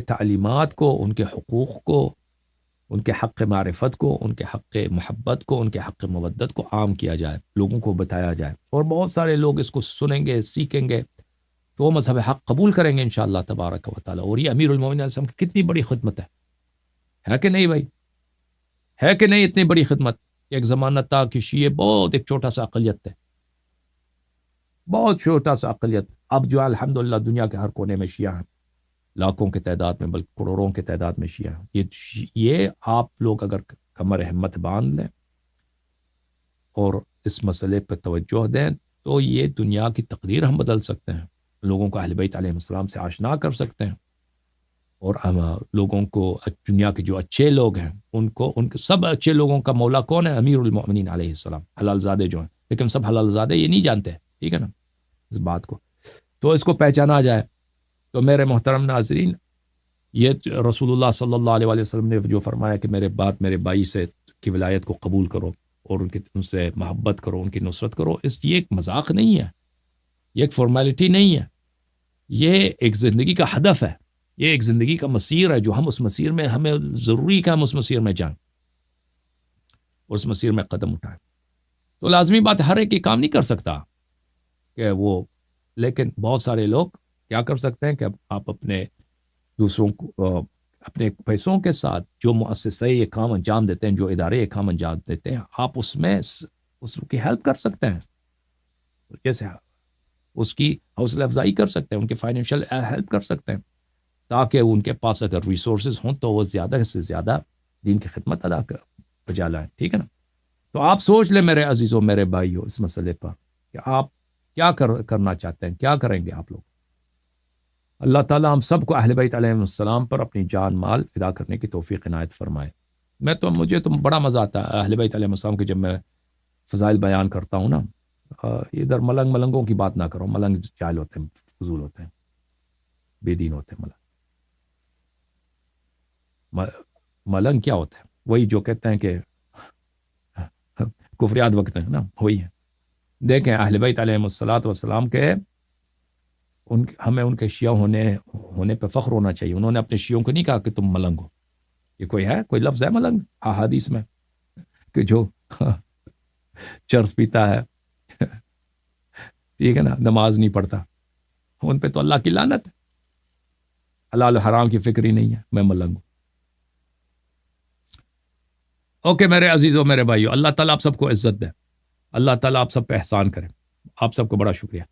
تعلیمات کو، ان کے حقوق کو، ان کے حق معرفت کو، ان کے حق محبت کو، ان کے حق مودت کو عام کیا جائے، لوگوں کو بتایا جائے. اور بہت سارے لوگ اس کو سنیں گے، سیکھیں گے، تو وہ مذہب حق قبول کریں گے انشاءاللہ تبارک و تعالی. اور یہ امیر المومنین علیہ السلام کی کتنی بڑی خدمت ہے کہ نہیں بھائی؟ ہے کہ نہیں اتنی بڑی خدمت؟ ایک زمانہ تھا کہ شیعہ بہت ایک چھوٹا سا اقلیت تھے، بہت چھوٹا سا اقلیت. اب جو الحمدللہ دنیا کے ہر کونے میں شیعہ ہیں، لاکھوں کے تعداد میں، بلکہ کروڑوں کے تعداد میں شیعہ ہیں. یہ آپ لوگ اگر کمر ہمت باندھ لیں اور اس مسئلے پہ توجہ دیں تو یہ دنیا کی تقدیر ہم بدل سکتے ہیں، لوگوں کو اہل بیت علیہ السلام سے آشنا کر سکتے ہیں. اور ہم لوگوں کو، دنیا کے جو اچھے لوگ ہیں ان کے سب اچھے لوگوں کا مولا کون ہے؟ امیر المؤمنین علیہ السلام، حلال زادے جو ہیں. لیکن سب حلال زادے یہ نہیں جانتے، ٹھیک ہے نا اس بات کو. تو اس کو پہچانا جائے. تو میرے محترم ناظرین، یہ رسول اللہ صلی اللہ علیہ وسلم نے جو فرمایا کہ میرے بعد میرے بھائی سے کی ولایت کو قبول کرو اور ان سے محبت کرو، ان کی نصرت کرو، یہ ایک مذاق نہیں ہے، یہ ایک فارمیلٹی نہیں ہے، یہ ایک زندگی کا ہدف ہے. یہ ایک زندگی کا مسیر ہے جو ہم اس مسیر میں ہمیں ضروری کہ ہم اس مسیر میں جائیں اور اس مسیر میں قدم اٹھائیں. تو لازمی بات ہر ایک یہ کام نہیں کر سکتا کہ وہ، لیکن بہت سارے لوگ کیا کر سکتے ہیں کہ آپ اپنے دوسروں کو اپنے پیسوں کے ساتھ جو مؤسسے یہ کام انجام دیتے ہیں، جو ادارے یہ کام انجام دیتے ہیں، آپ اس میں اس کی ہیلپ کر سکتے ہیں، جیسے اس کی حوصلہ افزائی کر سکتے ہیں، ان کے فائنینشیل ہیلپ کر سکتے ہیں، تاکہ ان کے پاس اگر ریسورسز ہوں تو وہ زیادہ سے زیادہ دین کی خدمت ادا کر بجا لائیں. ٹھیک ہے نا؟ تو آپ سوچ لیں میرے عزیزوں، میرے بھائیوں، اس مسئلے پر کہ آپ کیا کرنا چاہتے ہیں، کیا کریں گے آپ لوگ. اللہ تعالیٰ ہم سب کو اہل بیت علیہ السلام پر اپنی جان مال فدا کرنے کی توفیق عنایت فرمائے. مجھے تو بڑا مزہ آتا ہے اہل بیت علیہ السلام کے جب میں فضائل بیان کرتا ہوں نا. ادھر ملنگوں کی بات نہ کرو، ملنگ جاہل ہوتے ہیں، فضول ہوتے ہیں، بے دین ہوتے ہیں. ملنگ کیا ہوتا ہے؟ وہی جو کہتے ہیں کہ کفریات وقت ہیں نا، وہی ہے. دیکھیں اہل بیت علیہ السلام کے ہمیں ان کے شیعہ ہونے پہ فخر ہونا چاہیے. انہوں نے اپنے شیعوں کو نہیں کہا کہ تم ملنگ ہو. یہ کوئی لفظ ہے ملنگ احادیث میں کہ جو چرس پیتا ہے، ٹھیک ہے نا، نماز نہیں پڑھتا، ان پہ تو اللہ کی لعنت ہے. حلال و حرام کی فکر ہی نہیں ہے، میں ملنگ ہوں. اوکے میرے عزیزوں، میرے بھائیو، اللہ تعالیٰ آپ سب کو عزت دے، اللہ تعالیٰ آپ سب پہ احسان کرے. آپ سب کو بڑا شکریہ.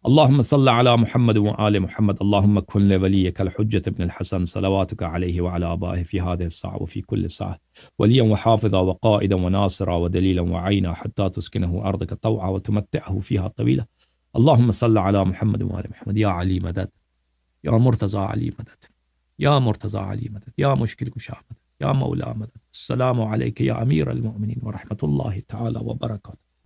اللہم صلی علی محمد وآل محمد. اللہم کن لولیک الحجۃ ابن الحسن صلواتک علیہ وعلی آبائہ فی هذه الساعة وفی کل ساعة ولیا وحافظا وقائدا وناصرا ودلیلا وعینا حتی تسکنہ ارضک طوعا وتمتعہ فیہا طویلا. اللہم صلی علی محمد وآل محمد. یا علی مدد، یا مرتضی علی مدد، یا مرتضی علی مدد، یا مشکل کشا مدد، یا مولا مدد. السلام علیک یا امیر المؤمنین ورحمۃ اللہ تعالی وبرکاتہ.